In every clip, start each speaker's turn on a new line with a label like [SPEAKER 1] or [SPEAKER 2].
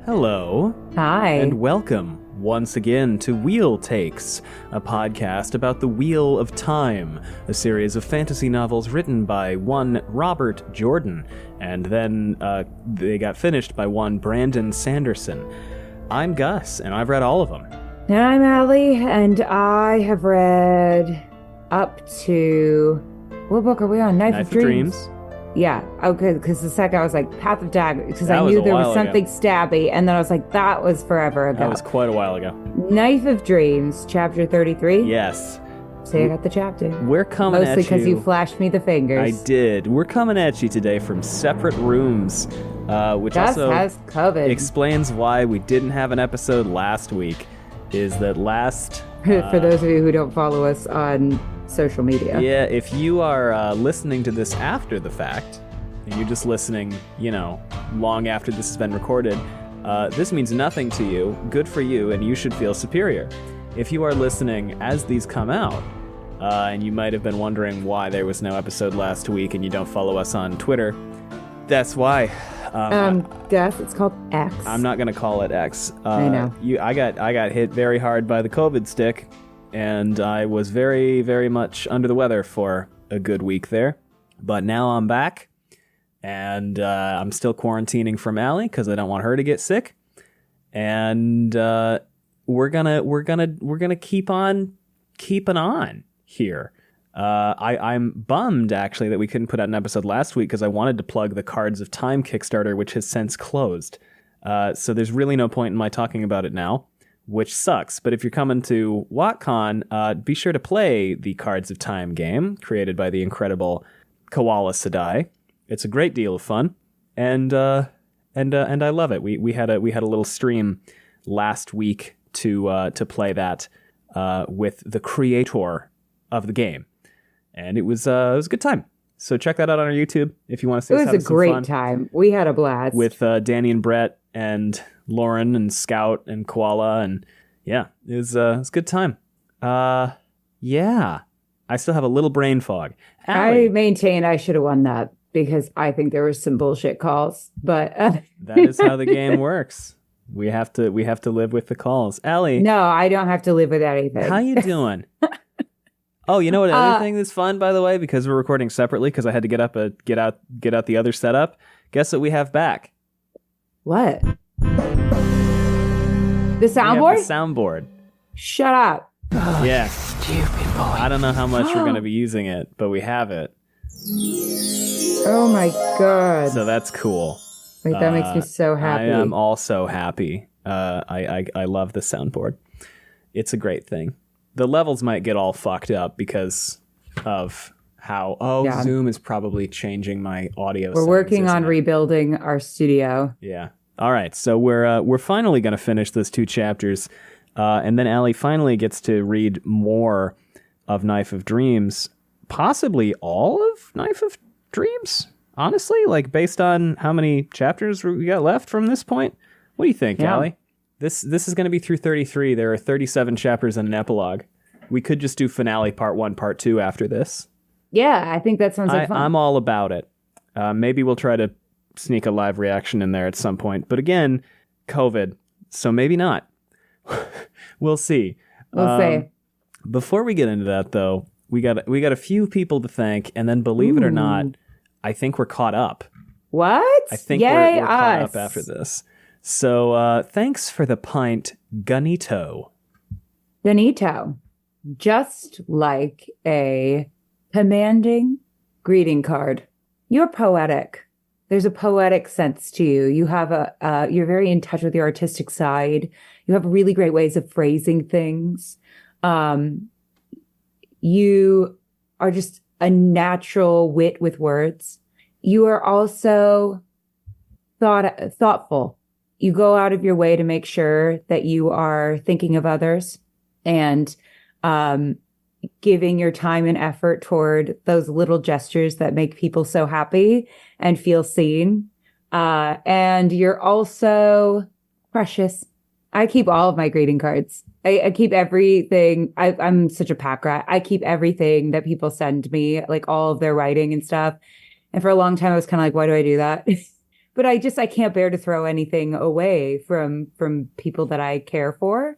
[SPEAKER 1] Hello.
[SPEAKER 2] Hi.
[SPEAKER 1] And welcome once again to Wheel Takes, a podcast about the Wheel of Time, a series of fantasy novels written by one Robert Jordan, and then they got finished by one Brandon Sanderson. I'm Gus, and I've read all of them.
[SPEAKER 2] And I'm Allie, and I have read up to... What book are we on? Knife of Dreams. Yeah, okay, because the second I was like, Path of Dagger, because I knew there was something stabby, and then I was like, that was forever ago.
[SPEAKER 1] That was quite a while ago.
[SPEAKER 2] Knife of Dreams, chapter 33.
[SPEAKER 1] Yes.
[SPEAKER 2] See, I got the chapter.
[SPEAKER 1] We're coming at you.
[SPEAKER 2] Mostly because you flashed me the fingers.
[SPEAKER 1] I did. We're coming at you today from separate rooms, which
[SPEAKER 2] Gus
[SPEAKER 1] also
[SPEAKER 2] has COVID.
[SPEAKER 1] Explains why we didn't have an episode last week, is that last...
[SPEAKER 2] For those of you who don't follow us on social media.
[SPEAKER 1] Yeah, if you are listening to this after the fact, and you're just listening, long after this has been recorded, this means nothing to you. Good for you, and you should feel superior. If you are listening as these come out, and you might have been wondering why there was no episode last week and you don't follow us on Twitter, that's why.
[SPEAKER 2] Gus, it's called X.
[SPEAKER 1] I'm not going to call it X.
[SPEAKER 2] I know.
[SPEAKER 1] I got hit very hard by the COVID stick, and I was very, very much under the weather for a good week there. But now I'm back, and I'm still quarantining from Allie because I don't want her to get sick. And we're gonna keep on keeping on here. I'm bummed actually that we couldn't put out an episode last week because I wanted to plug the Cards of Time Kickstarter, which has since closed. So there's really no point in my talking about it now, which sucks. But if you're coming to WotCon, be sure to play the Cards of Time game created by the incredible Koala Sadai. It's a great deal of fun, and I love it. We had a little stream last week to play that with the creator of the game, and it was a good time. So check that out on our YouTube if you want to see. It was a
[SPEAKER 2] great time. We had a blast
[SPEAKER 1] with Danny and Brett and Lauren and Scout and Koala, and yeah, it was a good time. Yeah, I still have a little brain fog. Allie,
[SPEAKER 2] I maintain I should have won that because I think there was some bullshit calls, but
[SPEAKER 1] that is how the game works. We have to live with the calls. Allie,
[SPEAKER 2] no, I don't have to live with anything.
[SPEAKER 1] How you doing? Oh, you know what? Other thing that's fun, by the way, because we're recording separately, because I had to get out the other setup. Guess what we have back?
[SPEAKER 2] What? The soundboard?
[SPEAKER 1] The soundboard.
[SPEAKER 2] Shut up.
[SPEAKER 1] Yeah.
[SPEAKER 2] Stupid boy.
[SPEAKER 1] I don't know how much we're going to be using it, but we have it.
[SPEAKER 2] Oh my god.
[SPEAKER 1] So that's cool.
[SPEAKER 2] Wait, that makes me so happy.
[SPEAKER 1] I am also happy. I love the soundboard. It's a great thing. The levels might get all fucked up because of how Zoom is probably changing my audio.
[SPEAKER 2] We're working on rebuilding our studio.
[SPEAKER 1] Yeah. All right. So we're finally going to finish those two chapters, and then Allie finally gets to read more of Knife of Dreams, possibly all of Knife of Dreams. Honestly, like based on how many chapters we got left from this point. What do you think, Allie? This is going to be through 33. There are 37 chapters and an epilogue. We could just do finale part 1, part 2 after this.
[SPEAKER 2] Yeah, I think that sounds like fun.
[SPEAKER 1] I'm all about it. Maybe we'll try to sneak a live reaction in there at some point. But again, COVID, so maybe not. We'll see.
[SPEAKER 2] We'll see.
[SPEAKER 1] Before we get into that, though, we got a few people to thank, and then believe it or not, I think we're caught up.
[SPEAKER 2] What?
[SPEAKER 1] I think we're caught up after this. So thanks for the pint, Gunito.
[SPEAKER 2] Gunito. Just like a commanding greeting card. You're poetic. There's a poetic sense to you. You have you're very in touch with your artistic side. You have really great ways of phrasing things. You are just a natural wit with words. You are also thoughtful. You go out of your way to make sure that you are thinking of others and giving your time and effort toward those little gestures that make people so happy and feel seen. And you're also precious. I keep all of my greeting cards. I keep everything. I'm such a pack rat. I keep everything that people send me, like all of their writing and stuff. And for a long time, I was kind of like, why do I do that? but I can't bear to throw anything away from people that I care for.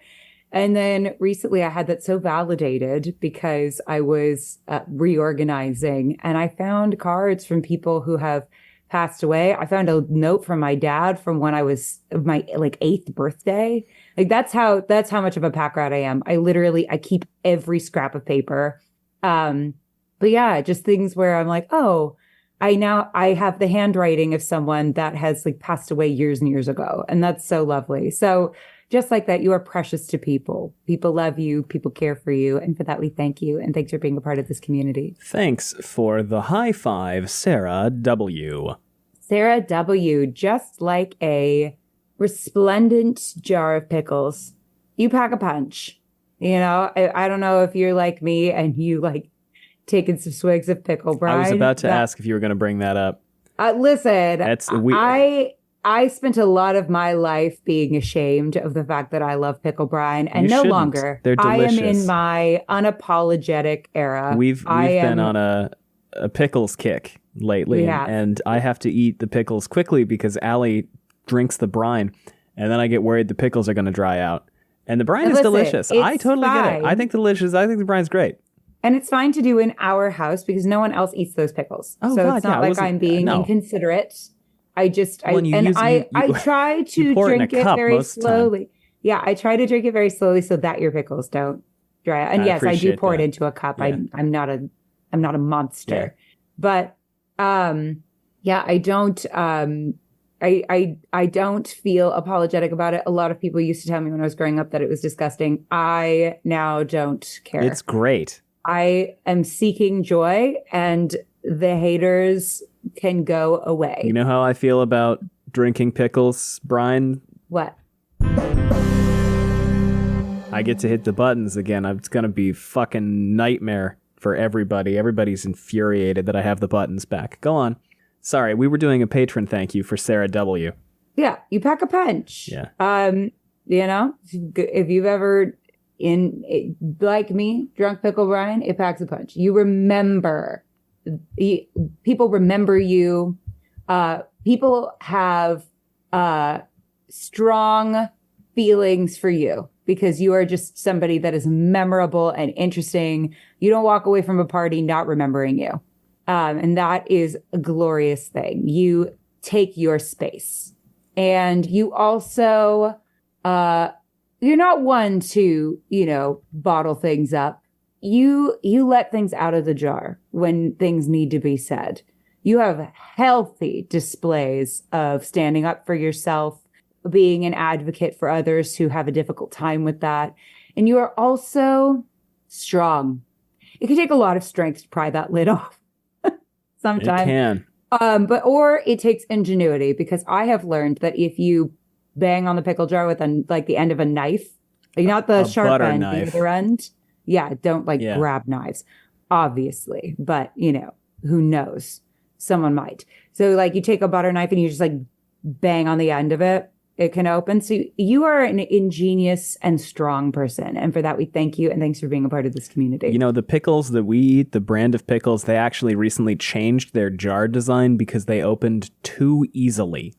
[SPEAKER 2] And then recently I had that so validated because I was reorganizing, and I found cards from people who have passed away. I found a note from my dad from when I was my like 8th birthday. Like that's how much of a pack rat I am. I keep every scrap of paper. But yeah, just things where I'm like, oh, I have the handwriting of someone that has like passed away years and years ago. And that's so lovely. So just like that, you are precious to people. People love you. People care for you. And for that, we thank you. And thanks for being a part of this community.
[SPEAKER 1] Thanks for the high five, Sarah W.
[SPEAKER 2] Sarah W., just like a resplendent jar of pickles. You pack a punch. You know, I don't know if you're like me and you like taking some swigs of pickle brine.
[SPEAKER 1] I was about to ask if you were going to bring that up.
[SPEAKER 2] Listen, I spent a lot of my life being ashamed of the fact that I love pickle brine, and no longer.
[SPEAKER 1] They're delicious.
[SPEAKER 2] I am in my unapologetic era.
[SPEAKER 1] We've been on a pickles kick lately, and I have to eat the pickles quickly because Allie drinks the brine, and then I get worried the pickles are going to dry out. And the brine is delicious. I totally get it. I think the brine's great.
[SPEAKER 2] And it's fine to do in our house because no one else eats those pickles.
[SPEAKER 1] Oh,
[SPEAKER 2] so
[SPEAKER 1] God,
[SPEAKER 2] it's not like I'm being inconsiderate. I try to drink it very slowly. Yeah, I try to drink it very slowly so that your pickles don't dry out. And yes, I do pour it into a cup. Yeah. I'm not a monster. Yeah. But I don't I don't feel apologetic about it. A lot of people used to tell me when I was growing up that it was disgusting. I now don't care.
[SPEAKER 1] It's great.
[SPEAKER 2] I am seeking joy, and the haters can go away.
[SPEAKER 1] You know how I feel about drinking pickles brine?
[SPEAKER 2] What?
[SPEAKER 1] I get to hit the buttons again. It's going to be fucking nightmare for everybody. Everybody's infuriated that I have the buttons back. Go on. Sorry, we were doing a patron thank you for Sarah W.
[SPEAKER 2] Yeah, you pack a punch.
[SPEAKER 1] Yeah.
[SPEAKER 2] You know, if you've ever like me, drunk pickle brine, it packs a punch. You remember. People remember you. People have strong feelings for you because you are just somebody that is memorable and interesting. You don't walk away from a party not remembering you. And that is a glorious thing. You take your space. And you also, you're not one to, bottle things up. You let things out of the jar when things need to be said. You have healthy displays of standing up for yourself, being an advocate for others who have a difficult time with that. And you are also strong. It can take a lot of strength to pry that lid off sometimes.
[SPEAKER 1] It can.
[SPEAKER 2] Or it takes ingenuity, because I have learned that if you bang on the pickle jar with the end of a knife, not the sharp end, the other end. Yeah, don't grab knives, obviously. But, who knows? Someone might. So you take a butter knife and you just bang on the end of it. It can open. So you are an ingenious and strong person. And for that, we thank you. And thanks for being a part of this community.
[SPEAKER 1] The pickles that we eat, the brand of pickles, they actually recently changed their jar design because they opened too easily.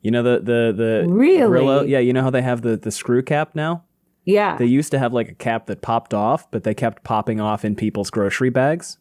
[SPEAKER 1] The
[SPEAKER 2] really?
[SPEAKER 1] Brillo, yeah, you know how they have the screw cap now?
[SPEAKER 2] Yeah.
[SPEAKER 1] They used to have a cap that popped off, but they kept popping off in people's grocery bags.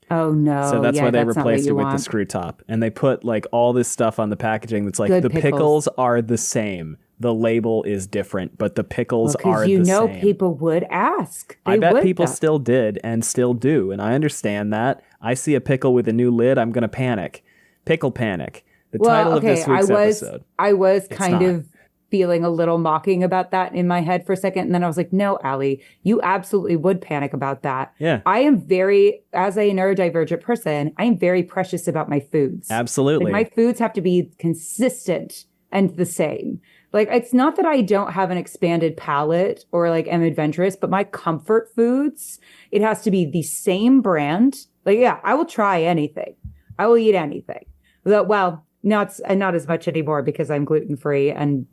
[SPEAKER 2] Oh, no.
[SPEAKER 1] So that's why they replaced it with the screw top. And they put all this stuff on the packaging that's the pickles are the same. The label is different, but the pickles are the same.
[SPEAKER 2] People would ask.
[SPEAKER 1] I bet people still did and still do. And I understand that. I see a pickle with a new lid, I'm going to panic. Pickle panic. The title of this week's episode.
[SPEAKER 2] I was kind of feeling a little mocking about that in my head for a second. And then I was like, no, Allie, you absolutely would panic about that.
[SPEAKER 1] Yeah.
[SPEAKER 2] I am as a neurodivergent person, I am very precious about my foods.
[SPEAKER 1] Absolutely.
[SPEAKER 2] My foods have to be consistent and the same. It's not that I don't have an expanded palate or am adventurous, but my comfort foods, it has to be the same brand. I will try anything. I will eat anything. Well, not as much anymore because I'm gluten-free and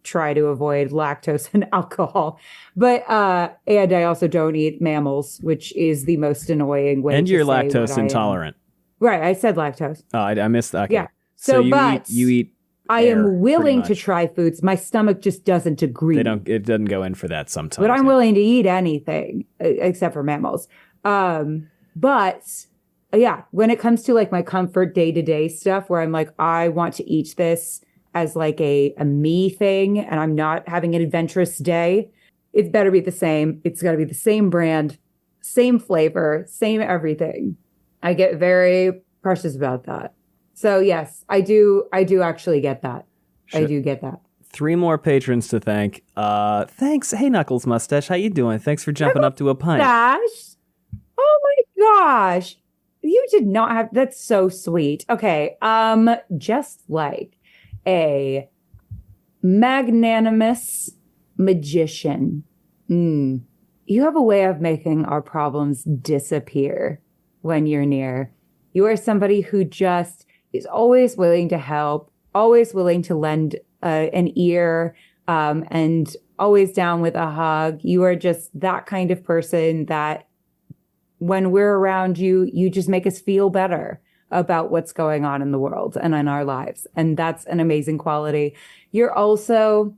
[SPEAKER 2] try to avoid lactose and alcohol. But and I also don't eat mammals, which is the most annoying way.
[SPEAKER 1] And you're lactose intolerant.
[SPEAKER 2] Right, I said lactose.
[SPEAKER 1] Oh, I missed that. Okay.
[SPEAKER 2] Yeah. So,
[SPEAKER 1] you eat
[SPEAKER 2] I
[SPEAKER 1] air,
[SPEAKER 2] am willing
[SPEAKER 1] pretty
[SPEAKER 2] to
[SPEAKER 1] much.
[SPEAKER 2] try foods. My stomach just doesn't agree.
[SPEAKER 1] It doesn't go in for that sometimes.
[SPEAKER 2] But I'm willing to eat anything except for mammals. But yeah, when it comes to like my comfort day-to-day stuff where I'm like, I want to eat this as like a me thing and I'm not having an adventurous day, it better be the same. It's got to be the same brand, same flavor, same everything. I get very precious about that. So yes, I do actually get that. I do get that.
[SPEAKER 1] 3 more patrons to thank. Thanks. Hey, Knuckles Mustache. How you doing? Thanks for jumping up to a pint.
[SPEAKER 2] Gosh. Oh my gosh. You did not have, that's so sweet. Okay. Just like a magnanimous magician. You have a way of making our problems disappear when you're near. You are somebody who just is always willing to help, always willing to lend an ear, and always down with a hug. You are just that kind of person that when we're around you, you just make us feel better about what's going on in the world and in our lives. And that's an amazing quality. You're also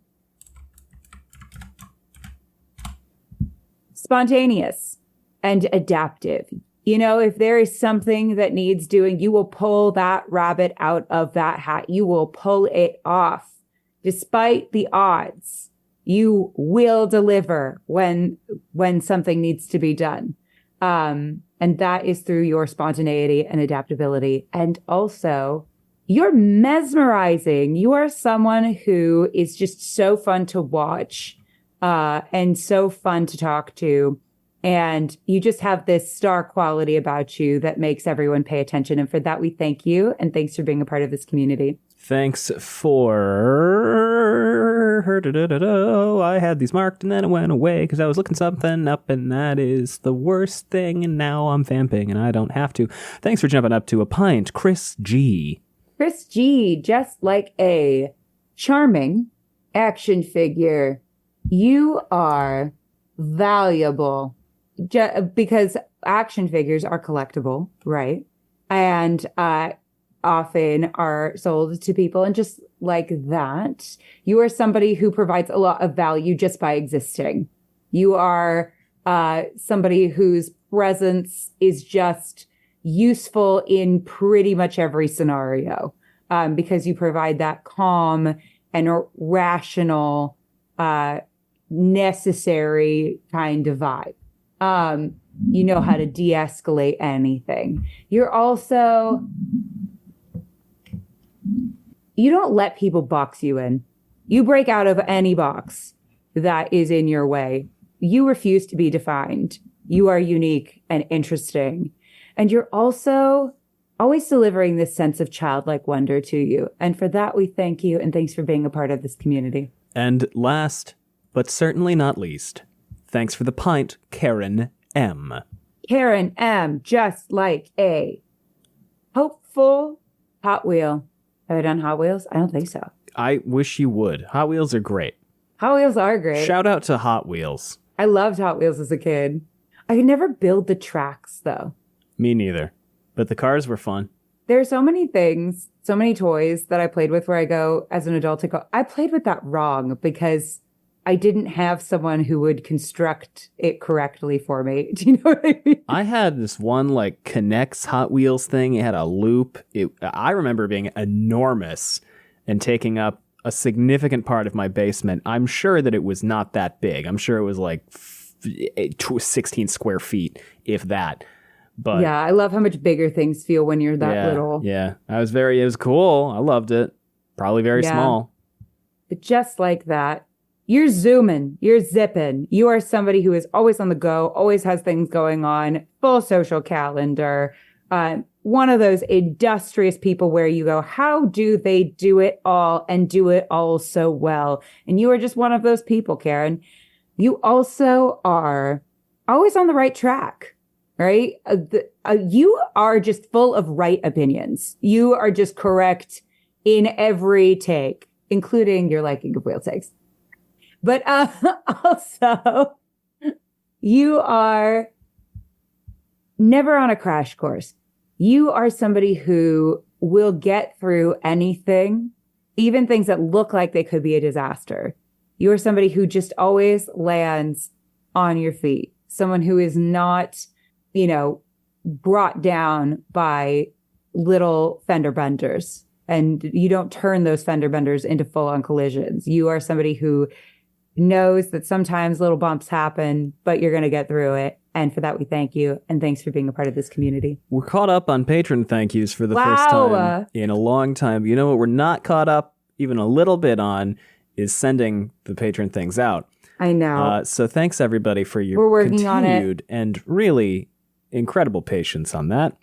[SPEAKER 2] spontaneous and adaptive. You know, if there is something that needs doing, you will pull that rabbit out of that hat. You will pull it off. Despite the odds, you will deliver when something needs to be done. And that is through your spontaneity and adaptability. And also, you're mesmerizing. You are someone who is just so fun to watch, and so fun to talk to. And you just have this star quality about you that makes everyone pay attention. And for that, we thank you. And thanks for being a part of this community.
[SPEAKER 1] Thanks for... I had these marked and then it went away because I was looking something up and that is the worst thing. And now I'm vamping and I don't have to. Thanks for jumping up to a pint, Chris G.
[SPEAKER 2] Chris G, just like a charming action figure. You are valuable. Because action figures are collectible, right? And often are sold to people. And just like that, you are somebody who provides a lot of value just by existing. You are somebody whose presence is just useful in pretty much every scenario, because you provide that calm and rational, necessary kind of vibe. You know how to de-escalate anything. You're also, you don't let people box you in. You break out of any box that is in your way. You refuse to be defined. You are unique and interesting. And you're also always delivering this sense of childlike wonder to you. And for that, we thank you. And thanks for being a part of this community.
[SPEAKER 1] And last, but certainly not least, thanks for the pint, Karen M.
[SPEAKER 2] Karen M, just like a hopeful Hot Wheel. Have I done Hot Wheels? I don't think so.
[SPEAKER 1] I wish you would. Hot Wheels are great.
[SPEAKER 2] Hot Wheels are great.
[SPEAKER 1] Shout out to Hot Wheels.
[SPEAKER 2] I loved Hot Wheels as a kid. I could never build the tracks, though.
[SPEAKER 1] Me neither. But the cars were fun.
[SPEAKER 2] There are so many things, so many toys that I played with where I go, as an adult, I played with that wrong because I didn't have someone who would construct it correctly for me. Do you know what I mean?
[SPEAKER 1] I had this one like Connects Hot Wheels thing. It had a loop. I remember being enormous and taking up a significant part of my basement. I'm sure that it was not that big. I'm sure it was like 16 square feet, if that. But
[SPEAKER 2] yeah, I love how much bigger things feel when you're that little.
[SPEAKER 1] Yeah, it was cool. I loved it. Probably very small.
[SPEAKER 2] But just like that, you're zooming, you're zipping. You are somebody who is always on the go, always has things going on, full social calendar. One of those industrious people where you go, how do they do it all and do it all so well? And you are just one of those people, Karen. You also are always on the right track, right? You are just full of right opinions. You are just correct in every take, including your liking of whale takes. But also, you are never on a crash course. You are somebody who will get through anything, even things that look like they could be a disaster. You are somebody who just always lands on your feet. Someone who is not, brought down by little fender benders. And you don't turn those fender benders into full-on collisions. You are somebody who knows that sometimes little bumps happen, but you're going to get through it. And for that, we thank you. And thanks for being a part of this community.
[SPEAKER 1] We're caught up on patron thank yous for the first time in a long time. You know what we're not caught up even a little bit on is sending the patron things out.
[SPEAKER 2] I know.
[SPEAKER 1] So thanks, everybody, for your continued and really incredible patience on that.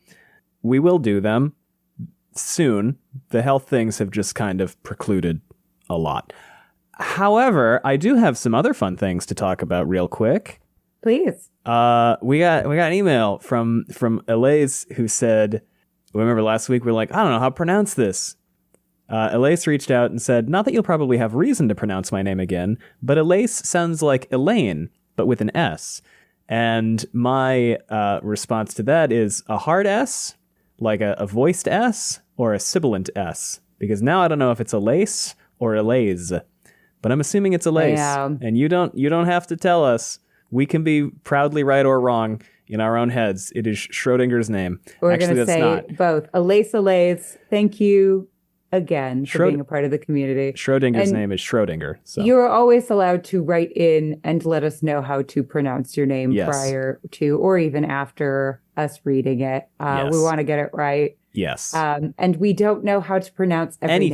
[SPEAKER 1] We will do them soon. The health things have just kind of precluded a lot. However, I do have some other fun things to talk about real quick.
[SPEAKER 2] Please.
[SPEAKER 1] We got an email from Elayne who said, remember last week we were like, I don't know how to pronounce this. Elayne reached out and said, not that you'll probably have reason to pronounce my name again, but Elayne sounds like Elayne, but with an S. And my response to that is a hard S, like a voiced S, or a sibilant S. Because now I don't know if it's Elayne or Elayne, but I'm assuming it's Elayne.
[SPEAKER 2] Yeah.
[SPEAKER 1] And you don't have to tell us. We can be proudly right or wrong in our own heads. It is Schrodinger's name.
[SPEAKER 2] We're going to say
[SPEAKER 1] not.
[SPEAKER 2] Both. Elayne. Thank you again for being a part of the community.
[SPEAKER 1] Schrodinger's name is Schrodinger. So.
[SPEAKER 2] You're always allowed to write in and let us know how to pronounce your name prior to or even after us reading it.
[SPEAKER 1] Yes.
[SPEAKER 2] We want to get it right.
[SPEAKER 1] Yes.
[SPEAKER 2] And we don't know how to pronounce
[SPEAKER 1] any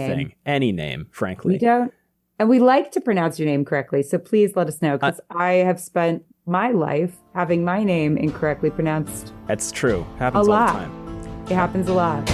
[SPEAKER 1] name, frankly.
[SPEAKER 2] We don't. And we like to pronounce your name correctly. So please let us know, because I have spent my life having my name incorrectly pronounced.
[SPEAKER 1] That's true. Happens all the time.
[SPEAKER 2] It happens a lot.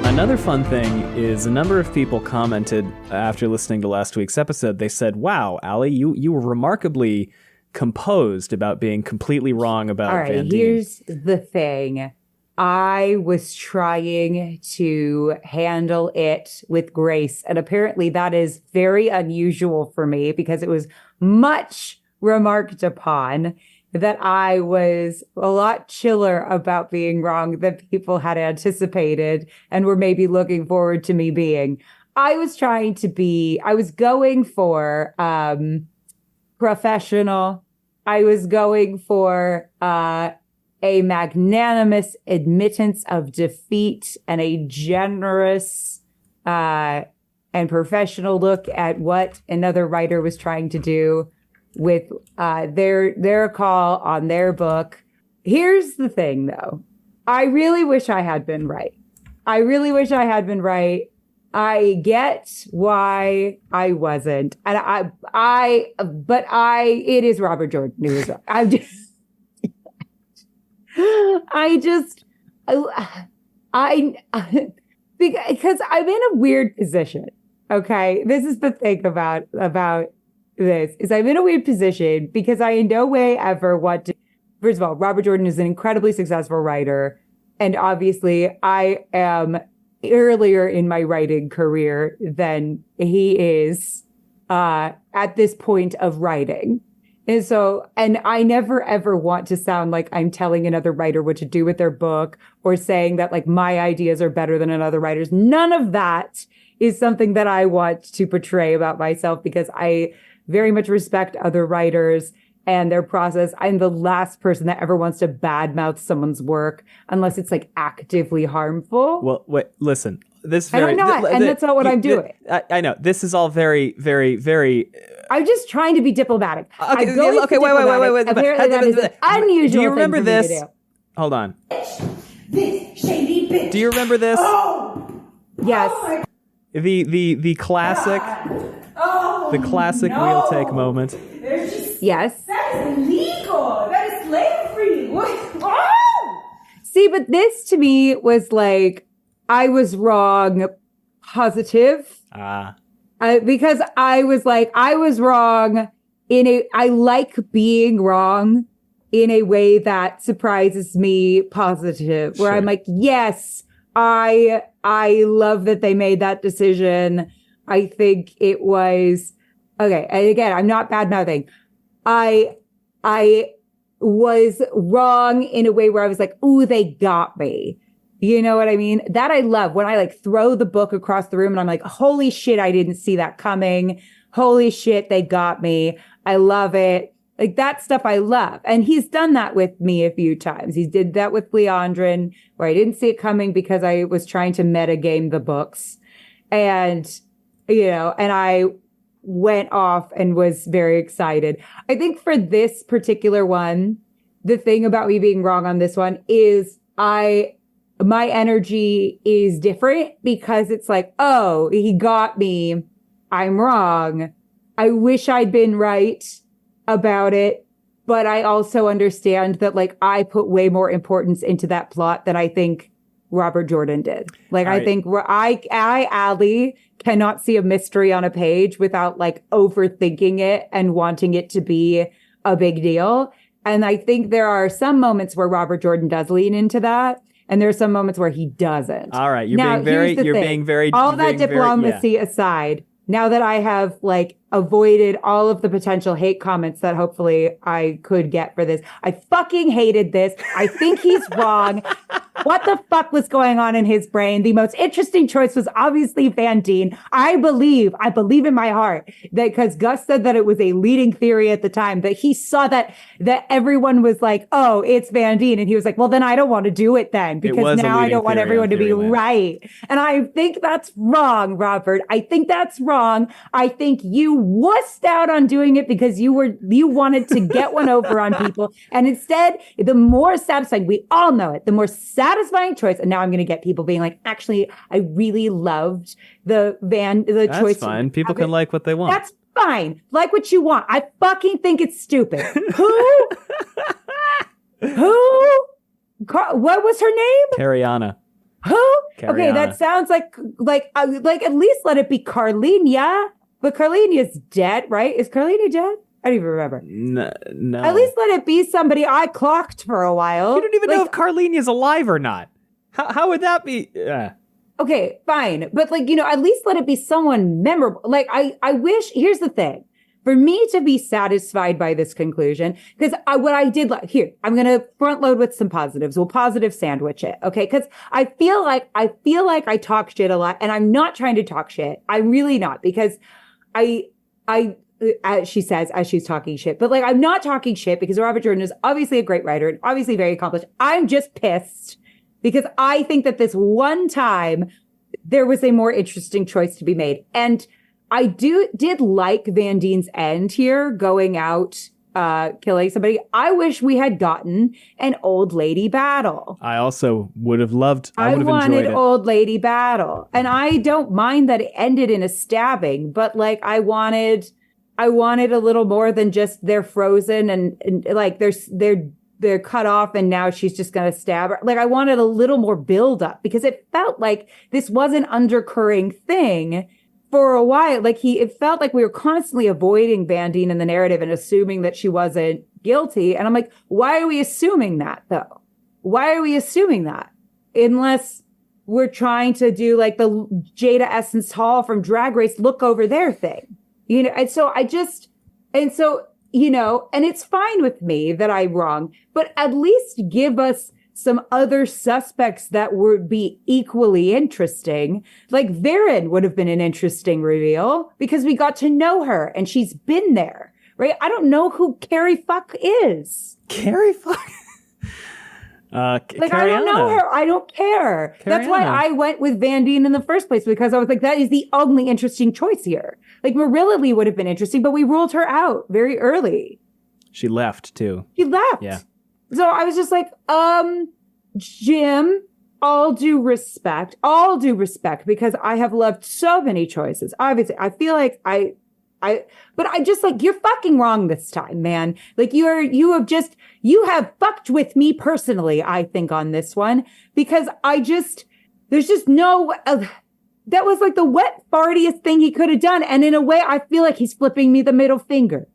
[SPEAKER 1] Another fun thing is a number of people commented after listening to last week's episode. They said, wow, Allie, you were remarkably composed about being completely wrong about Vandene.
[SPEAKER 2] Here's the thing. I was trying to handle it with grace. And apparently that is very unusual for me, because it was much remarked upon that I was a lot chiller about being wrong than people had anticipated and were maybe looking forward to me being. I was going for professional. I was going for a magnanimous admittance of defeat and a generous and professional look at what another writer was trying to do with their call on their book. Here's the thing, though. I really wish I had been right. I get why I wasn't. And it is Robert Jordan who is wrong. Because I'm in a weird position. Okay. This is the thing about this is I'm in a weird position because I in no way ever want to. First of all, Robert Jordan is an incredibly successful writer. And obviously I am earlier in my writing career than he is at this point of writing. And I never ever want to sound like I'm telling another writer what to do with their book or saying that like my ideas are better than another writer's. None of that is something that I want to portray about myself, because I very much respect other writers and their process. I'm the last person that ever wants to badmouth someone's work unless it's like actively harmful.
[SPEAKER 1] Well, wait, listen. This
[SPEAKER 2] very, and I'm not, and that's not what I'm doing.
[SPEAKER 1] I know this is all very, very, very.
[SPEAKER 2] I'm just trying to be diplomatic.
[SPEAKER 1] Okay, wait.
[SPEAKER 2] Apparently, that is an unusual.
[SPEAKER 1] Do you remember
[SPEAKER 2] thing for
[SPEAKER 1] this?
[SPEAKER 2] Me to do.
[SPEAKER 1] Hold on.
[SPEAKER 3] This shady bitch.
[SPEAKER 1] Do you remember this?
[SPEAKER 3] Oh.
[SPEAKER 2] Yes.
[SPEAKER 3] Oh
[SPEAKER 1] the classic.
[SPEAKER 3] Oh,
[SPEAKER 1] the classic wheel take moment.
[SPEAKER 2] Yes.
[SPEAKER 3] That is illegal. That is slavery. What? Oh!
[SPEAKER 2] See, but this to me was like, I was wrong, positive. Because I was like, I was wrong I like being wrong in a way that surprises me positive, where
[SPEAKER 1] Sure.
[SPEAKER 2] I'm like, yes, I love that they made that decision. I think it was okay. And again, I'm not bad mouthing. I was wrong in a way where I was like, ooh, they got me. You know what I mean? That I love when I like throw the book across the room and I'm like, holy shit, I didn't see that coming. Holy shit, they got me. I love it. Like that stuff I love. And he's done that with me a few times. He did that with Leandrin, where I didn't see it coming because I was trying to metagame the books. And, you know, and I went off and was very excited. I think for this particular one, the thing about me being wrong on this one is my energy is different because it's like, oh, he got me. I'm wrong. I wish I'd been right about it, but I also understand that like I put way more importance into that plot than I think Robert Jordan did. Like I think Allie cannot see a mystery on a page without like overthinking it and wanting it to be a big deal. And I think there are some moments where Robert Jordan does lean into that. And there are some moments where he doesn't.
[SPEAKER 1] All right. You're being very,
[SPEAKER 2] all that diplomacy aside, now that I have like avoided all of the potential hate comments that hopefully I could get for this, I fucking hated this. I think he's wrong. What the fuck was going on in his brain? The most interesting choice was obviously Vandene. I believe in my heart that because Gus said that it was a leading theory at the time, that he saw that everyone was like, oh, it's Vandene. And he was like, well, then I don't want to do it then because now I don't want everyone to be right. And I think that's wrong, Robert. I think that's wrong. I think you wussed out on doing it because you wanted to get one over on people. And instead, the more satisfying, we all know it, the more satisfying choice. And now I'm going to get people being like, actually, I really loved the
[SPEAKER 1] That's
[SPEAKER 2] choice.
[SPEAKER 1] That's fine. People can like what they want.
[SPEAKER 2] That's fine. Like what you want. I fucking think it's stupid. Who? What was her name?
[SPEAKER 1] Cariana.
[SPEAKER 2] Who?
[SPEAKER 1] Cariana.
[SPEAKER 2] Okay, that sounds like at least let it be Carlenia. But Carlenia's dead, right? Is Carlenia dead? I don't even remember.
[SPEAKER 1] No.
[SPEAKER 2] At least let it be somebody I clocked for a while.
[SPEAKER 1] You don't even know if Carlenia's alive or not. How would that be?
[SPEAKER 2] Okay, fine. But at least let it be someone memorable. Like, I wish, here's the thing. For me to be satisfied by this conclusion, because what I did here, I'm going to front load with some positives. We'll positive sandwich it. Okay. Because I feel like I talk shit a lot, and I'm not trying to talk shit. I'm really not, because as she says, as she's talking shit, but I'm not talking shit because Robert Jordan is obviously a great writer and obviously very accomplished. I'm just pissed because I think that this one time there was a more interesting choice to be made. And I did like Vandene's end here, going out, killing somebody. I wish we had gotten an old lady battle.
[SPEAKER 1] I also would have loved. I
[SPEAKER 2] wanted old lady battle, and I don't mind that it ended in a stabbing, but I wanted a little more than just they're frozen and they're cut off and now she's just going to stab her. I wanted a little more build up because it felt like this was an undercurring thing for a while. It felt like we were constantly avoiding Vandene in the narrative and assuming that she wasn't guilty. And I'm like, why are we assuming that though? Why are we assuming that? Unless we're trying to do the Jada Essence Hall from Drag Race look over their thing, and so and it's fine with me that I'm wrong, but at least give us some other suspects that would be equally interesting. Varen would have been an interesting reveal because we got to know her and she's been there, right? I don't know who Carrie Fuck is.
[SPEAKER 1] Carrie Fuck?
[SPEAKER 2] I don't know her. I don't care. Cariana. That's why I went with Vandene in the first place, because I was like, that is the only interesting choice here. Marilla Lee would have been interesting, but we ruled her out very early.
[SPEAKER 1] She left too.
[SPEAKER 2] She left.
[SPEAKER 1] Yeah.
[SPEAKER 2] So I was just like, Jim, all due respect, because I have loved so many choices. Obviously, I feel like but I just you're fucking wrong this time, man. You have fucked with me personally, I think, on this one, because there's just no, that was the wet fartiest thing he could have done. And in a way, I feel like he's flipping me the middle finger.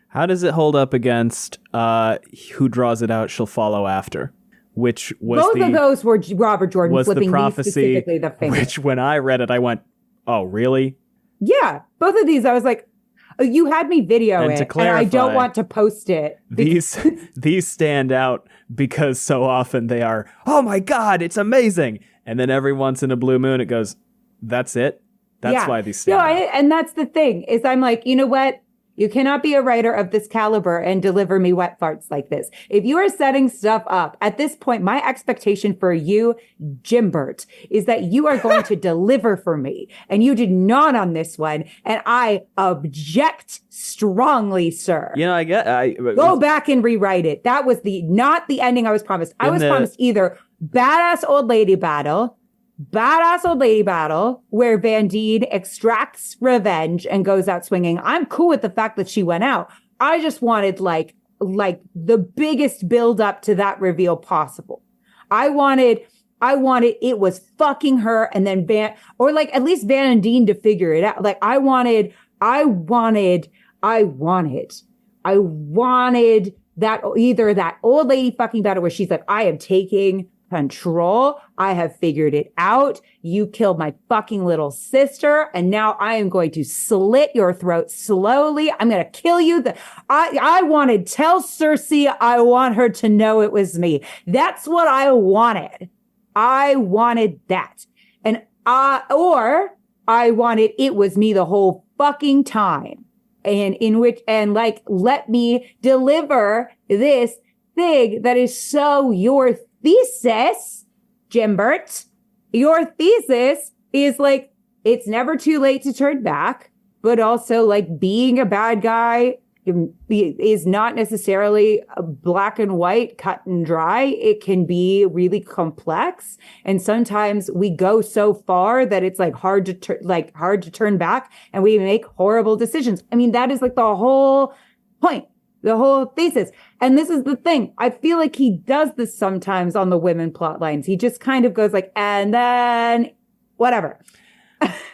[SPEAKER 1] How does it hold up against who draws it out, she'll follow after? which was
[SPEAKER 2] both of those were Robert Jordan
[SPEAKER 1] was
[SPEAKER 2] flipping
[SPEAKER 1] the prophecy,
[SPEAKER 2] me specifically the finger.
[SPEAKER 1] which when I read it, I went, "Oh, really?"
[SPEAKER 2] Yeah, both of these, I was like, oh, you had me video
[SPEAKER 1] And
[SPEAKER 2] it,
[SPEAKER 1] to clarify,
[SPEAKER 2] and I don't want to post it.
[SPEAKER 1] These stand out because so often they are, "Oh my God, it's amazing," and then every once in a blue moon, it goes, "That's it." That's why these stand out.
[SPEAKER 2] And that's the thing is, I'm like, you know what? You cannot be a writer of this caliber and deliver me wet farts like this. If you are setting stuff up at this point, my expectation for you, Jimbert, is that you are going to deliver for me. And you did not on this one. And I object strongly, sir.
[SPEAKER 1] You know,
[SPEAKER 2] Go back and rewrite it. That was not the ending I was promised. I was promised either badass old lady battle, where Vandene extracts revenge and goes out swinging. I'm cool with the fact that she went out. I just wanted like the biggest build up to that reveal possible. I wanted it was fucking her and then or like at least Vandene to figure it out. Like I wanted that either that old lady fucking battle where she's like, I am taking control. I have figured it out. You killed my fucking little sister. And now I am going to slit your throat slowly. I'm going to kill you. I wanted, tell Cersei, I want her to know it was me. That's what I wanted. I wanted that. And or I wanted, it was me the whole fucking time. And like, let me deliver this thing that is so your thesis, Jimbert. Your thesis is like, it's never too late to turn back, but also like being a bad guy is not necessarily black and white, cut and dry. It can be really complex. And sometimes we go so far that it's like hard to turn back and we make horrible decisions. I mean, that is like the whole point. The whole thesis. And this is the thing. I feel like he does this sometimes on the women plot lines. He just kind of goes like, and then whatever.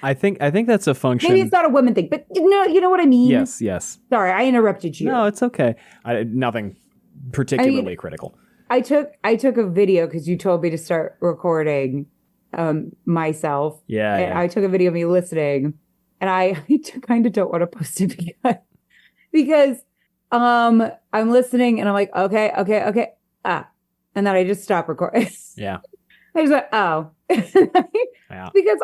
[SPEAKER 1] I think that's a function.
[SPEAKER 2] Maybe it's not a woman thing, but you know what I mean?
[SPEAKER 1] Yes.
[SPEAKER 2] Sorry, I interrupted you.
[SPEAKER 1] No, it's okay. Nothing particularly critical.
[SPEAKER 2] I took a video because you told me to start recording myself.
[SPEAKER 1] Yeah.
[SPEAKER 2] And I took a video of me listening, and I kind of don't want to post it because I'm listening and I'm like, okay. And then I just stop recording.
[SPEAKER 1] Yeah.
[SPEAKER 2] I just went, oh.
[SPEAKER 1] Yeah.
[SPEAKER 2] Because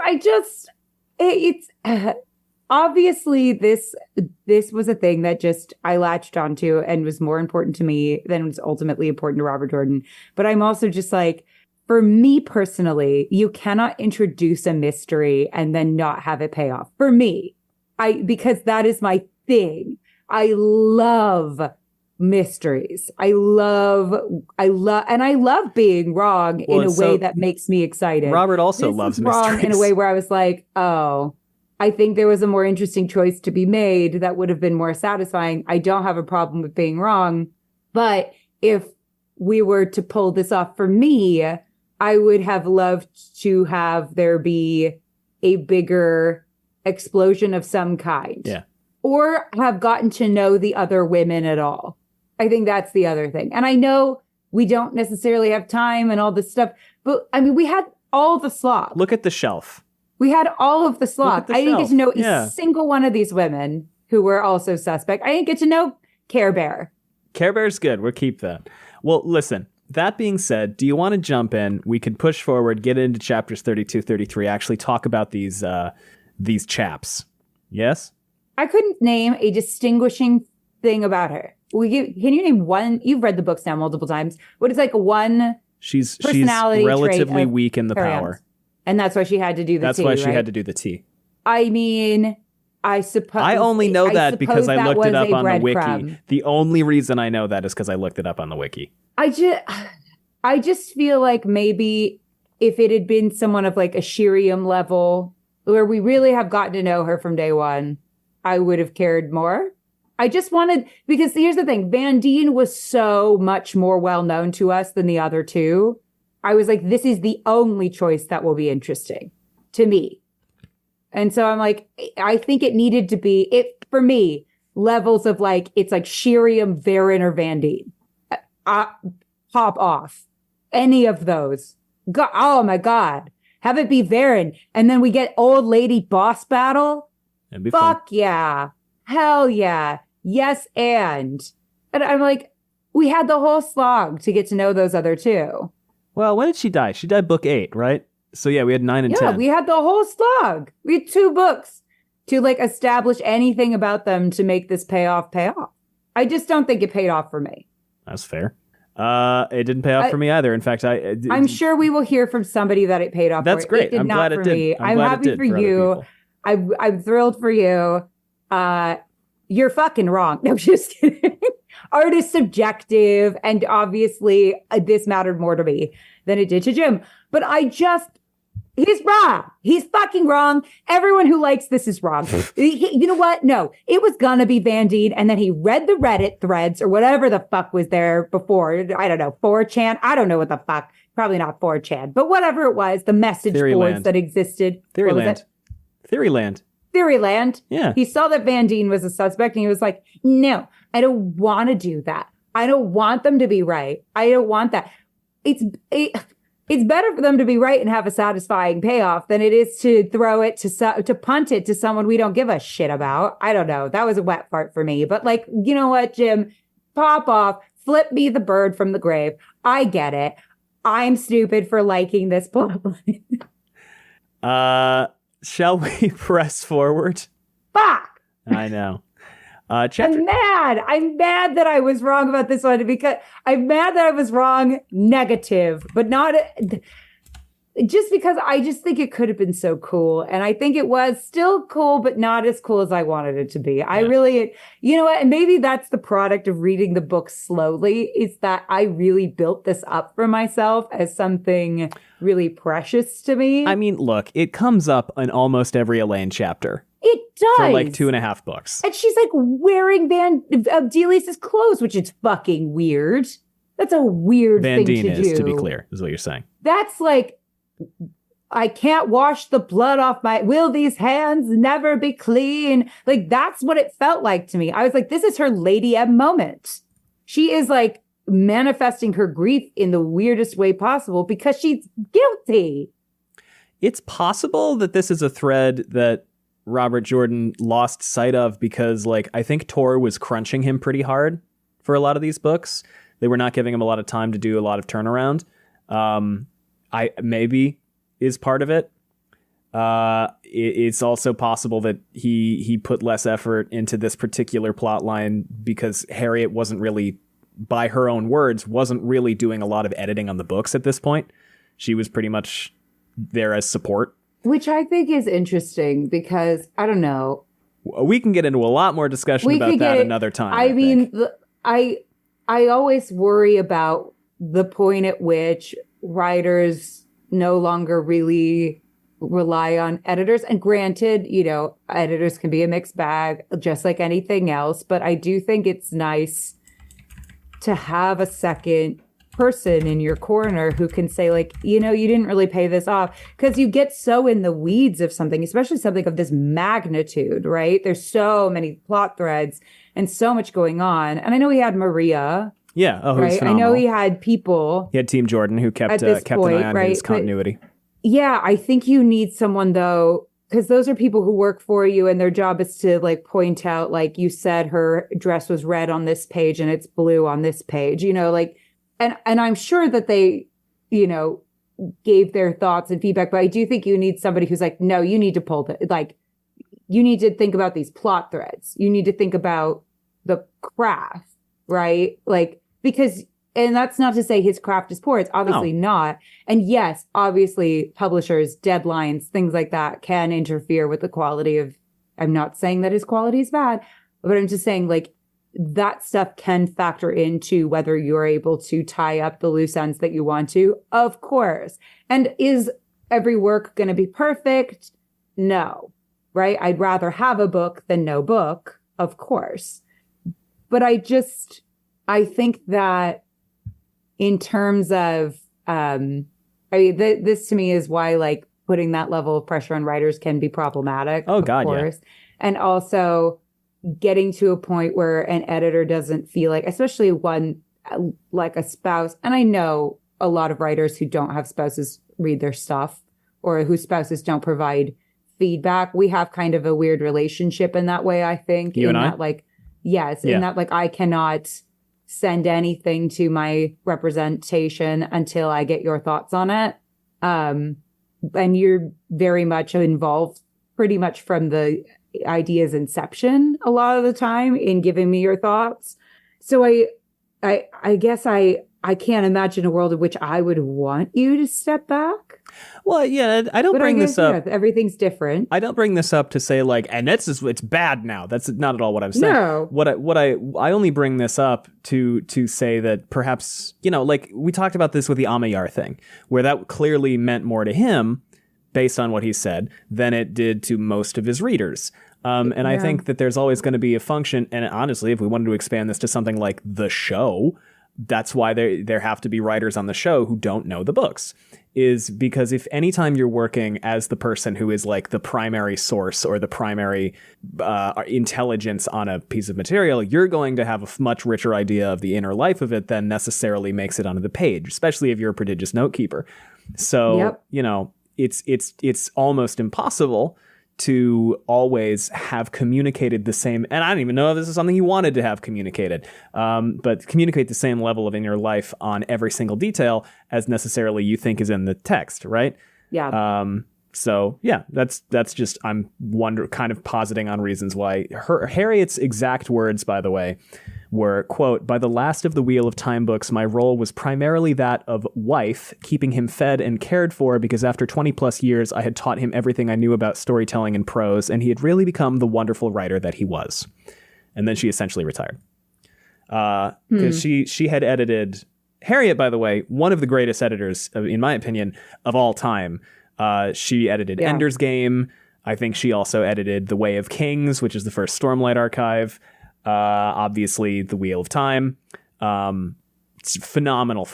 [SPEAKER 2] it's obviously this was a thing that just I latched onto and was more important to me than was ultimately important to Robert Jordan. But I'm also just like, for me personally, you cannot introduce a mystery and then not have it pay off. For me, because that is my thing. I love mysteries. I love being wrong in a way that makes me excited.
[SPEAKER 1] Robert also loves mysteries.
[SPEAKER 2] Wrong in a way where I was like, oh, I think there was a more interesting choice to be made that would have been more satisfying. I don't have a problem with being wrong. But if we were to pull this off for me, I would have loved to have there be a bigger explosion of some kind.
[SPEAKER 1] Yeah.
[SPEAKER 2] Or have gotten to know the other women at all. I think that's the other thing. And I know we don't necessarily have time and all this stuff, but I mean, we had all the slop.
[SPEAKER 1] Look at the shelf.
[SPEAKER 2] We had all of the slop. I didn't get to know a single one of these women who were also suspect. I didn't get to know Care Bear.
[SPEAKER 1] Care Bear's good. We'll keep that. Well, listen, that being said, do you want to jump in? We can push forward, get into chapters 32, 33, actually talk about these chaps. Yes? I
[SPEAKER 2] couldn't name a distinguishing thing about her. Can you name one? You've read the books now multiple times. What is like one personality
[SPEAKER 1] she's relatively
[SPEAKER 2] trait
[SPEAKER 1] weak in the power.
[SPEAKER 2] And that's why she had to do the T,
[SPEAKER 1] That's why she had to do the T.
[SPEAKER 2] I mean, I suppose...
[SPEAKER 1] I only know that because I looked it up on the wiki.
[SPEAKER 2] Crumb.
[SPEAKER 1] The only reason I know that is because I looked it up on the wiki.
[SPEAKER 2] I just feel like maybe if it had been someone of like a Shiriam level, where we really have gotten to know her from day one, I would have cared more. I just wanted, because here's the thing, Vandene was so much more well-known to us than the other two. I was like, this is the only choice that will be interesting to me. And so I'm like, I think it needed to be, for me, levels of like, it's like Shiriam, Varen, or Vandene. Pop off. any of those. Oh my God. Have it be Varen. And then we get old lady boss battle.
[SPEAKER 1] It'd be
[SPEAKER 2] Fuck
[SPEAKER 1] fun.
[SPEAKER 2] yeah. Hell yeah. Yes. And I'm like, we had the whole slog to get to know those other two.
[SPEAKER 1] Well, when did she die? She died book 8, right? So yeah, we had 9 and 10.
[SPEAKER 2] Yeah, we had the whole slog. We had 2 books to like establish anything about them to make this pay off. I just don't think it paid off for me.
[SPEAKER 1] That's fair. It didn't pay off for me either. In fact,
[SPEAKER 2] I'm sure we will hear from somebody that it paid off.
[SPEAKER 1] That's
[SPEAKER 2] for.
[SPEAKER 1] great.
[SPEAKER 2] It did
[SPEAKER 1] I'm
[SPEAKER 2] not
[SPEAKER 1] glad
[SPEAKER 2] for
[SPEAKER 1] it did.
[SPEAKER 2] me.
[SPEAKER 1] I'm glad
[SPEAKER 2] happy
[SPEAKER 1] it did
[SPEAKER 2] for
[SPEAKER 1] for other
[SPEAKER 2] you.
[SPEAKER 1] people.
[SPEAKER 2] I'm thrilled for you. You're fucking wrong. No, just kidding. Art is subjective, and obviously this mattered more to me than it did to Jim. But he's wrong. He's fucking wrong. Everyone who likes this is wrong. You know what? No, it was gonna be Vandene, and then he read the Reddit threads or whatever the fuck was there before. I don't know, 4chan. I don't know what the fuck. Probably not 4chan, but whatever it was, the message boards that existed.
[SPEAKER 1] Theoryland. Yeah.
[SPEAKER 2] He saw that Vandene was a suspect, and he was like, no, I don't want to do that. I don't want them to be right. I don't want that. It's better for them to be right and have a satisfying payoff than it is to throw it to punt it to someone we don't give a shit about. I don't know. That was a wet fart for me. But like, you know what, Jim? Pop off. Flip me the bird from the grave. I get it. I'm stupid for liking this plotline.
[SPEAKER 1] Shall we press forward?
[SPEAKER 2] Fuck!
[SPEAKER 1] I know.
[SPEAKER 2] I'm mad that I was wrong about this one, because I'm mad that I was wrong negative, but not just because I just think it could have been so cool. And I think it was still cool, but not as cool as I wanted it to be. Yeah. I really, you know what? And maybe that's the product of reading the book slowly, is that I really built this up for myself as something really precious to me.
[SPEAKER 1] I mean, look, it comes up in almost every Elayne chapter.
[SPEAKER 2] It does.
[SPEAKER 1] For like 2.5 books.
[SPEAKER 2] And she's like wearing Delisa's clothes, which is fucking weird. That's a weird thing to do.
[SPEAKER 1] Vandene is, to be clear, is what you're saying.
[SPEAKER 2] That's like, I can't wash the blood off will these hands never be clean? Like, that's what it felt like to me. I was like, this is her Lady M moment. She is like manifesting her grief in the weirdest way possible because she's guilty.
[SPEAKER 1] It's possible that this is a thread that Robert Jordan lost sight of because, like, I think Tor was crunching him pretty hard for a lot of these books. They were not giving him a lot of time to do a lot of turnaround. Maybe is part of it. It's also possible that he put less effort into this particular plot line because Harriet wasn't really, by her own words, wasn't really doing a lot of editing on the books at this point. She was pretty much there as support.
[SPEAKER 2] Which I think is interesting because, I don't know.
[SPEAKER 1] We can get into a lot more discussion about that another time.
[SPEAKER 2] I mean, I always worry about the point at which writers no longer really rely on editors. And granted, you know, editors can be a mixed bag, just like anything else. But I do think it's nice to have a second person in your corner who can say, like, you know, you didn't really pay this off, because you get so in the weeds of something, especially something of this magnitude, right? There's so many plot threads and so much going on. And I know he had Maria.
[SPEAKER 1] Yeah. Oh, who's
[SPEAKER 2] right?
[SPEAKER 1] phenomenal.
[SPEAKER 2] I know he had people.
[SPEAKER 1] He had Team Jordan who kept an eye on his continuity.
[SPEAKER 2] But, yeah, I think you need someone, though, because those are people who work for you and their job is to, like, point out, like you said, her dress was red on this page and it's blue on this page, you know, like, and I'm sure that they, you know, gave their thoughts and feedback, but I do think you need somebody who's like, no, you need to pull like, you need to think about these plot threads. You need to think about the craft, right? Like, because, and that's not to say his craft is poor. It's obviously not. And yes, obviously publishers, deadlines, things like that can interfere with the quality of, I'm not saying that his quality is bad, but I'm just saying, like, that stuff can factor into whether you're able to tie up the loose ends that you want to, of course. And is every work going to be perfect? No, right? I'd rather have a book than no book, of course. But I think that in terms of, this to me is why, like, putting that level of pressure on writers can be problematic.
[SPEAKER 1] Oh, God,
[SPEAKER 2] of course. Yeah. And also getting to a point where an editor doesn't feel like, especially one like a spouse, and I know a lot of writers who don't have spouses read their stuff or whose spouses don't provide feedback. We have kind of a weird relationship in that way, I think.
[SPEAKER 1] You and I?
[SPEAKER 2] That, like, yes, in that, like, I cannot send anything to my representation until I get your thoughts on it. And you're very much involved pretty much from the idea's inception a lot of the time in giving me your thoughts. So I guess I can't imagine a world in which I would want you to step back.
[SPEAKER 1] Well, yeah, I don't bring this up.
[SPEAKER 2] Yeah, everything's different.
[SPEAKER 1] I don't bring this up to say like, and it's bad now. That's not at all what I'm saying.
[SPEAKER 2] No.
[SPEAKER 1] I only bring this up to say that perhaps, you know, like we talked about this with the Amayar thing, where that clearly meant more to him based on what he said than it did to most of his readers. And I think that there's always going to be a function. And honestly, if we wanted to expand this to something like the show, that's why there have to be writers on the show who don't know the books, is because if anytime you're working as the person who is like the primary source or the primary intelligence on a piece of material, you're going to have a much richer idea of the inner life of it than necessarily makes it onto the page, especially if you're a prodigious note keeper. So, you know, it's almost impossible to always have communicated the same, and I don't even know if this is something you wanted to have communicated, but communicate the same level of inner life on every single detail as necessarily you think is in the text, right?
[SPEAKER 2] Yeah.
[SPEAKER 1] So yeah, that's just, I'm kind of positing on reasons why Harriet's exact words, by the way, were, quote, "By the last of the Wheel of Time books, my role was primarily that of wife, keeping him fed and cared for, because after 20 plus years, I had taught him everything I knew about storytelling and prose, and he had really become the wonderful writer that he was." And then she essentially retired. Because she had edited Harriet, by the way, one of the greatest editors, in my opinion, of all time. She edited Ender's Game. I think she also edited The Way of Kings, which is the first Stormlight archive. Obviously, The Wheel of Time. It's phenomenal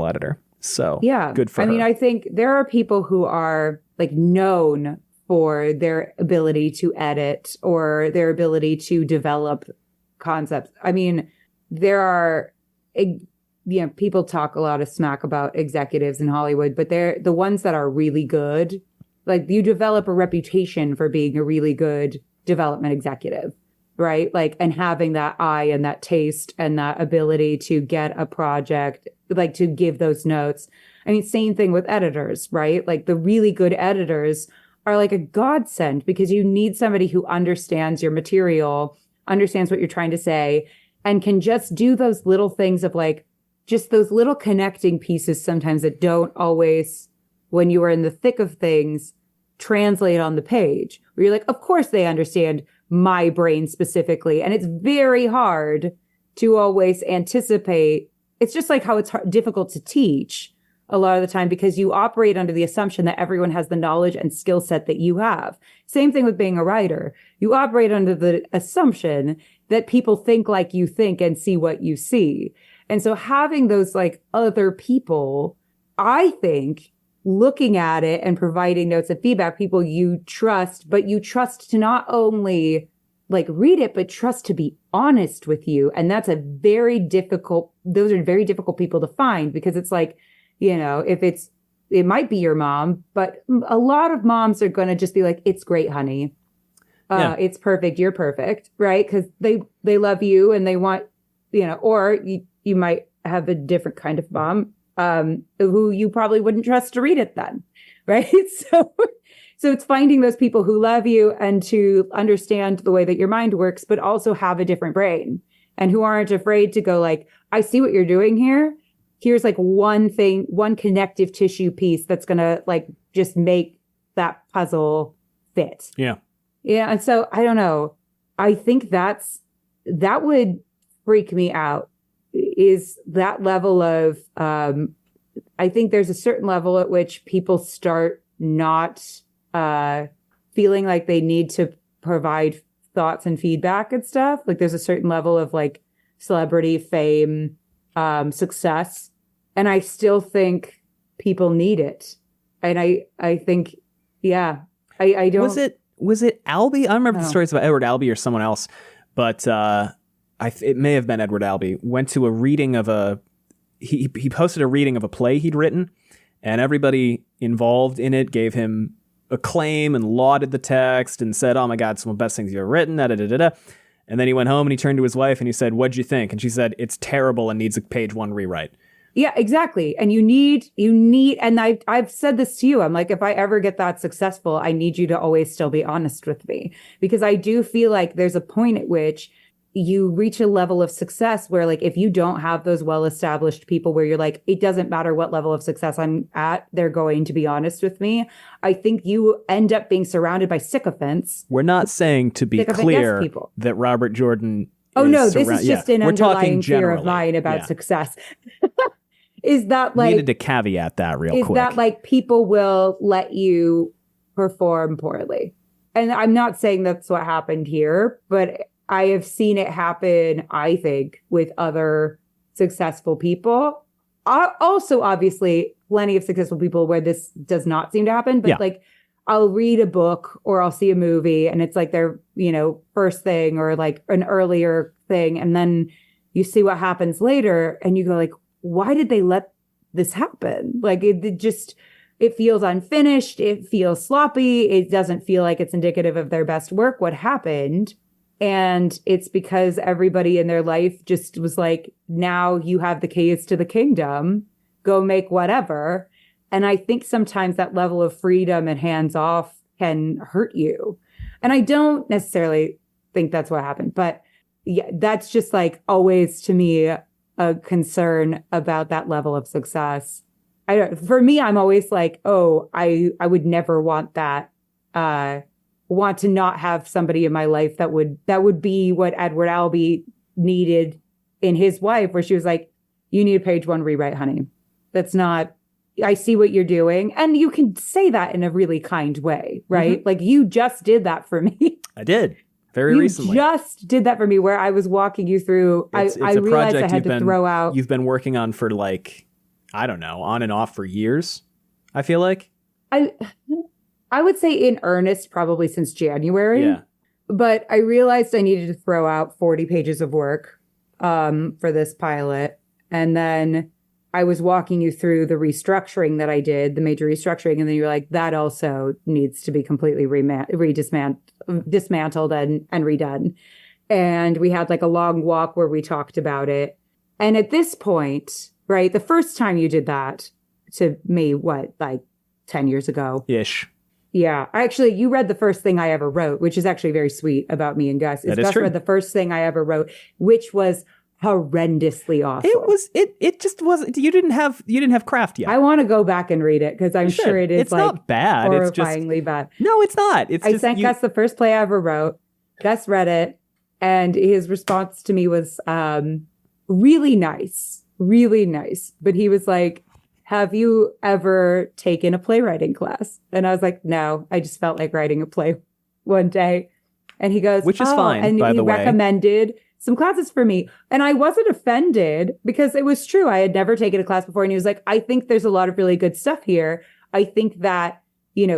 [SPEAKER 1] editor. So good for her.
[SPEAKER 2] I mean, I think there are people who are like known for their ability to edit or their ability to develop concepts. I mean, there are, people talk a lot of smack about executives in Hollywood, but they're the ones that are really good. Like, you develop a reputation for being a really good development executive, right? Like, and having that eye and that taste and that ability to get a project, like to give those notes. I mean, same thing with editors, right? Like, the really good editors are like a godsend because you need somebody who understands your material, understands what you're trying to say, and can just do those little things of like, just those little connecting pieces sometimes that don't always, when you are in the thick of things, translate on the page. Where you're like, of course they understand my brain specifically. And it's very hard to always anticipate. It's just like how it's difficult to teach a lot of the time because you operate under the assumption that everyone has the knowledge and skill set that you have. Same thing with being a writer. You operate under the assumption that people think like you think and see what you see. And so having those like other people, I think, looking at it and providing notes and feedback, people you trust, but you trust to not only like read it, but trust to be honest with you. And that's those are very difficult people to find because it's like, it might be your mom, but a lot of moms are going to just be like, it's great, honey. It's perfect. You're perfect. Right. Cause they love you and they want, or you might have a different kind of mom, who you probably wouldn't trust to read it then. Right. So it's finding those people who love you and to understand the way that your mind works, but also have a different brain and who aren't afraid to go like, I see what you're doing here. Here's like one connective tissue piece that's going to like just make that puzzle fit. Yeah. Yeah. And so I don't know. I think that would freak me out, is that level of, I think there's a certain level at which people start not feeling like they need to provide thoughts and feedback and stuff. Like there's a certain level of like celebrity, fame, success. And I still think people need it. And I think, I don't.
[SPEAKER 1] Was it Albee? I don't remember the stories about Edward Albee or someone else, but it may have been Edward Albee. Went to a reading of he posted a reading of a play he'd written, and everybody involved in it gave him acclaim and lauded the text and said, "Oh my God, it's one of the best things you've ever written." Da, da, da, da, da. And then he went home and he turned to his wife and he said, "What'd you think?" And she said, "It's terrible and needs a page 1 rewrite."
[SPEAKER 2] Yeah, exactly. And you need, and I've said this to you. I'm like, if I ever get that successful, I need you to always still be honest with me, because I do feel like there's a point at which you reach a level of success where, like, if you don't have those well-established people where you're like, it doesn't matter what level of success I'm at, they're going to be honest with me. I think you end up being surrounded by sycophants.
[SPEAKER 1] We're not saying, to be clear, that Robert Jordan.
[SPEAKER 2] Oh no, this is just an underlying fear of mine about
[SPEAKER 1] Yeah.
[SPEAKER 2] success. Is that like,
[SPEAKER 1] needed to caveat that real quick.
[SPEAKER 2] Is that like people will let you perform poorly? And I'm not saying that's what happened here, but I have seen it happen, I think, with other successful people. Also, obviously, plenty of successful people where this does not seem to happen. But like, I'll read a book or I'll see a movie and it's like their, first thing or like an earlier thing. And then you see what happens later and you go like, why did they let this happen? Like it feels unfinished. It feels sloppy. It doesn't feel like it's indicative of their best work. What happened? And it's because everybody in their life just was like, now you have the keys to the kingdom, go make whatever. And I think sometimes that level of freedom and hands off can hurt you. And I don't necessarily think that's what happened, but yeah, that's just like always to me a concern about that level of success. For me, I'm always like, oh, I would never want that. Want to not have somebody in my life that would be what Edward Albee needed in his wife, where she was like, you need a page 1 rewrite, honey. That's not, I see what you're doing. And you can say that in a really kind way, right? Mm-hmm. Like, you just did that for me.
[SPEAKER 1] I did. Very recently.
[SPEAKER 2] You just did that for me, where I was walking you through.
[SPEAKER 1] It's
[SPEAKER 2] I realized I had to throw out.
[SPEAKER 1] You've been working on for like, I don't know, on and off for years, I feel like.
[SPEAKER 2] I would say in earnest, probably since January.
[SPEAKER 1] Yeah.
[SPEAKER 2] But I realized I needed to throw out 40 pages of work for this pilot. And then I was walking you through the restructuring that I did, the major restructuring. And then you're like, that also needs dismantled and redone. And we had like a long walk where we talked about it. And at this point, right, the first time you did that to me, like 10 years ago?
[SPEAKER 1] Ish.
[SPEAKER 2] Yeah. Actually, you read the first thing I ever wrote, which is actually very sweet about me and Gus. Gus read the first thing I ever wrote, which was horrendously awful.
[SPEAKER 1] It just wasn't, you didn't have craft yet.
[SPEAKER 2] I want to go back and read it because I'm sure it is
[SPEAKER 1] it's not bad.
[SPEAKER 2] Horrifyingly bad.
[SPEAKER 1] No, it's not.
[SPEAKER 2] I sent Gus the first play I ever wrote. Gus read it and his response to me was really nice. Really nice. But he was like, have you ever taken a playwriting class? And I was like, no, I just felt like writing a play one day. And he goes,
[SPEAKER 1] which is fine,
[SPEAKER 2] and
[SPEAKER 1] by the way.
[SPEAKER 2] He recommended some classes for me. And I wasn't offended because it was true. I had never taken a class before. And he was like, I think there's a lot of really good stuff here. I think that,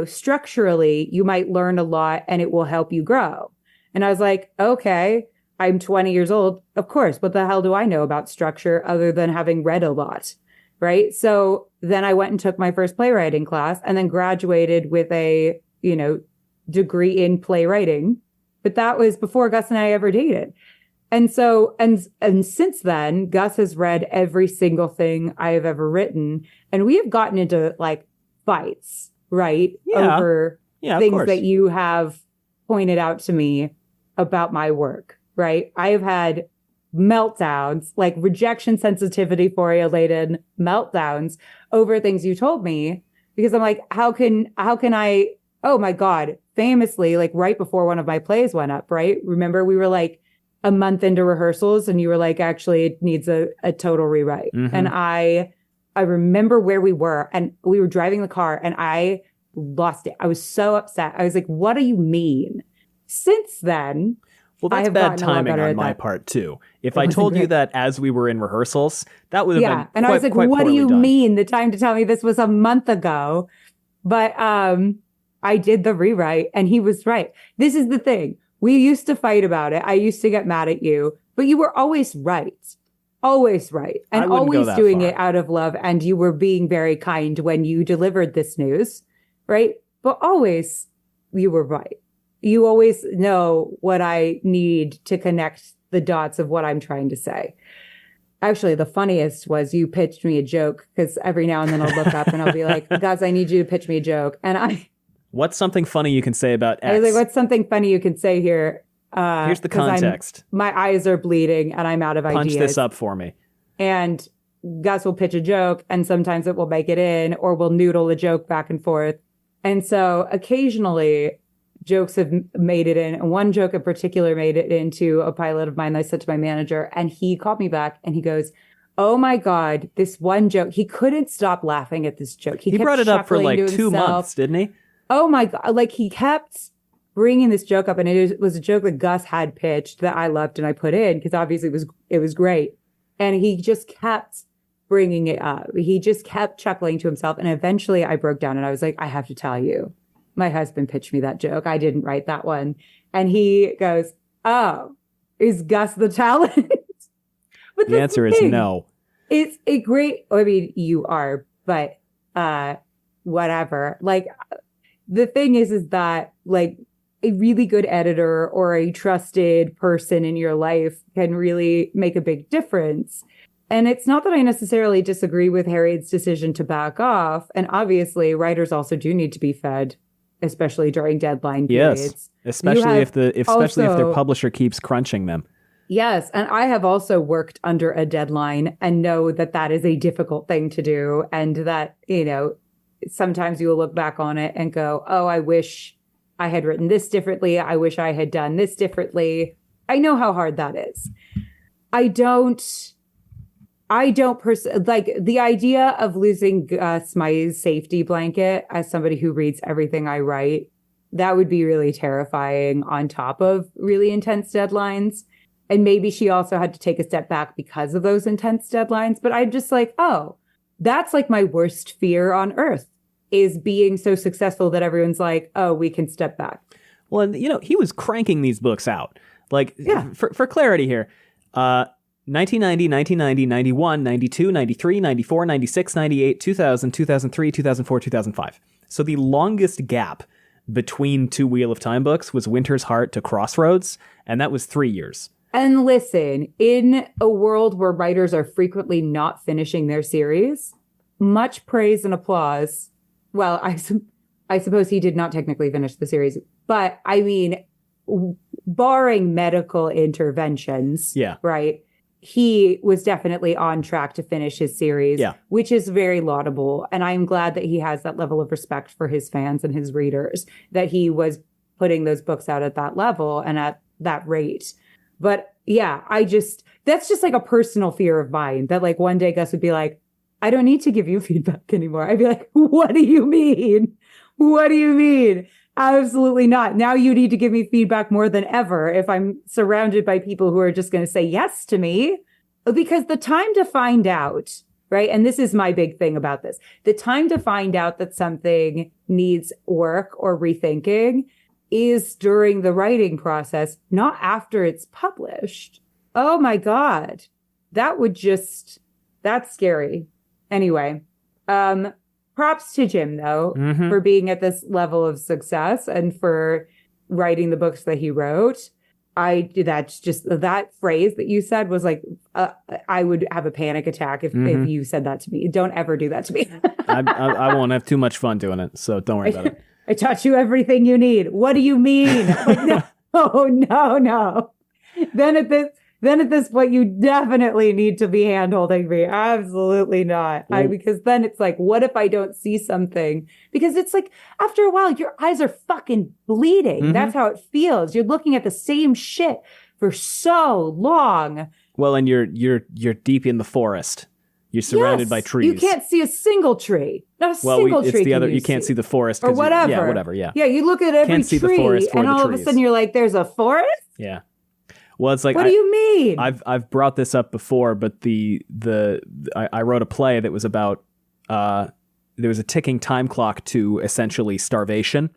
[SPEAKER 2] structurally, you might learn a lot and it will help you grow. And I was like, okay, I'm 20 years old. Of course. What the hell do I know about structure other than having read a lot? Right. So then I went and took my first playwriting class and then graduated with a, degree in playwriting. But that was before Gus and I ever dated. And so, and since then, Gus has read every single thing I have ever written. And we have gotten into like fights, right?
[SPEAKER 1] Yeah.
[SPEAKER 2] Over things that you have pointed out to me about my work, right? I have had meltdowns, like rejection sensitivity for Elayne meltdowns over things you told me, because I'm like, how can I, oh my God, famously, like right before one of my plays went up, right? Remember we were like a month into rehearsals and you were like, actually it needs a total rewrite. Mm-hmm. And I remember where we were and we were driving the car and I lost it. I was so upset. I was like, what do you mean? Since then,
[SPEAKER 1] well, that's bad timing on my part, too. If I told you that as we were in rehearsals, that would have been
[SPEAKER 2] and I was like, what do you mean? The time to tell me this was a month ago. But I did the rewrite and he was right. This is the thing. We used to fight about it. I used to get mad at you, but you were always right. always right. And
[SPEAKER 1] I wouldn't go
[SPEAKER 2] always
[SPEAKER 1] that
[SPEAKER 2] doing
[SPEAKER 1] far.
[SPEAKER 2] it out of love. And you were being very kind when you delivered this news, right? But always you were right. You always know what I need to connect the dots of what I'm trying to say. Actually, the funniest was you pitched me a joke, because every now and then I'll look up and I'll be like, guys, I need you to pitch me a joke. And
[SPEAKER 1] What's something funny you can say about X?
[SPEAKER 2] I was like, what's something funny you can say here?
[SPEAKER 1] Here's the
[SPEAKER 2] 'cause
[SPEAKER 1] context.
[SPEAKER 2] my eyes are bleeding and I'm out of
[SPEAKER 1] Punch
[SPEAKER 2] ideas.
[SPEAKER 1] this up for me.
[SPEAKER 2] And Gus will pitch a joke, and sometimes it will make it in, or we'll noodle a joke back and forth. And so occasionally jokes have made it in. And one joke in particular made it into a pilot of mine that I sent to my manager, and he called me back and he goes, oh my God, this one joke. He couldn't stop laughing at this joke.
[SPEAKER 1] He
[SPEAKER 2] kept
[SPEAKER 1] brought it up for
[SPEAKER 2] chuckling
[SPEAKER 1] like
[SPEAKER 2] to
[SPEAKER 1] 2
[SPEAKER 2] himself.
[SPEAKER 1] months, didn't he?
[SPEAKER 2] Oh my God. Like, he kept bringing this joke up, and it was a joke that Gus had pitched that I loved and I put in because obviously it was great. And he just kept bringing it up. He just kept chuckling to himself. And eventually I broke down and I was like, I have to tell you, my husband pitched me that joke. I didn't write that one. And he goes, oh, is Gus the talent? But
[SPEAKER 1] The answer is no.
[SPEAKER 2] It's a great, I mean, you are, but whatever. Like, the thing is that like a really good editor or a trusted person in your life can really make a big difference. And it's not that I necessarily disagree with Harriet's decision to back off. And obviously writers also do need to be fed, especially during deadline periods.
[SPEAKER 1] Yes, especially if their
[SPEAKER 2] also-
[SPEAKER 1] publisher keeps crunching them.
[SPEAKER 2] Yes. And I have also worked under a deadline and know that that is a difficult thing to do. And that, you know, sometimes you will look back on it and go, oh, I wish I had written this differently. I wish I had done this differently. I know how hard that is. I don't like the idea of losing Gus, my safety blanket, as somebody who reads everything I write. That would be really terrifying on top of really intense deadlines. And maybe she also had to take a step back because of those intense deadlines. But I'm just like, oh, that's like my worst fear on earth, is being so successful that everyone's like, oh, we can step back.
[SPEAKER 1] Well, and, you know, he was cranking these books out. Like,
[SPEAKER 2] Yeah.
[SPEAKER 1] for clarity here, 1990, 1990, 91, 92, 93, 94, 96, 98, 2000, 2003, 2004, 2005. So the longest gap between two Wheel of Time books was Winter's Heart to Crossroads, and that was 3 years.
[SPEAKER 2] And listen, in a world where writers are frequently not finishing their series, much praise and applause. Well, I suppose he did not technically finish the series, but I mean, barring medical interventions,
[SPEAKER 1] Yeah.
[SPEAKER 2] right? He was definitely on track to finish his series,
[SPEAKER 1] Yeah.
[SPEAKER 2] which is very laudable. And I'm glad that he has that level of respect for his fans and his readers, that he was putting those books out at that level and at that rate. But yeah, that's just like a personal fear of mine, that like one day Gus would be like, I don't need to give you feedback anymore. I'd be like, what do you mean? What do you mean? Absolutely not. Now you need to give me feedback more than ever if I'm surrounded by people who are just going to say yes to me. Because the time to find out, right? And this is my big thing about this. The time to find out that something needs work or rethinking is during the writing process, not after it's published. Oh my God. That's scary. Anyway, props to Jim though, for being at this level of success and for writing the books that he wrote. That phrase that you said was like, I would have a panic attack if you said that to me. Don't ever do that to me.
[SPEAKER 1] I won't have too much fun doing it, so don't worry about it.
[SPEAKER 2] I taught you everything you need. What do you mean? Like, no. Then at this point, you definitely need to be hand-holding me. Absolutely not. Because then it's like, what if I don't see something? Because it's like, after a while, your eyes are fucking bleeding. That's how it feels. You're looking at the same shit for so long.
[SPEAKER 1] Well, and you're deep in the forest. You're surrounded by trees.
[SPEAKER 2] You can't see a single tree. Not a single tree.
[SPEAKER 1] It's the other. You can't see the forest
[SPEAKER 2] or whatever.
[SPEAKER 1] Yeah, whatever. Yeah.
[SPEAKER 2] Yeah, you look at every
[SPEAKER 1] Can't see the
[SPEAKER 2] tree,
[SPEAKER 1] forest for
[SPEAKER 2] and
[SPEAKER 1] the
[SPEAKER 2] all of a
[SPEAKER 1] trees.
[SPEAKER 2] sudden you're like, "There's a forest."
[SPEAKER 1] Yeah. Well, it's like,
[SPEAKER 2] what do you mean?
[SPEAKER 1] I've brought this up before, but I wrote a play that was about there was a ticking time clock to essentially starvation,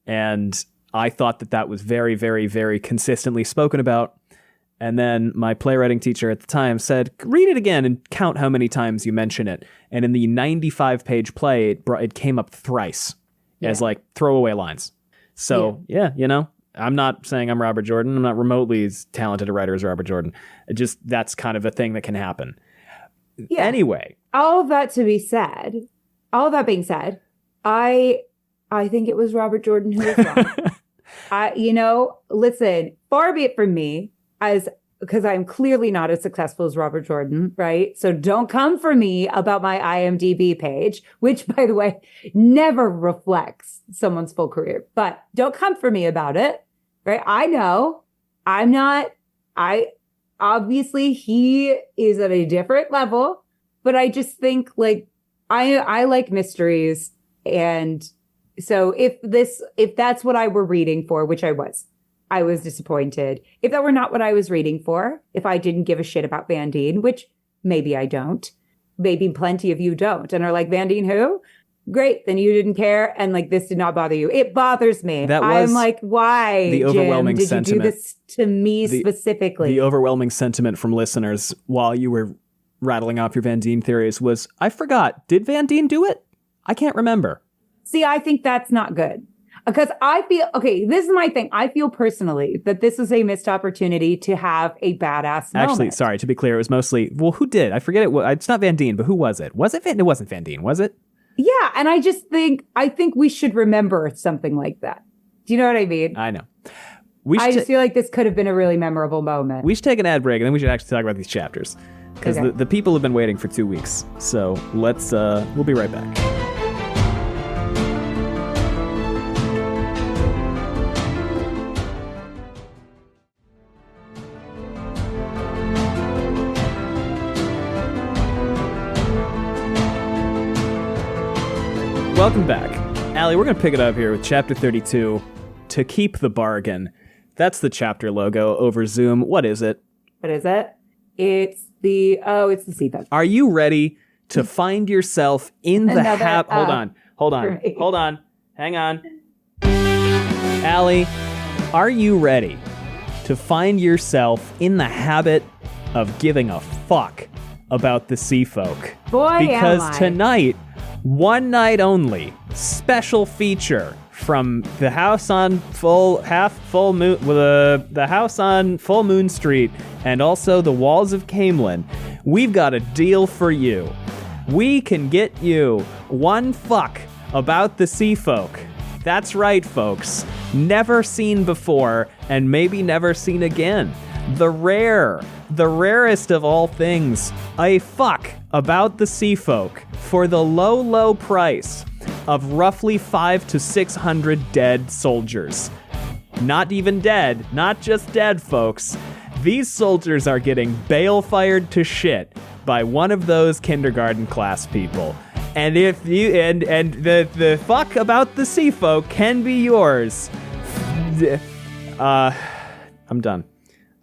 [SPEAKER 1] and I thought that was very, very, very consistently spoken about. And then my playwriting teacher at the time said, read it again and count how many times you mention it. And in the 95-page play, it came up thrice as like throwaway lines. So, yeah, you know, I'm not saying I'm Robert Jordan. I'm not remotely as talented a writer as Robert Jordan. It just, that's kind of a thing that can happen. Yeah. Anyway.
[SPEAKER 2] All of that being said, I think it was Robert Jordan who was wrong. Listen, far be it from me, because I'm clearly not as successful as Robert Jordan, right? So don't come for me about my IMDb page, which, by the way, never reflects someone's full career. But don't come for me about it, right? I know obviously he is at a different level, but I just think like I like mysteries. And so if that's what I were reading for, which I was disappointed. If that were not what I was reading for, if I didn't give a shit about Vandene, which maybe I don't, maybe plenty of you don't, and are like, Vandene who? Great, then you didn't care, and like this did not bother you. It bothers me. I'm like, why,
[SPEAKER 1] the overwhelming
[SPEAKER 2] Jim, did
[SPEAKER 1] sentiment.
[SPEAKER 2] you do this to me specifically?
[SPEAKER 1] The overwhelming sentiment from listeners while you were rattling off your Vandene theories was, I forgot, did Vandene do it? I can't remember.
[SPEAKER 2] See, I think that's not good. Because I feel, okay, this is my thing. I feel personally that this is a missed opportunity to have a badass moment.
[SPEAKER 1] Actually, sorry, to be clear, it was mostly, well, who did? I forget it. It's not Vandene, but who was it? Was it It wasn't Vandene, was it?
[SPEAKER 2] Yeah, and I think we should remember something like that. Do you know what I mean?
[SPEAKER 1] I know.
[SPEAKER 2] I just feel like this could have been a really memorable moment.
[SPEAKER 1] We should take an ad break, and then we should actually talk about these chapters. Because the people have been waiting for 2 weeks. So we'll be right back. Welcome back. Allie, we're going to pick it up here with Chapter 32, To Keep the Bargain. That's the chapter logo over Zoom. What is it?
[SPEAKER 2] What is it? It's the seatbelt.
[SPEAKER 1] Are you ready to find yourself in the habit? Hold on. Hang on. Allie, are you ready to find yourself in the habit of giving a fuck about the sea folk?
[SPEAKER 2] Boy,
[SPEAKER 1] because
[SPEAKER 2] am I.
[SPEAKER 1] Tonight, one night only, special feature from the house on full moon street and also the walls of Camelin. We've got a deal for you. We can get you one fuck about the sea folk. That's right, folks. Never seen before and maybe never seen again. The rarest of all things, a fuck about the sea folk for the low price of roughly 500 to 600 dead soldiers. Not even dead, not just dead, folks. These soldiers are getting bale-fired to shit by one of those kindergarten class people. And if you and the fuck about the sea folk can be yours. I'm done.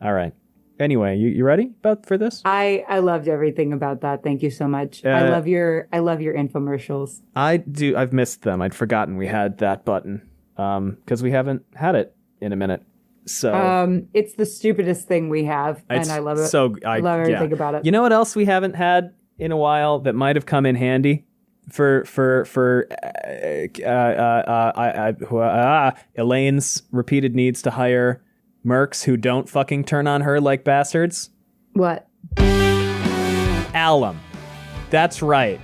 [SPEAKER 1] All right. Anyway, you ready for this?
[SPEAKER 2] I loved everything about that. Thank you so much. I love your infomercials.
[SPEAKER 1] I do. I've missed them. I'd forgotten we had that button because we haven't had it in a minute. So
[SPEAKER 2] it's the stupidest thing we have, and I love it. I love everything about it.
[SPEAKER 1] You know what else we haven't had in a while that might have come in handy for Elayne's repeated needs to hire mercs who don't fucking turn on her like bastards?
[SPEAKER 2] What?
[SPEAKER 1] Alum. That's right.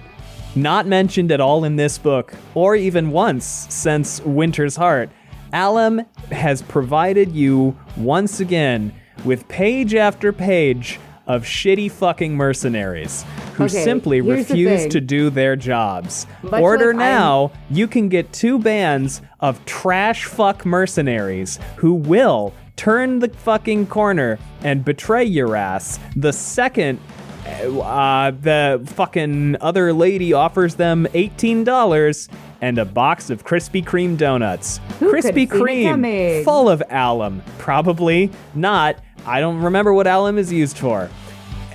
[SPEAKER 1] Not mentioned at all in this book, or even once since Winter's Heart. Alum has provided you, once again, with page after page of shitty fucking mercenaries who simply refuse to do their jobs. Order now, you can get 2 bands of trash fuck mercenaries who will turn the fucking corner and betray your ass the second the fucking other lady offers them $18 and a box of Krispy Kreme donuts. Krispy Kreme, full of alum. Probably not. I don't remember what alum is used for.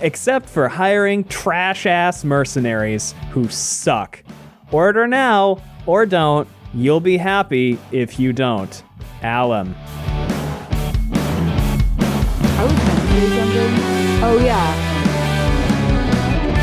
[SPEAKER 1] Except for hiring trash-ass mercenaries who suck. Order now, or don't. You'll be happy if you don't. Alum.
[SPEAKER 2] I was me something? Oh, yeah.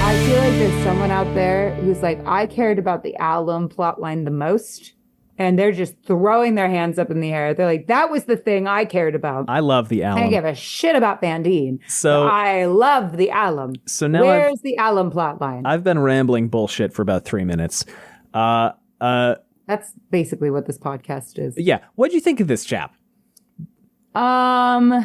[SPEAKER 2] I feel like there's someone out there who's like, I cared about the alum plotline the most. And they're just throwing their hands up in the air. They're like, that was the thing I cared about.
[SPEAKER 1] I love the alum.
[SPEAKER 2] I don't give a shit about Vandene.
[SPEAKER 1] So
[SPEAKER 2] but I love the alum.
[SPEAKER 1] So now
[SPEAKER 2] where's the alum plotline?
[SPEAKER 1] I've been rambling bullshit for about 3 minutes.
[SPEAKER 2] That's basically what this podcast is.
[SPEAKER 1] Yeah. What'd you think of this chap?
[SPEAKER 2] I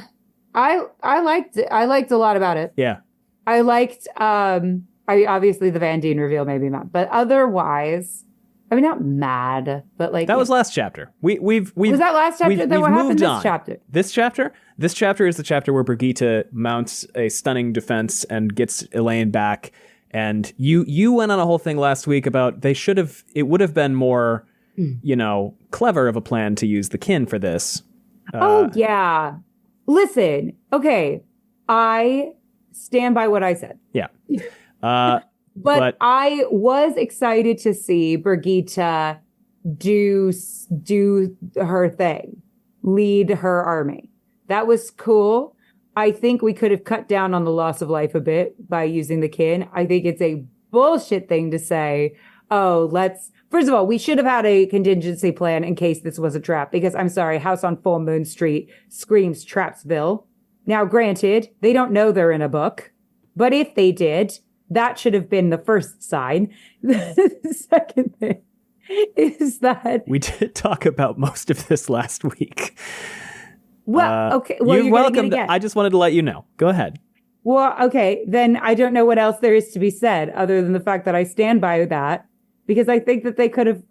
[SPEAKER 2] liked it. I liked a lot about it.
[SPEAKER 1] Yeah.
[SPEAKER 2] I liked obviously the Vandene reveal, maybe not, but otherwise, I mean, not mad, but like
[SPEAKER 1] that was last chapter. We've
[SPEAKER 2] was that last chapter? Then what happened
[SPEAKER 1] this
[SPEAKER 2] chapter?
[SPEAKER 1] This chapter is the chapter where Brigitte mounts a stunning defense and gets Elayne back. And you went on a whole thing last week about it would have been more, clever of a plan to use the kin for this.
[SPEAKER 2] Yeah. Listen, okay, I stand by what I said.
[SPEAKER 1] Yeah.
[SPEAKER 2] But I was excited to see Brigitte do her thing, lead her army. That was cool. I think we could have cut down on the loss of life a bit by using the kin. I think it's a bullshit thing to say, first of all, we should have had a contingency plan in case this was a trap, because I'm sorry, House on Full Moon Street screams Trapsville. Now, granted, they don't know they're in a book, but if they did, that should have been the first sign. The second thing is that
[SPEAKER 1] we did talk about most of this last week.
[SPEAKER 2] Well, okay. Well,
[SPEAKER 1] you're welcome. I just wanted to let you know. Go ahead.
[SPEAKER 2] Well, okay. Then I don't know what else there is to be said other than the fact that I stand by that, because I think that they could have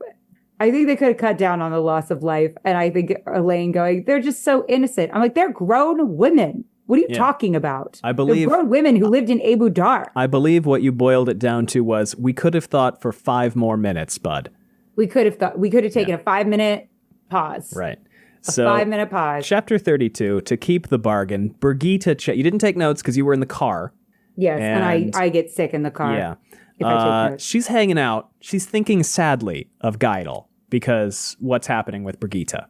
[SPEAKER 2] cut down on the loss of life. And I think Elayne going, they're just so innocent. I'm like, they're grown women. What are you talking about?
[SPEAKER 1] I believe
[SPEAKER 2] they're grown women who lived in Abu Dar.
[SPEAKER 1] I believe what you boiled it down to was we could have thought for 5 more minutes, bud.
[SPEAKER 2] We could have taken a 5-minute pause.
[SPEAKER 1] Right.
[SPEAKER 2] A 5-minute pause.
[SPEAKER 1] Chapter 32, to keep the bargain. Brigitte, you didn't take notes because you were in the car.
[SPEAKER 2] Yes, and I get sick in the car.
[SPEAKER 1] Yeah.
[SPEAKER 2] If I take notes.
[SPEAKER 1] She's hanging out. She's thinking sadly of Geidel because what's happening with Brigitte.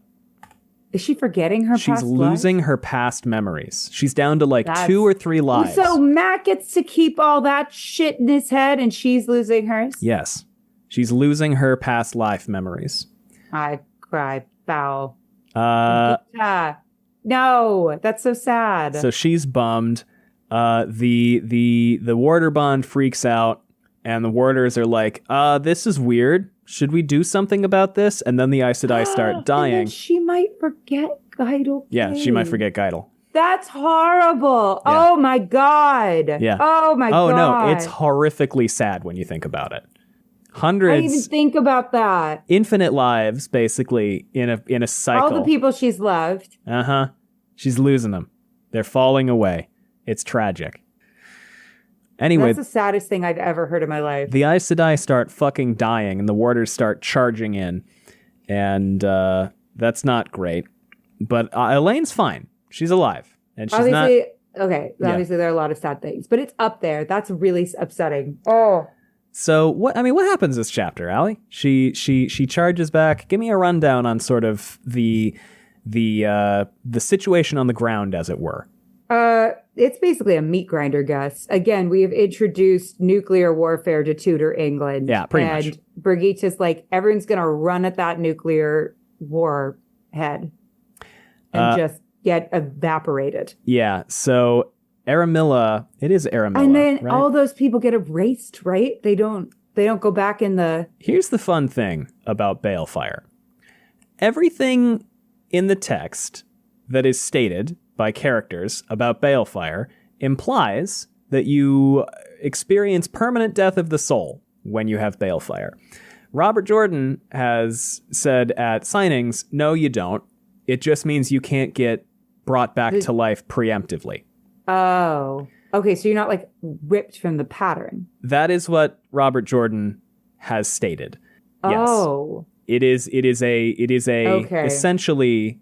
[SPEAKER 2] Is she forgetting her past life?
[SPEAKER 1] She's losing her past memories. She's down to 2 or 3 lives.
[SPEAKER 2] So Matt gets to keep all that shit in his head and she's losing hers?
[SPEAKER 1] Yes. She's losing her past life memories.
[SPEAKER 2] I cry foul. No, that's so sad.
[SPEAKER 1] So she's bummed. The warder bond freaks out and the warders are like, this is weird. Should we do something about this? And then the Aes Sedai start dying.
[SPEAKER 2] And then she might forget Geidel.
[SPEAKER 1] Yeah, she might forget Geidel.
[SPEAKER 2] That's horrible.
[SPEAKER 1] Yeah.
[SPEAKER 2] Oh my God.
[SPEAKER 1] Yeah.
[SPEAKER 2] Oh my God.
[SPEAKER 1] Oh no, it's horrifically sad when you think about it. Hundreds.
[SPEAKER 2] I didn't even think about that.
[SPEAKER 1] Infinite lives, basically, in a cycle.
[SPEAKER 2] All the people she's loved.
[SPEAKER 1] Uh-huh. She's losing them. They're falling away. It's tragic. Anyway,
[SPEAKER 2] that's the saddest thing I've ever heard in my life.
[SPEAKER 1] The Aes Sedai start fucking dying, and the warders start charging in, and that's not great. But Elayne's fine; she's alive, and she's
[SPEAKER 2] obviously,
[SPEAKER 1] not.
[SPEAKER 2] Okay, obviously there are a lot of sad things, but it's up there. That's really upsetting. Oh.
[SPEAKER 1] So what happens this chapter, Allie? She charges back. Give me a rundown on sort of the situation on the ground, as it were.
[SPEAKER 2] It's basically a meat grinder, Gus. Again, we have introduced nuclear warfare to Tudor England.
[SPEAKER 1] Yeah, pretty much.
[SPEAKER 2] And Brigitte's like, everyone's going to run at that nuclear warhead and just get evaporated.
[SPEAKER 1] Yeah, so Aramilla, it is Aramilla,
[SPEAKER 2] and then
[SPEAKER 1] right?
[SPEAKER 2] all those people get erased, right? They don't go back in the...
[SPEAKER 1] Here's the fun thing about Balefire. Everything in the text that is stated by characters about Balefire implies that you experience permanent death of the soul when you have Balefire. Robert Jordan has said at signings, no, you don't. It just means you can't get brought back to life preemptively.
[SPEAKER 2] Oh, okay. So you're not like ripped from the pattern.
[SPEAKER 1] That is what Robert Jordan has stated.
[SPEAKER 2] Oh,
[SPEAKER 1] yes. It is
[SPEAKER 2] okay.
[SPEAKER 1] Essentially.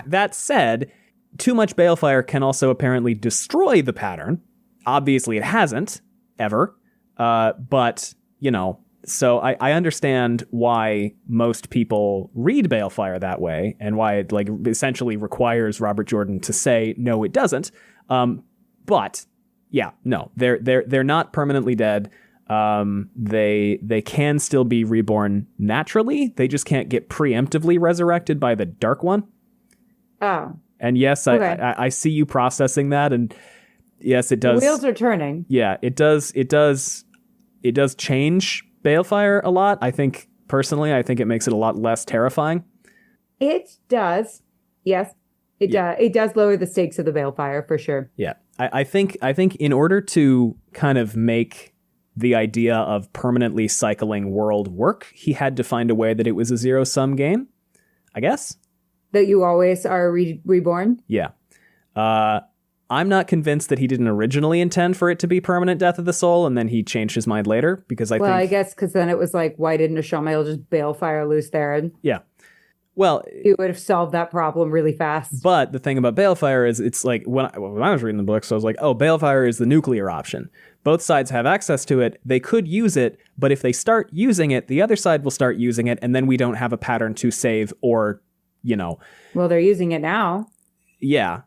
[SPEAKER 1] That said, too much Balefire can also apparently destroy the pattern. Obviously, it hasn't ever. But so I understand why most people read Balefire that way and why it essentially requires Robert Jordan to say no, it doesn't. But yeah, no, they're not permanently dead. They can still be reborn naturally. They just can't get preemptively resurrected by the Dark One.
[SPEAKER 2] Oh.
[SPEAKER 1] And yes,
[SPEAKER 2] Okay.
[SPEAKER 1] I see you processing that, and yes, it does.
[SPEAKER 2] The wheels are turning.
[SPEAKER 1] Yeah, it does change Balefire a lot. I think personally, it makes it a lot less terrifying.
[SPEAKER 2] It does. Yes. It does lower the stakes of the Balefire for sure.
[SPEAKER 1] Yeah. I think in order to kind of make the idea of permanently cycling world work, he had to find a way that it was a zero-sum game, I guess.
[SPEAKER 2] That you always are reborn?
[SPEAKER 1] Yeah. I'm not convinced that he didn't originally intend for it to be permanent death of the soul, and then he changed his mind later, because I
[SPEAKER 2] guess because then it was like, why didn't Ashomael just Balefire loose there? And
[SPEAKER 1] yeah. Well,
[SPEAKER 2] it would have solved that problem really fast.
[SPEAKER 1] But the thing about Balefire is it's like, when I was reading the books, I was like, oh, Balefire is the nuclear option. Both sides have access to it. They could use it, but if they start using it, the other side will start using it, and then we don't have a pattern to save or,
[SPEAKER 2] Well, they're using it now.
[SPEAKER 1] Yeah,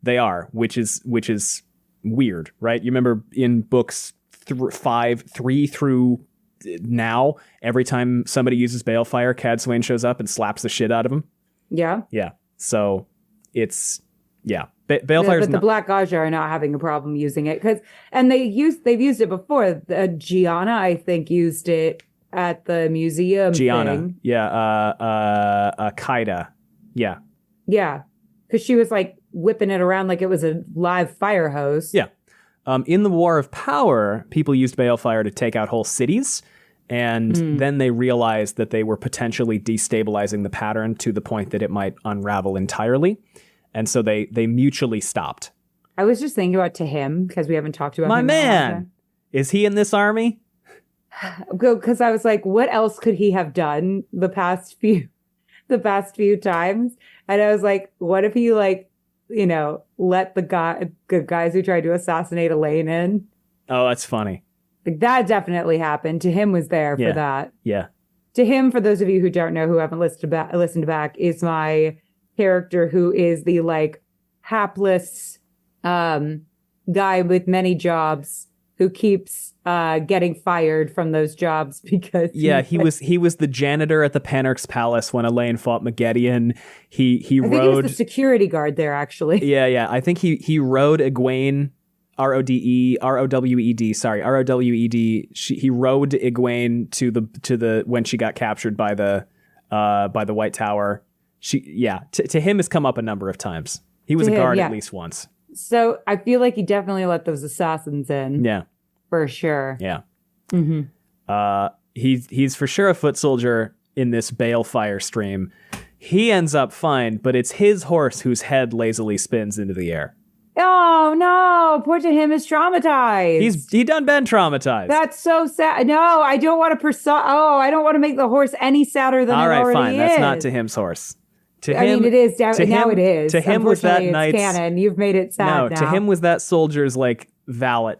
[SPEAKER 1] they are, which is weird, right? You remember in books 3 through now, every time somebody uses Balefire, Cadsuane shows up and slaps the shit out of him.
[SPEAKER 2] Yeah.
[SPEAKER 1] Yeah. So it's Balefire.
[SPEAKER 2] But the Black Aja are not having a problem using it they've used it before. Gianna, I think, used it at the museum.
[SPEAKER 1] Gianna,
[SPEAKER 2] thing.
[SPEAKER 1] yeah. Kaida, yeah,
[SPEAKER 2] yeah, because she was like whipping it around like it was a live fire hose.
[SPEAKER 1] Yeah. In the War of Power, people used Balefire to take out whole cities, and then they realized that they were potentially destabilizing the pattern to the point that it might unravel entirely, and so they mutually stopped.
[SPEAKER 2] I was just thinking about Tahim, because we haven't talked about
[SPEAKER 1] my
[SPEAKER 2] him
[SPEAKER 1] man. Is he in this army?
[SPEAKER 2] Because I was like, what else could he have done the past few times? And I was like, what if he let the guys who tried to assassinate Elayne in?
[SPEAKER 1] Oh, that's funny.
[SPEAKER 2] Like, that definitely happened. Tahim was there for that.
[SPEAKER 1] Yeah.
[SPEAKER 2] Tahim, for those of you who don't know, who haven't listened back, is my character who is the hapless guy with many jobs who keeps getting fired from those jobs because
[SPEAKER 1] he was the janitor at the Panarch's Palace when Elayne fought Maggedion. He
[SPEAKER 2] think he was the security guard there, actually.
[SPEAKER 1] Yeah. I think he rode Egwene, R-O-W-E-D. He rode Egwene to the when she got captured by the White Tower. To him has come up a number of times. He was a guard at least once.
[SPEAKER 2] So I feel like he definitely let those assassins in.
[SPEAKER 1] Yeah.
[SPEAKER 2] For sure.
[SPEAKER 1] Yeah.
[SPEAKER 2] Mm-hmm.
[SPEAKER 1] He's for sure a foot soldier in this Balefire stream. He ends up fine, but it's his horse whose head lazily spins into the air.
[SPEAKER 2] Oh no! Poor Tahim is traumatized.
[SPEAKER 1] He done been traumatized.
[SPEAKER 2] That's so sad. No, I don't want to I don't want to make the horse any sadder than it already is. All right, fine.
[SPEAKER 1] That's not Tahim's horse.
[SPEAKER 2] It is. Now it is.
[SPEAKER 1] To him was that knight's
[SPEAKER 2] canon. You've made it sad now.
[SPEAKER 1] To him was that soldier's valet.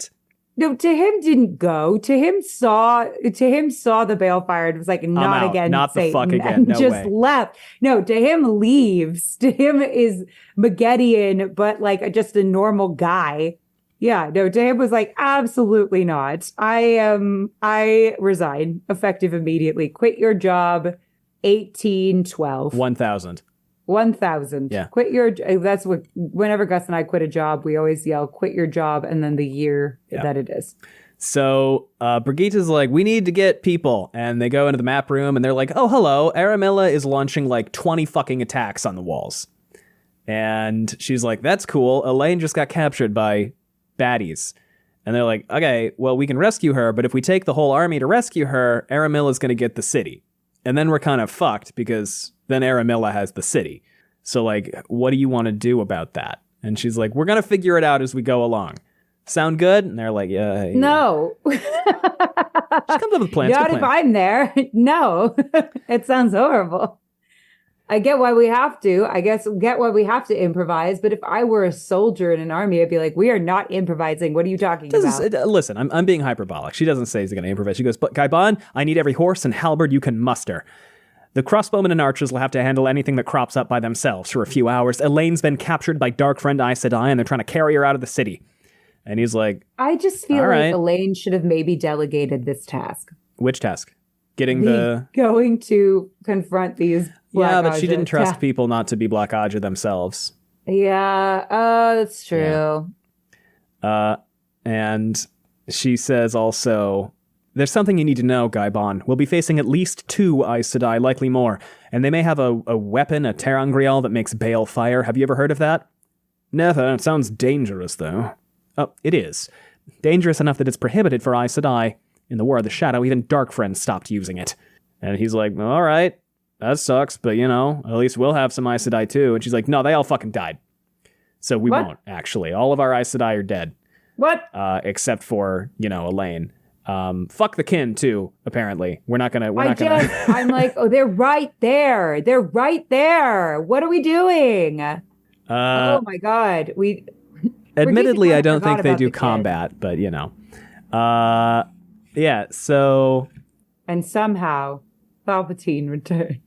[SPEAKER 2] No, Tahim didn't go. Tahim saw the Balefire and was like, not again,
[SPEAKER 1] not
[SPEAKER 2] Satan,
[SPEAKER 1] the fuck again.
[SPEAKER 2] and
[SPEAKER 1] no
[SPEAKER 2] just
[SPEAKER 1] way.
[SPEAKER 2] left. No, Tahim leaves. Tahim is Maggedion, but just a normal guy. Yeah, no, Tahim was like, absolutely not. I resign, effective immediately. Quit your job, 1812.
[SPEAKER 1] 1,000.
[SPEAKER 2] 1,000.
[SPEAKER 1] Yeah.
[SPEAKER 2] Quit your. That's what. Whenever Gus and I quit a job, we always yell, "Quit your job," and then the year that it is.
[SPEAKER 1] So Brigitta's like, we need to get people, and they go into the map room, and they're like, oh, hello, Aramilla is launching 20 fucking attacks on the walls, and she's like, that's cool. Elayne just got captured by baddies, and they're like, okay, well, we can rescue her, but if we take the whole army to rescue her, Aramilla's gonna get the city, and then we're kind of fucked because then Aramilla has the city. So what do you want to do about that? And she's like, we're going to figure it out as we go along. Sound good? And they're like, yeah.
[SPEAKER 2] No.
[SPEAKER 1] She comes up with plans.
[SPEAKER 2] Not if I'm there. No. It sounds horrible. I get why we have to. Get why we have to improvise. But if I were a soldier in an army, I'd be like, we are not improvising. What are you talking about?
[SPEAKER 1] Listen, I'm being hyperbolic. She doesn't say he's going to improvise. She goes, but Gaibon, I need every horse and halberd you can muster. The crossbowmen and archers will have to handle anything that crops up by themselves for a few hours. Elayne's been captured by dark friend Aes Sedai, and they're trying to carry her out of the city. And he's like,
[SPEAKER 2] I just feel
[SPEAKER 1] All
[SPEAKER 2] like
[SPEAKER 1] right.
[SPEAKER 2] Elayne should have maybe delegated this task.
[SPEAKER 1] which task? Getting the...
[SPEAKER 2] Going to confront these Black
[SPEAKER 1] Yeah, but she
[SPEAKER 2] Aja
[SPEAKER 1] didn't trust people not to be Black Aja themselves.
[SPEAKER 2] Yeah, that's true.
[SPEAKER 1] And she says also, there's something you need to know, Gaibon. We'll be facing at least 2 Aes Sedai, likely more. And they may have a weapon, a Terangrial that makes bale fire. Have you ever heard of that? Never. It sounds dangerous, though. Oh, it is. Dangerous enough that it's prohibited for Aes Sedai. In the War of the Shadow, even Dark Friends stopped using it. And he's like, all right, that sucks, but, at least we'll have some Aes Sedai, too. And she's like, no, they all fucking died. So we won't, actually. All of our Aes Sedai are dead.
[SPEAKER 2] What?
[SPEAKER 1] Except for, Elayne. Fuck the kin, too, apparently. We're not gonna...
[SPEAKER 2] I'm like, oh, they're right there. They're right there. What are we doing? Oh, my God.
[SPEAKER 1] Admittedly, I don't think they do combat, but, yeah, so...
[SPEAKER 2] And somehow, Palpatine returned.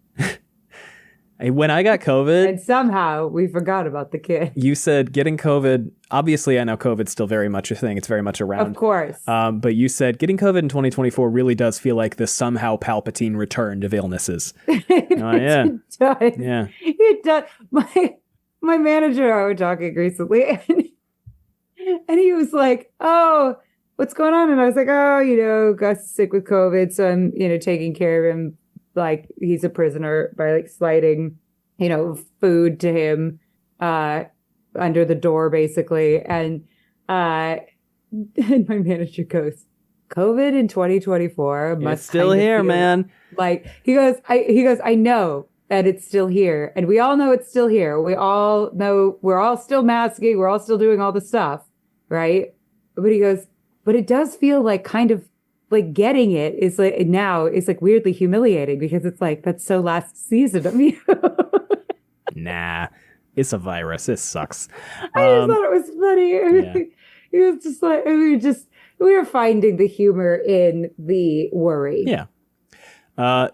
[SPEAKER 1] When I got COVID...
[SPEAKER 2] And somehow, we forgot about the kid.
[SPEAKER 1] You said getting COVID... Obviously, I know COVID's still very much a thing. It's very much around.
[SPEAKER 2] Of course.
[SPEAKER 1] But you said getting COVID in 2024 really does feel like the somehow Palpatine returned of illnesses. Yeah.
[SPEAKER 2] It does.
[SPEAKER 1] Yeah.
[SPEAKER 2] It does. My manager and I were talking recently, and he was like, oh... What's going on? And I was like, oh, Gus is sick with COVID. So I'm, taking care of him. Like he's a prisoner by like sliding, food to him, under the door basically. And my manager goes, COVID in 2024 must
[SPEAKER 1] it's still here, man.
[SPEAKER 2] Like he goes, I know that it's still here. And we all know it's still here. We all know we're all still masking. We're all still doing all the stuff. Right. But he goes, but it does feel like kind of like getting it is like now is like weirdly humiliating because it's like, that's so last season of you.
[SPEAKER 1] Nah, it's a virus. It sucks.
[SPEAKER 2] I just thought it was funny.
[SPEAKER 1] Yeah.
[SPEAKER 2] It was just like, we were finding the humor in the worry.
[SPEAKER 1] Yeah.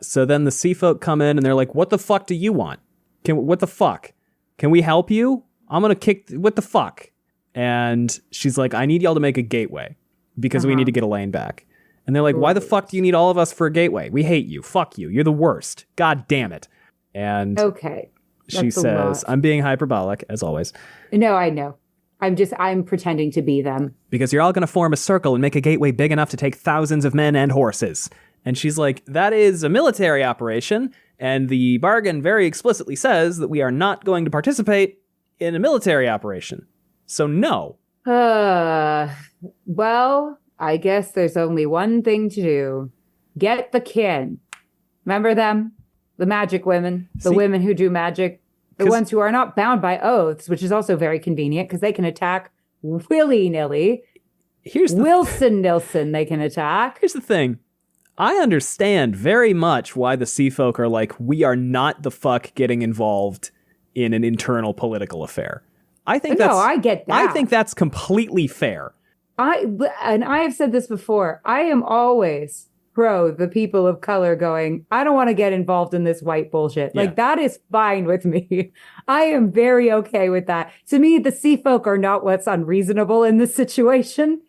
[SPEAKER 1] So then the sea folk come in and they're like, what the fuck do you want? What the fuck? Can we help you? I'm going to kick, what the fuck? And she's like, I need y'all to make a gateway. Because we need to get Elayne back. And they're like, why the fuck do you need all of us for a gateway? We hate you. Fuck you. You're the worst. God damn it. And
[SPEAKER 2] okay.
[SPEAKER 1] She says, I'm being hyperbolic, as always.
[SPEAKER 2] No, I know. I'm pretending to be them.
[SPEAKER 1] Because you're all going to form a circle and make a gateway big enough to take thousands of men and horses. And she's like, that is a military operation. And the bargain very explicitly says that we are not going to participate in a military operation. So no.
[SPEAKER 2] Well, I guess there's only one thing to do. Get the kin. Remember them? The magic women. The women who do magic. The ones who are not bound by oaths, which is also very convenient because they can attack willy-nilly. Wilson Nilsson they can attack.
[SPEAKER 1] Here's the thing. I understand very much why the sea folk are like, we are not the fuck getting involved in an internal political affair. I get that. I think that's completely fair.
[SPEAKER 2] I have said this before. I am always pro the people of color going, I don't want to get involved in this white bullshit.
[SPEAKER 1] Yeah.
[SPEAKER 2] Like, that is fine with me. I am very okay with that. To me, the sea folk are not what's unreasonable in this situation.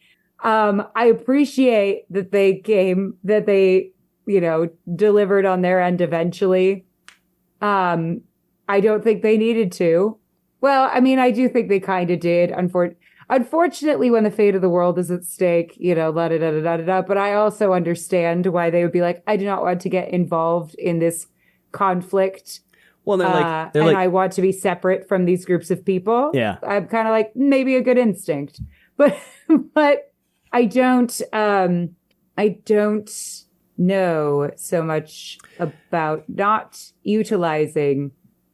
[SPEAKER 2] I appreciate that they delivered on their end eventually. I don't think they needed to. Well, I mean, I do think they kind of did. Unfortunately, when the fate of the world is at stake, la-da-da-da-da-da. But I also understand why they would be like, I do not want to get involved in this conflict.
[SPEAKER 1] Well, they're like,
[SPEAKER 2] I want to be separate from these groups of people.
[SPEAKER 1] Yeah.
[SPEAKER 2] I'm kind of like, maybe a good instinct. But I don't know so much about not utilizing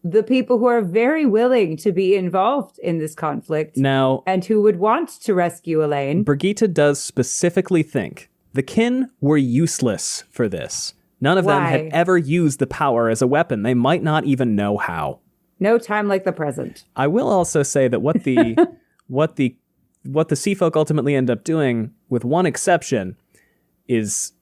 [SPEAKER 2] the people who are very willing to be involved in this conflict
[SPEAKER 1] now,
[SPEAKER 2] and who would want to rescue Elayne.
[SPEAKER 1] Brigitte does specifically think the kin were useless for this. None of them had ever used the power as a weapon. They might not even know how.
[SPEAKER 2] No time like the present.
[SPEAKER 1] I will also say that what the sea folk ultimately end up doing, with one exception, is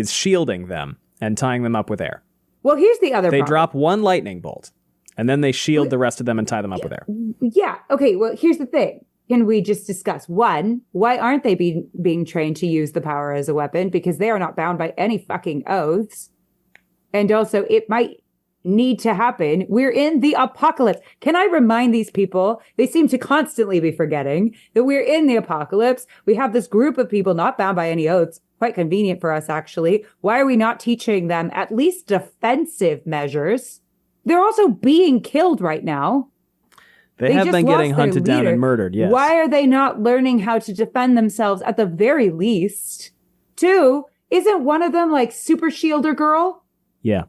[SPEAKER 1] shielding them and tying them up with air.
[SPEAKER 2] Well, here's the other problem.
[SPEAKER 1] They drop one lightning bolt. And then they shield the rest of them and tie them up with air.
[SPEAKER 2] Yeah. Okay. Well, here's the thing. can we just discuss? One, why aren't they being trained to use the power as a weapon? Because they are not bound by any fucking oaths. And also, it might need to happen. We're in the apocalypse. Can I remind these people? They seem to constantly be forgetting that we're in the apocalypse. We have this group of people not bound by any oaths. Quite convenient for us, actually. Why are we not teaching them at least defensive measures? They're also being killed right now.
[SPEAKER 1] They have been getting hunted down and murdered, yes.
[SPEAKER 2] Why are they not learning how to defend themselves at the very least? 2, isn't one of them like Super Shielder Girl?
[SPEAKER 1] Yeah.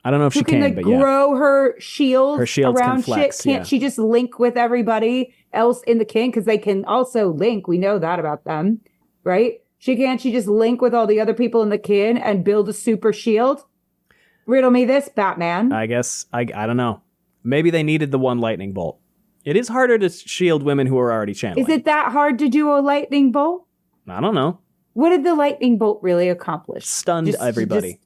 [SPEAKER 1] I don't know if she can,
[SPEAKER 2] like
[SPEAKER 1] but yeah.
[SPEAKER 2] grow her shields around
[SPEAKER 1] can flex,
[SPEAKER 2] shit. Can't she just link with everybody else in the kin? Because they can also link. We know that about them, right? She just link with all the other people in the kin and build a super shield? Riddle me this, Batman.
[SPEAKER 1] I guess, I don't know. Maybe they needed the one lightning bolt. It is harder to shield women who are already channeling.
[SPEAKER 2] Is it that hard to do a lightning bolt?
[SPEAKER 1] I don't know.
[SPEAKER 2] What did the lightning bolt really accomplish?
[SPEAKER 1] Stunned everybody.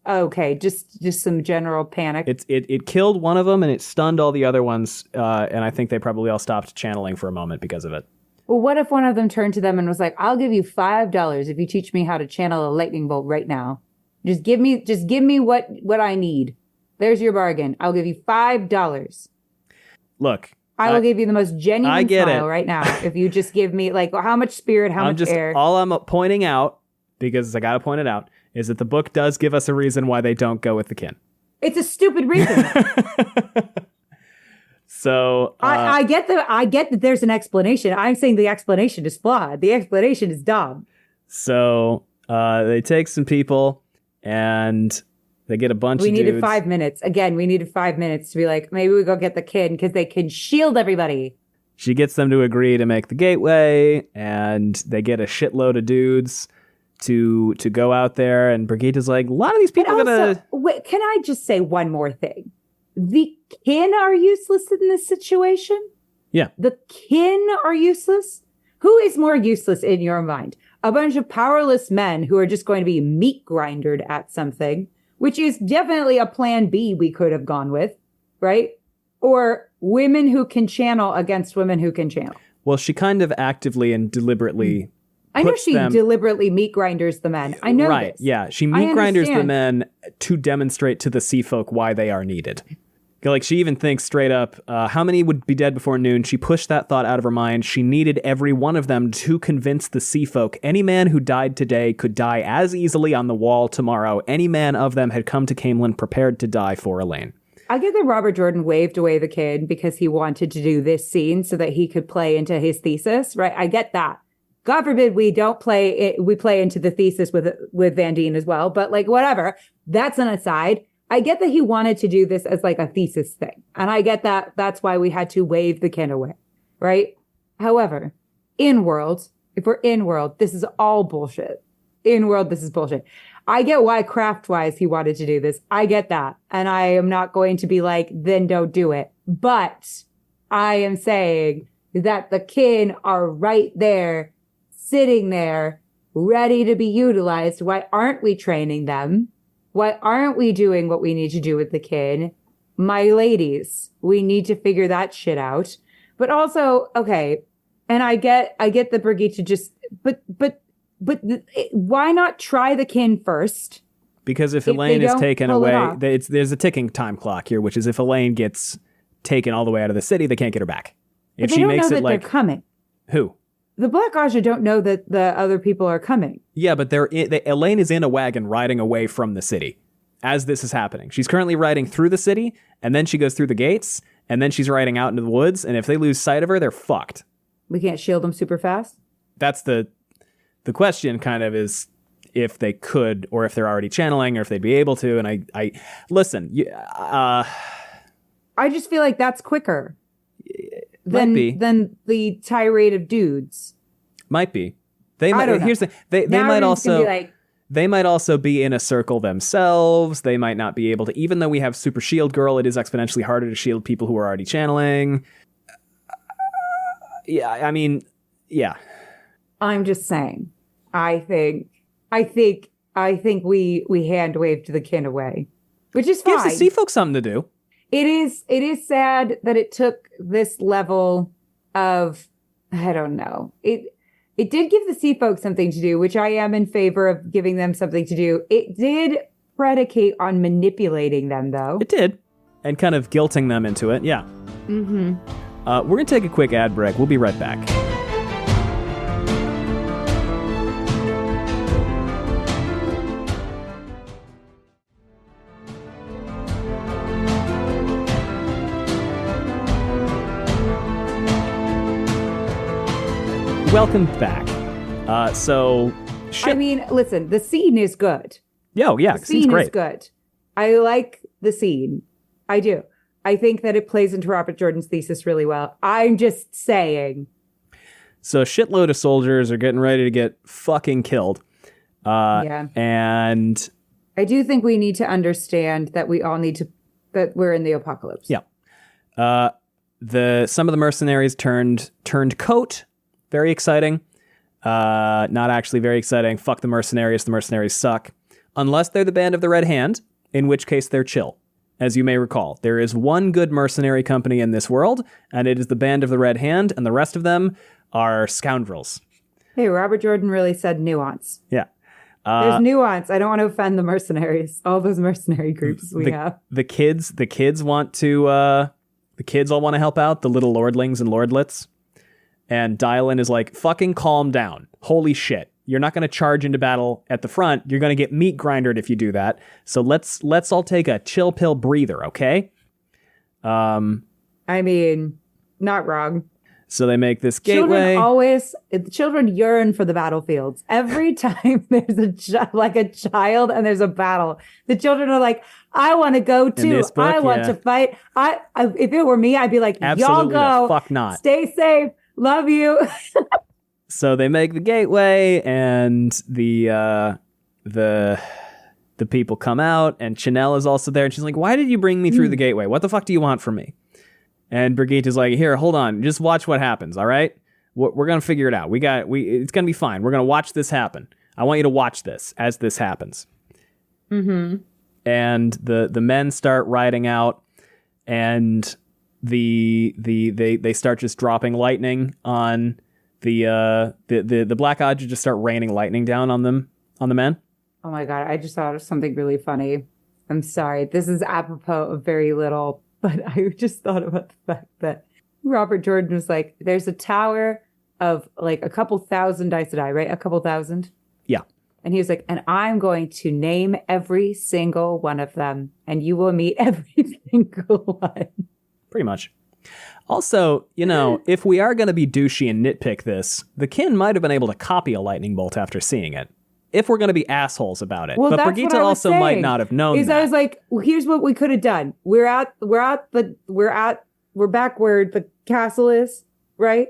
[SPEAKER 2] Just some general panic.
[SPEAKER 1] It killed one of them and it stunned all the other ones. And I think they probably all stopped channeling for a moment because of it.
[SPEAKER 2] Well, what if one of them turned to them and was like, "I'll give you $5 if you teach me how to channel a lightning bolt right now. Just give me what I need. There's your bargain. I'll give you $5.
[SPEAKER 1] Look,
[SPEAKER 2] I will give you the most genuine smile right now if you just give me like how much spirit, how much air.
[SPEAKER 1] All I'm pointing out, because I got to point it out, is that the book does give us a reason why they don't go with the kin.
[SPEAKER 2] It's a stupid reason.
[SPEAKER 1] So
[SPEAKER 2] I get that there's an explanation. I'm saying the explanation is flawed. The explanation is dumb.
[SPEAKER 1] So they take some people and they get a bunch of dudes.
[SPEAKER 2] We needed 5 minutes. Again, we needed 5 minutes to be like, maybe we go get the kin because they can shield everybody.
[SPEAKER 1] She gets them to agree to make the gateway, and they get a shitload of dudes to go out there. And Brigitte's like, a lot of these people are gonna.
[SPEAKER 2] Wait, can I just say one more thing? The kin are useless in this situation.
[SPEAKER 1] Yeah,
[SPEAKER 2] the kin are useless. Who is more useless in your mind? A bunch of powerless men who are just going to be meat grindered at something, which is definitely a plan B we could have gone with, right? Or women who can channel against women who can channel.
[SPEAKER 1] Well, she kind of actively and deliberately.
[SPEAKER 2] I know she deliberately meat grinders the men. I know
[SPEAKER 1] right,
[SPEAKER 2] this.
[SPEAKER 1] Yeah. She meat grinders the men to demonstrate to the sea folk why they are needed. Like, she even thinks straight up, how many would be dead before noon? She pushed that thought out of her mind. She needed every one of them to convince the sea folk. Any man who died today could die as easily on the wall tomorrow. Any man of them had come to Camelin prepared to die for Elayne.
[SPEAKER 2] I get that Robert Jordan waved away the kid because he wanted to do this scene so that he could play into his thesis, right? I get that. God forbid we don't play it. We play into the thesis with Vandene as well, but like, whatever. That's an aside. I get that he wanted to do this as like a thesis thing. And I get that that's why we had to wave the kin away, right? However, in world, if we're in world, this is all bullshit. In world, this is bullshit. I get why craft-wise he wanted to do this. I get that. And I am not going to be like, then don't do it. But I am saying that the kin are right there, sitting there, ready to be utilized. Why aren't we training them? Why aren't we doing what we need to do with the kin? My ladies, we need to figure that shit out. But also, okay, and I get the Brigitte just, but why not try the kin first?
[SPEAKER 1] Because if Elayne is taken away, there's a ticking time clock here, which is if Elayne gets taken all the way out of the city, they can't get her back. If she makes it like
[SPEAKER 2] they're coming.
[SPEAKER 1] Who?
[SPEAKER 2] The Black Aja don't know that the other people are coming.
[SPEAKER 1] Yeah, but Elayne is in a wagon riding away from the city as this is happening. She's currently riding through the city, and then she goes through the gates, and then she's riding out into the woods, and if they lose sight of her, they're fucked.
[SPEAKER 2] We can't shield them super fast?
[SPEAKER 1] That's the question kind of is if they could, or if they're already channeling, or if they'd be able to, and I listen,
[SPEAKER 2] I just feel like that's quicker. Than the tirade of dudes.
[SPEAKER 1] Might be. They might. Here's the. They might also. They might also be in a circle themselves. They might not be able to. Even though we have Super Shield Girl, it is exponentially harder to shield people who are already channeling. Yeah, I mean, yeah. I'm
[SPEAKER 2] just saying. I think we hand waved the kin away, which is fine.
[SPEAKER 1] Gives the sea folk something to do.
[SPEAKER 2] It is sad that it took this level of I don't know. It did give the sea folk something to do, which I am in favor of giving them something to do. It did predicate on manipulating them, though.
[SPEAKER 1] It did. And kind of guilting them into it, yeah.
[SPEAKER 2] Mm-hmm.
[SPEAKER 1] We're going to take a quick ad break. We'll be right back. Welcome back.
[SPEAKER 2] I mean, listen, the scene is good.
[SPEAKER 1] Yeah,
[SPEAKER 2] The
[SPEAKER 1] scene's
[SPEAKER 2] scene
[SPEAKER 1] great.
[SPEAKER 2] is good. I like the scene. I do. I think that it plays into Robert Jordan's thesis really well. I'm just saying.
[SPEAKER 1] So a shitload of soldiers are getting ready to get fucking killed.
[SPEAKER 2] Yeah.
[SPEAKER 1] And
[SPEAKER 2] I do think we need to understand that that we're in the apocalypse.
[SPEAKER 1] yeah. Some of the mercenaries turned coat. Very exciting. Not actually very exciting. Fuck the mercenaries. The mercenaries suck. Unless they're the Band of the Red Hand, in which case they're chill. As you may recall, there is one good mercenary company in this world, and it is the Band of the Red Hand, and the rest of them are scoundrels.
[SPEAKER 2] Hey, Robert Jordan really said nuance.
[SPEAKER 1] Yeah.
[SPEAKER 2] There's nuance. I don't want to offend the mercenaries. All those mercenary groups we have.
[SPEAKER 1] The kids want to, the kids all want to help out, the little lordlings and lordlets. And Dylan is like, fucking calm down. Holy shit. You're not going to charge into battle at the front. You're going to get meat grindered if you do that. So let's all take a chill pill breather, okay?
[SPEAKER 2] I mean, not wrong.
[SPEAKER 1] So they make this gateway.
[SPEAKER 2] Children yearn for the battlefields. Every time there's a child and there's a battle, the children are like, I want to go too. I want to fight. If it were me, I'd be like,
[SPEAKER 1] absolutely
[SPEAKER 2] y'all go.
[SPEAKER 1] Fuck not.
[SPEAKER 2] Stay safe. Love you.
[SPEAKER 1] So they make the gateway, and the people come out, and Chanel is also there, and she's like, "Why did you bring me through the gateway? What the fuck do you want from me?" And Brigitte is like, "Here, hold on, just watch what happens. All right, we're gonna figure it out. It's gonna be fine. We're gonna watch this happen. I want you to watch this as this happens."
[SPEAKER 2] Mm-hmm.
[SPEAKER 1] And the men start riding out, and they start just dropping lightning on the Black Odds. Just start raining lightning down on the men.
[SPEAKER 2] Oh my God, I just thought of something really funny. I'm sorry. This is apropos of very little, but I just thought about the fact that Robert Jordan was like, there's a tower of like a couple thousand Aes Sedai, right? A couple thousand?
[SPEAKER 1] Yeah.
[SPEAKER 2] And he was like, and I'm going to name every single one of them, and you will meet every single one.
[SPEAKER 1] Pretty much. Also, if we are going to be douchey and nitpick this, the kin might have been able to copy a lightning bolt after seeing it. If we're going to be assholes about it.
[SPEAKER 2] Well,
[SPEAKER 1] but
[SPEAKER 2] that's
[SPEAKER 1] Brigitte
[SPEAKER 2] what I was
[SPEAKER 1] also
[SPEAKER 2] saying,
[SPEAKER 1] might not have known that.
[SPEAKER 2] I was like, well, here's what we could have done. We're back where the castle is, right?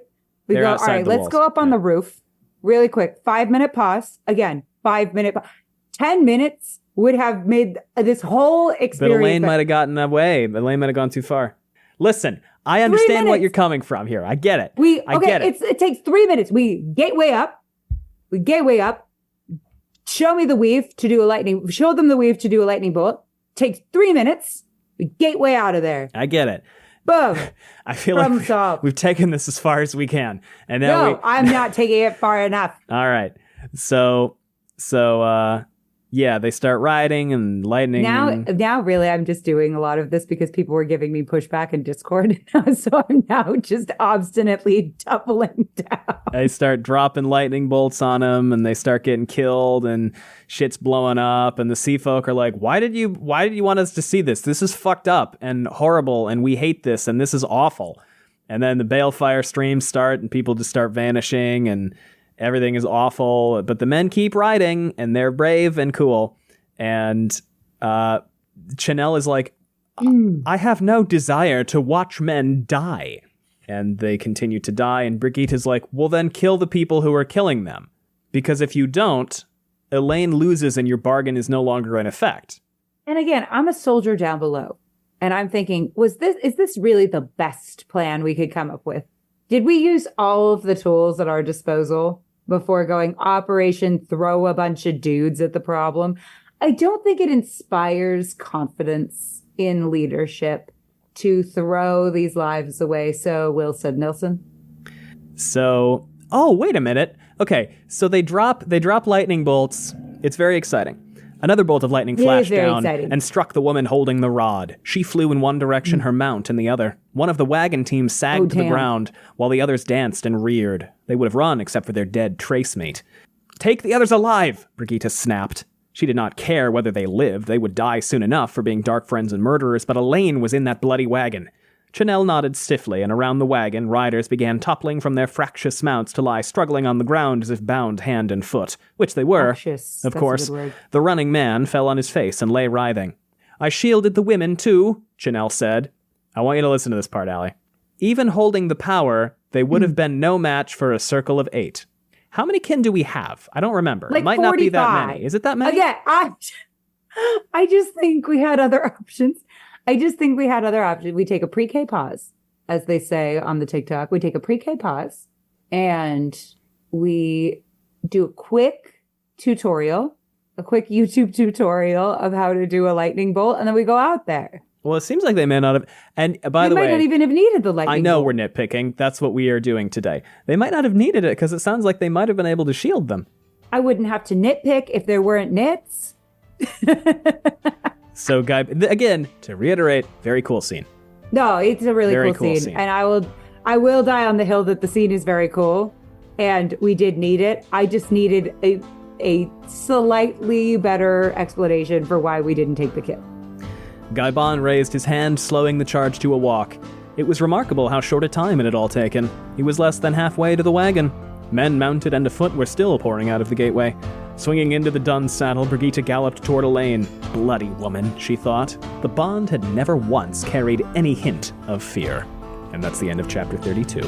[SPEAKER 2] We
[SPEAKER 1] They're
[SPEAKER 2] go, all
[SPEAKER 1] outside
[SPEAKER 2] right,
[SPEAKER 1] the
[SPEAKER 2] let's
[SPEAKER 1] walls.
[SPEAKER 2] go up on the roof really quick. 5-minute pause. Again, 5-minute 10 minutes would have made this whole
[SPEAKER 1] But
[SPEAKER 2] experience.
[SPEAKER 1] Elayne might have gotten away. Elayne might have gone too far. Listen, I understand what you're coming from here. I get it. I get it.
[SPEAKER 2] It takes 3 minutes. We gateway up. Show me the weave to do a lightning. Show them the weave to do a lightning bolt. Takes 3 minutes. We gateway out of there.
[SPEAKER 1] I get it.
[SPEAKER 2] Boom.
[SPEAKER 1] I feel
[SPEAKER 2] Problem
[SPEAKER 1] like
[SPEAKER 2] solved.
[SPEAKER 1] we've taken this as far as we can. And now
[SPEAKER 2] No, I'm not taking it far enough.
[SPEAKER 1] All right. So yeah, they start riding and lightning.
[SPEAKER 2] Now really I'm just doing a lot of this because people were giving me pushback in Discord. So I'm now just obstinately doubling down.
[SPEAKER 1] They start dropping lightning bolts on them, and they start getting killed, and shit's blowing up, and the sea folk are like, why did you want us to see this? This is fucked up and horrible, and we hate this, and this is awful. And then the balefire streams start, and people just start vanishing, and everything is awful, but the men keep riding, and they're brave and cool. And Chanel is like, I have no desire to watch men die. And they continue to die, and Brigitte is like, well, then kill the people who are killing them. Because if you don't, Elayne loses and your bargain is no longer in effect.
[SPEAKER 2] And again, I'm a soldier down below. And I'm thinking, is this really the best plan we could come up with? Did we use all of the tools at our disposal before going Operation Throw a Bunch of Dudes at the problem? I don't think it inspires confidence in leadership to throw these lives away so Wilson Nilsson.
[SPEAKER 1] So, wait a minute. Okay, so they drop lightning bolts. It's very exciting. Another bolt of lightning flashed down and struck the woman holding the rod. She flew in one direction, her mount in the other. One of the wagon team sagged to the ground, while the others danced and reared. They would have run except for their dead trace mate. "Take the others alive!" Brigitte snapped. She did not care whether they lived. They would die soon enough for being dark friends and murderers, but Elayne was in that bloody wagon. Chanel nodded stiffly, and around the wagon, riders began toppling from their fractious mounts to lie struggling on the ground as if bound hand and foot, which they were.
[SPEAKER 2] Fractious.
[SPEAKER 1] Of
[SPEAKER 2] That's
[SPEAKER 1] course.
[SPEAKER 2] a good word.
[SPEAKER 1] The running man fell on his face and lay writhing. "I shielded the women, too," Chanel said. I want you to listen to this part, Allie. "Even holding the power, they would have been no match for a circle of 8. How many kin do we have? I don't remember.
[SPEAKER 2] Like
[SPEAKER 1] it might not be that
[SPEAKER 2] 45.
[SPEAKER 1] many. Is it that many?
[SPEAKER 2] Again, I just think we had other options. We take a pre-K pause, as they say on the TikTok. We take a pre-K pause and we do a quick tutorial, a quick YouTube tutorial of how to do a lightning bolt, and then we go out there.
[SPEAKER 1] Well, it seems like they may not have. And by the way,
[SPEAKER 2] they might not even have needed the lightning
[SPEAKER 1] I know
[SPEAKER 2] bolt.
[SPEAKER 1] we're nitpicking. That's what we are doing today. They might not have needed it because it sounds like they might have been able to shield them.
[SPEAKER 2] I wouldn't have to nitpick if there weren't nits.
[SPEAKER 1] So, Guy, again, to reiterate, very cool scene.
[SPEAKER 2] No, it's a really
[SPEAKER 1] Very
[SPEAKER 2] cool
[SPEAKER 1] cool
[SPEAKER 2] scene.
[SPEAKER 1] scene.
[SPEAKER 2] And I will die on the hill that the scene is very cool. And we did need it. I just needed a slightly better explanation for why we didn't take the kill.
[SPEAKER 1] Guy Bon raised his hand, slowing the charge to a walk. It was remarkable how short a time it had all taken. He was less than halfway to the wagon. Men mounted and afoot were still pouring out of the gateway. Swinging into the dun saddle, Brigitte galloped toward Elayne. Bloody woman, she thought. The bond had never once carried any hint of fear. And that's the end of chapter 32.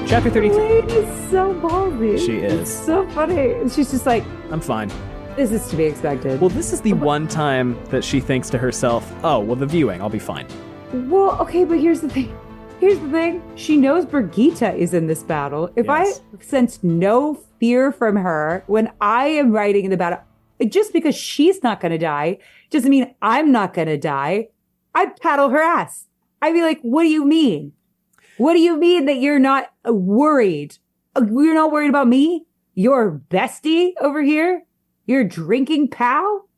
[SPEAKER 1] Chapter 33.
[SPEAKER 2] Elayne is so ballsy.
[SPEAKER 1] She is.
[SPEAKER 2] It's so funny. She's just like,
[SPEAKER 1] I'm fine.
[SPEAKER 2] this is to be expected.
[SPEAKER 1] Well, this is the one time that she thinks to herself, oh, well, the viewing, I'll be fine.
[SPEAKER 2] Well, okay, but here's the thing. She knows Brigitte is in this battle. If
[SPEAKER 1] Yes.
[SPEAKER 2] I sense no fear from her when I am writing in the battle, just because she's not going to die doesn't mean I'm not going to die. I'd paddle her ass. I'd be like, what do you mean? What do you mean that you're not worried? You're not worried about me? Your bestie over here? Your drinking pal?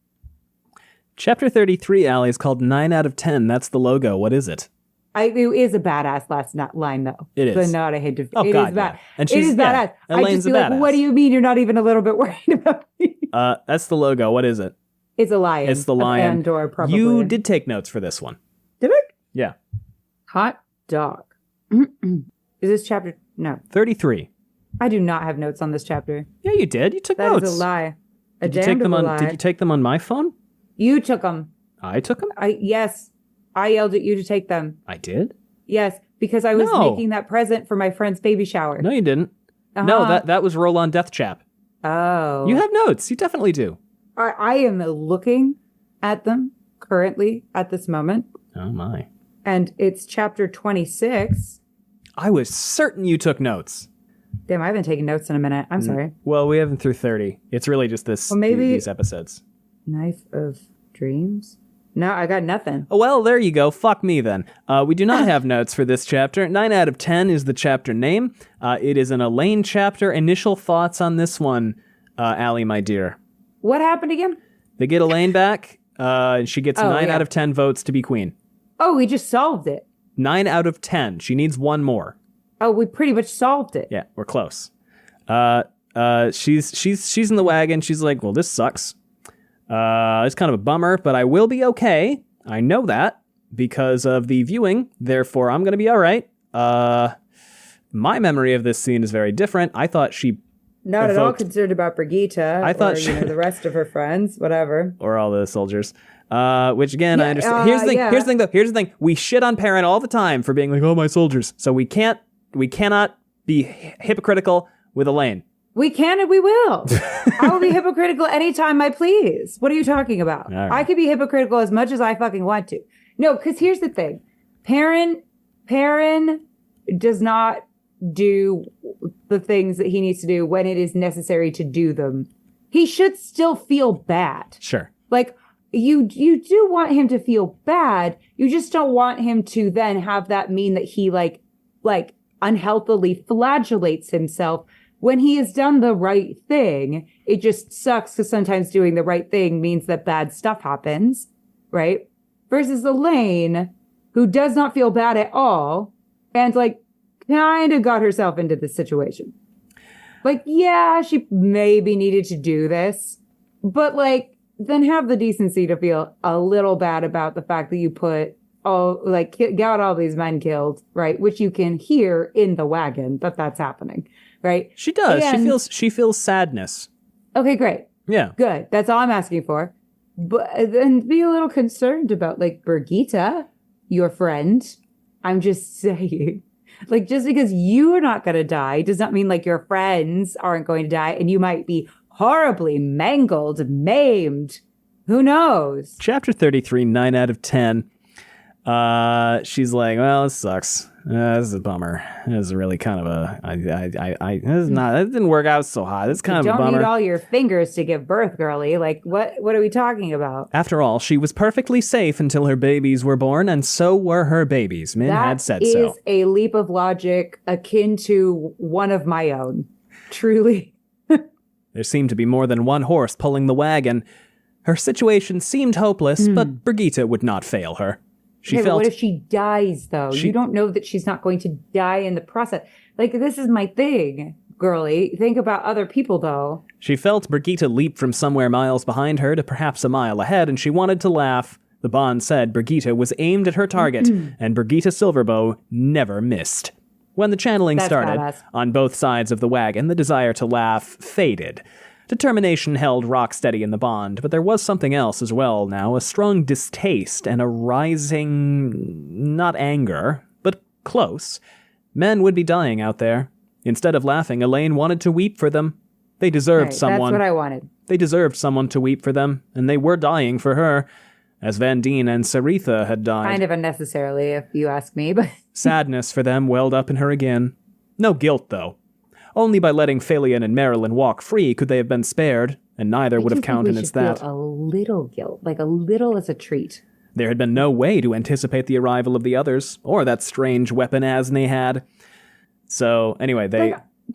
[SPEAKER 1] Chapter 33, Allie, is called 9 out of 10. That's the logo. What is it?
[SPEAKER 2] It is a badass last line, though.
[SPEAKER 1] It is.
[SPEAKER 2] But not a hint of.
[SPEAKER 1] Oh,
[SPEAKER 2] it
[SPEAKER 1] God,
[SPEAKER 2] is bad.
[SPEAKER 1] yeah. And
[SPEAKER 2] it
[SPEAKER 1] she's-
[SPEAKER 2] is
[SPEAKER 1] yeah,
[SPEAKER 2] badass. I
[SPEAKER 1] Elayne's
[SPEAKER 2] just
[SPEAKER 1] a
[SPEAKER 2] be like,
[SPEAKER 1] badass.
[SPEAKER 2] what do you mean you're not even a little bit worried about me?
[SPEAKER 1] That's the logo. What is it?
[SPEAKER 2] It's a lion.
[SPEAKER 1] It's the
[SPEAKER 2] Of
[SPEAKER 1] lion.
[SPEAKER 2] Andor, probably.
[SPEAKER 1] You did take notes for this one.
[SPEAKER 2] Did I?
[SPEAKER 1] Yeah.
[SPEAKER 2] Hot dog. Is this chapter? No.
[SPEAKER 1] 33.
[SPEAKER 2] I do not have notes on this chapter.
[SPEAKER 1] Yeah, you did. You took
[SPEAKER 2] That
[SPEAKER 1] notes.
[SPEAKER 2] is a lie. A
[SPEAKER 1] Did you take them
[SPEAKER 2] damnable
[SPEAKER 1] on?
[SPEAKER 2] lie.
[SPEAKER 1] Did you take them on my phone?
[SPEAKER 2] You took them.
[SPEAKER 1] I took them.
[SPEAKER 2] Yes. I yelled at you to take them.
[SPEAKER 1] I did.
[SPEAKER 2] Yes, because I was
[SPEAKER 1] No.
[SPEAKER 2] making that present for my friend's baby shower.
[SPEAKER 1] No, you didn't. No,
[SPEAKER 2] Uh-huh.
[SPEAKER 1] that was Roll on Death Chap.
[SPEAKER 2] Oh.
[SPEAKER 1] You have notes. You definitely do.
[SPEAKER 2] I am looking at them currently at this moment.
[SPEAKER 1] Oh my!
[SPEAKER 2] And it's chapter 26.
[SPEAKER 1] I was certain you took notes.
[SPEAKER 2] Damn, I haven't taken notes in a minute. I'm sorry.
[SPEAKER 1] Well, we haven't through 30. It's really just this.
[SPEAKER 2] Well, maybe-
[SPEAKER 1] these episodes.
[SPEAKER 2] Knife of Dreams? No, I got nothing.
[SPEAKER 1] Oh, well, there you go. Fuck me then. We do not have notes for this chapter. 9 out of 10 is the chapter name. It is an Elayne chapter. Initial thoughts on this one, Allie, my dear.
[SPEAKER 2] What happened again?
[SPEAKER 1] They get Elayne back. And she gets
[SPEAKER 2] Oh,
[SPEAKER 1] 9
[SPEAKER 2] yeah.
[SPEAKER 1] out of 10 votes to be queen.
[SPEAKER 2] Oh, we just solved it.
[SPEAKER 1] 9 out of 10. She needs one more.
[SPEAKER 2] Oh, we pretty much solved it.
[SPEAKER 1] Yeah, we're close. She's in the wagon. She's like, well, this sucks. It's kind of a bummer, but I will be okay. I know that because of the viewing. Therefore, I'm going to be all right. My memory of this scene is very different. I thought she,
[SPEAKER 2] Not at all
[SPEAKER 1] evoked-
[SPEAKER 2] concerned about Brigitte
[SPEAKER 1] thought
[SPEAKER 2] or
[SPEAKER 1] she-
[SPEAKER 2] the rest of her friends, whatever.
[SPEAKER 1] or all the soldiers, which again, I
[SPEAKER 2] Yeah,
[SPEAKER 1] understand. Here's the thing.
[SPEAKER 2] yeah.
[SPEAKER 1] Here's the thing, though. Here's the thing. We shit on Perrin all the time for being like, oh, my soldiers. So we cannot be hypocritical with Elayne.
[SPEAKER 2] We can and we will. I will be hypocritical anytime I please. What are you talking about?
[SPEAKER 1] All right.
[SPEAKER 2] I could be hypocritical as much as I fucking want to. No, because here's the thing. Perrin does not do the things that he needs to do when it is necessary to do them, he should still feel bad.
[SPEAKER 1] Sure.
[SPEAKER 2] Like, you do want him to feel bad. You just don't want him to then have that mean that he like unhealthily flagellates himself when he has done the right thing. It just sucks because sometimes doing the right thing means that bad stuff happens, right? Versus Elayne, who does not feel bad at all and like kind of got herself into this situation. Like, yeah, she maybe needed to do this, but like, then have the decency to feel a little bad about the fact that you got all these men killed, right? Which you can hear in the wagon that's happening, right?
[SPEAKER 1] She does.
[SPEAKER 2] And,
[SPEAKER 1] She feels sadness.
[SPEAKER 2] Okay, great.
[SPEAKER 1] Yeah.
[SPEAKER 2] Good. That's all I'm asking for. But then be a little concerned about like Brigitte, your friend. I'm just saying. Like, just because you're not going to die does not mean like your friends aren't going to die, and you might be horribly mangled, maimed. Who knows?
[SPEAKER 1] Chapter 33, 9 out of 10. She's like, well, this sucks. This is a bummer. This is really kind of it didn't work out so hot. It's kind of a bummer.
[SPEAKER 2] Don't need all your fingers to give birth, girly. Like, what are we talking about?
[SPEAKER 1] After all, she was perfectly safe until her babies were born, and so were her babies. Min had said so.
[SPEAKER 2] That is a leap of logic akin to one of my own. Truly.
[SPEAKER 1] There seemed to be more than one horse pulling the wagon. Her situation seemed hopeless, but Brigitte would not fail her.
[SPEAKER 2] But what if she dies, though? You don't know that she's not going to die in the process. Like, this is my thing, girly. Think about other people, though.
[SPEAKER 1] She felt Brigitte leap from somewhere miles behind her to perhaps a mile ahead, and she wanted to laugh. The bond said Brigitte was aimed at her target, and Brigitte Silverbow never missed. When the channeling started,
[SPEAKER 2] badass.
[SPEAKER 1] On both sides of the wagon, the desire to laugh faded. Determination held rock steady in the bond, but there was something else as well now, a strong distaste and a rising, not anger, but close. Men would be dying out there. Instead of laughing, Elayne wanted to weep for them. They deserved someone.
[SPEAKER 2] That's what I wanted.
[SPEAKER 1] They deserved someone to weep for them, and they were dying for her, as Vandene and Saritha had died.
[SPEAKER 2] Kind of unnecessarily, if you ask me, but...
[SPEAKER 1] Sadness for them welled up in her again. No guilt, though. Only by letting Phalion and Marilyn walk free could they have been spared, and neither would have countenanced that.
[SPEAKER 2] Feel a little guilt, like a little as a treat.
[SPEAKER 1] There had been no way to anticipate the arrival of the others, or that strange weapon Asney had. So, anyway,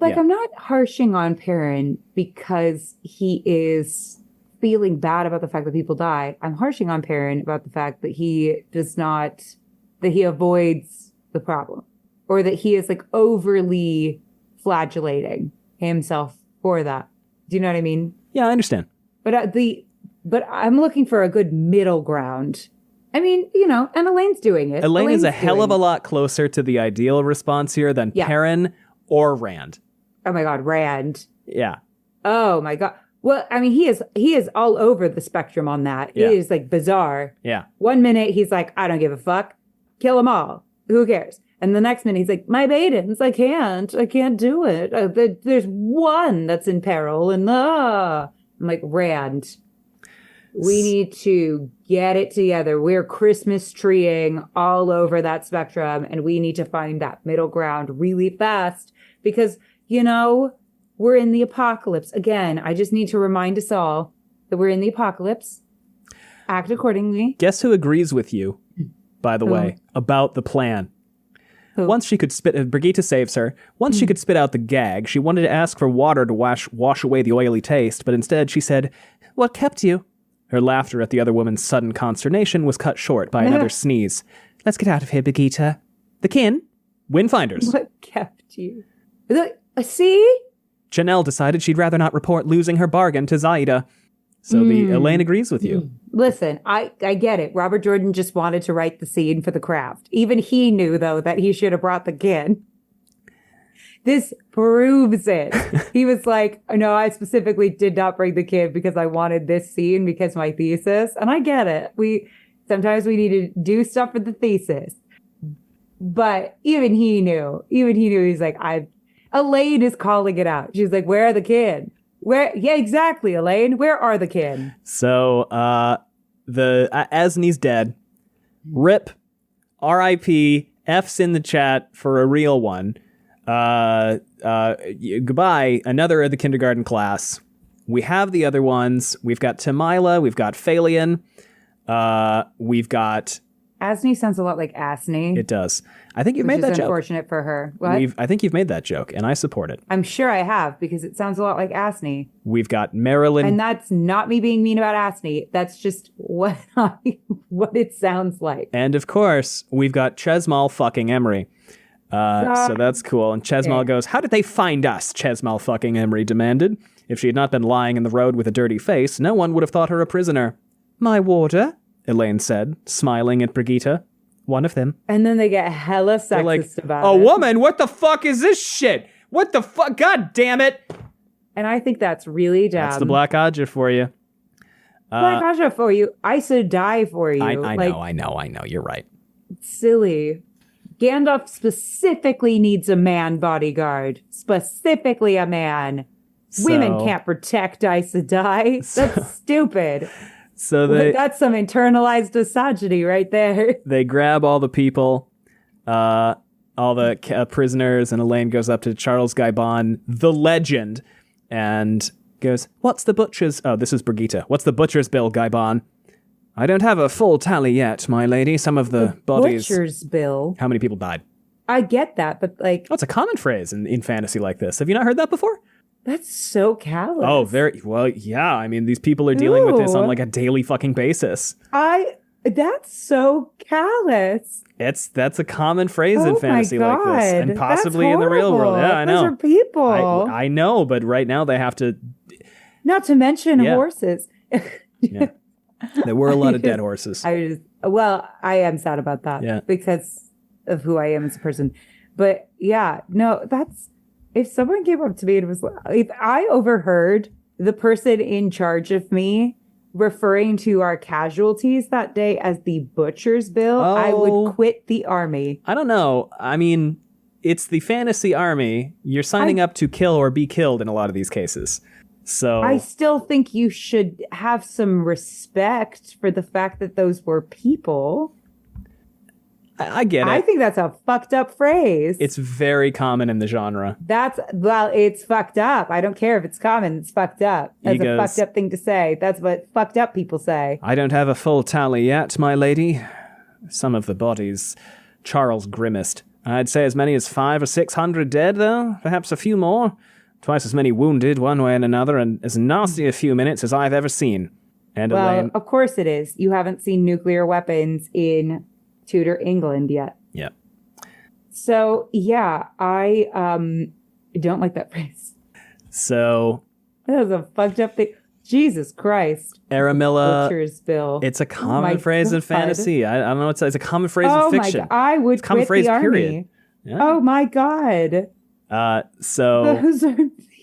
[SPEAKER 2] I'm not harshing on Perrin because he is feeling bad about the fact that people die. I'm harshing on Perrin about the fact that he avoids the problem, or that he is like overly flagellating himself for that. Do you know what I mean?
[SPEAKER 1] Yeah, I understand.
[SPEAKER 2] But I'm looking for a good middle ground. I mean, and Elayne's doing it.
[SPEAKER 1] Elayne is a hell of a lot closer to the ideal response here than Perrin or Rand.
[SPEAKER 2] Oh my God, Rand.
[SPEAKER 1] Yeah.
[SPEAKER 2] Oh my God. Well, I mean, he is all over the spectrum on that.
[SPEAKER 1] Yeah.
[SPEAKER 2] It is like bizarre.
[SPEAKER 1] Yeah.
[SPEAKER 2] 1 minute he's like, I don't give a fuck. Kill them all. Who cares? And the next minute he's like, my maidens, I can't do it. There's one that's in peril. And I'm like, Rand, we need to get it together. We're Christmas treeing all over that spectrum. And we need to find that middle ground really fast because, we're in the apocalypse. Again, I just need to remind us all that we're in the apocalypse. Act accordingly.
[SPEAKER 1] Guess who agrees with you, by the way, about the plan? Once she could Brigitte saves her. Once she could spit out the gag, she wanted to ask for water to wash away the oily taste, but instead she said, "What kept you?" Her laughter at the other woman's sudden consternation was cut short by another sneeze. "Let's get out of here, Brigitte. The kin? Windfinders."
[SPEAKER 2] What kept you? See?
[SPEAKER 1] Janelle decided she'd rather not report losing her bargain to Zaida. So Elayne agrees with you.
[SPEAKER 2] Listen, I get it. Robert Jordan just wanted to write the scene for the craft. Even he knew, though, that he should have brought the kid. This proves it. He was like, no, I specifically did not bring the kid because I wanted this scene because my thesis. And I get it. Sometimes we need to do stuff for the thesis. But even he knew. He's like, Elayne is calling it out. She's like, where are the kid? Where? Yeah, exactly, Elayne. Where are the kin?
[SPEAKER 1] So, Asney's dead. RIP. R.I.P. F's in the chat for a real one. Goodbye, another of the kindergarten class. We have the other ones. We've got Tamila. We've got Phalion. We've got...
[SPEAKER 2] Asney sounds a lot like Asney.
[SPEAKER 1] It does. I think you've made that joke.
[SPEAKER 2] Unfortunate for her. What?
[SPEAKER 1] I think you've made that joke, and I support it.
[SPEAKER 2] I'm sure I have, because it sounds a lot like Asney.
[SPEAKER 1] We've got Marilyn.
[SPEAKER 2] And that's not me being mean about Asney. That's just what it sounds like.
[SPEAKER 1] And of course, we've got Chesmal fucking Emery. So that's cool. And Chesmal goes, "How did they find us?" Chesmal fucking Emery demanded. If she had not been lying in the road with a dirty face, no one would have thought her a prisoner. "My warder," Elayne said, smiling at Brigitte. "One of them."
[SPEAKER 2] And then they get hella sexist about it.
[SPEAKER 1] "A woman? What the fuck is this shit? What the fuck? God damn it."
[SPEAKER 2] And I think that's really dumb.
[SPEAKER 1] That's the Black Aja for you.
[SPEAKER 2] Black Aja for you. Aisa die for you.
[SPEAKER 1] I know. You're right.
[SPEAKER 2] Silly. Gandalf specifically needs a man bodyguard. Specifically a man. Women can't protect Aes Sedai. That's stupid.
[SPEAKER 1] So
[SPEAKER 2] that's some internalized misogyny right there.
[SPEAKER 1] They grab all the people, all the prisoners, and Elayne goes up to Charles Gaibon, the legend, and goes, "What's the butcher's..." Oh, this is Brigitte. "What's the butcher's bill, Gaibon?" "I don't have a full tally yet, my lady. Some of the bodies..."
[SPEAKER 2] Butcher's bill?
[SPEAKER 1] How many people died?
[SPEAKER 2] I get that, but like...
[SPEAKER 1] Oh, it's a common phrase in fantasy like this. Have you not heard that before?
[SPEAKER 2] That's so callous.
[SPEAKER 1] Oh, very... Well, yeah. I mean, these people are dealing with this on like a daily fucking basis.
[SPEAKER 2] That's so callous.
[SPEAKER 1] That's a common phrase in fantasy like this. And possibly in the real world. Yeah, I know.
[SPEAKER 2] Those are people.
[SPEAKER 1] I know, but right now they have to...
[SPEAKER 2] Not to mention horses.
[SPEAKER 1] Yeah. There were a lot of dead horses.
[SPEAKER 2] I am sad about that because of who I am as a person. But yeah, no, if someone came up to me and was like, if I overheard the person in charge of me referring to our casualties that day as the butcher's bill, I would quit the army.
[SPEAKER 1] I don't know. I mean, it's the fantasy army. You're signing up to kill or be killed in a lot of these cases. So
[SPEAKER 2] I still think you should have some respect for the fact that those were people.
[SPEAKER 1] I get it.
[SPEAKER 2] I think that's a fucked up phrase.
[SPEAKER 1] It's very common in the genre.
[SPEAKER 2] It's fucked up. I don't care if it's common. It's fucked up. That's a fucked up thing to say. That's what fucked up people say.
[SPEAKER 1] "I don't have a full tally yet, my lady. Some of the bodies..." Charles grimaced. "I'd say as many as 500 or 600 dead, though. Perhaps a few more. Twice as many wounded, one way and another, and as nasty a few minutes as I've ever seen." And Elayne...
[SPEAKER 2] of course it is. You haven't seen nuclear weapons in Tudor England yet.
[SPEAKER 1] Yeah.
[SPEAKER 2] So, yeah, I don't like that phrase.
[SPEAKER 1] So...
[SPEAKER 2] That was a fucked up thing. Jesus Christ.
[SPEAKER 1] Aramilla...
[SPEAKER 2] Butcher's bill.
[SPEAKER 1] It's a common phrase in fantasy. I don't know. It's a common phrase in fiction.
[SPEAKER 2] My God. I would quit the army.
[SPEAKER 1] Period. Yeah.
[SPEAKER 2] Oh, my God.
[SPEAKER 1] So
[SPEAKER 2] those are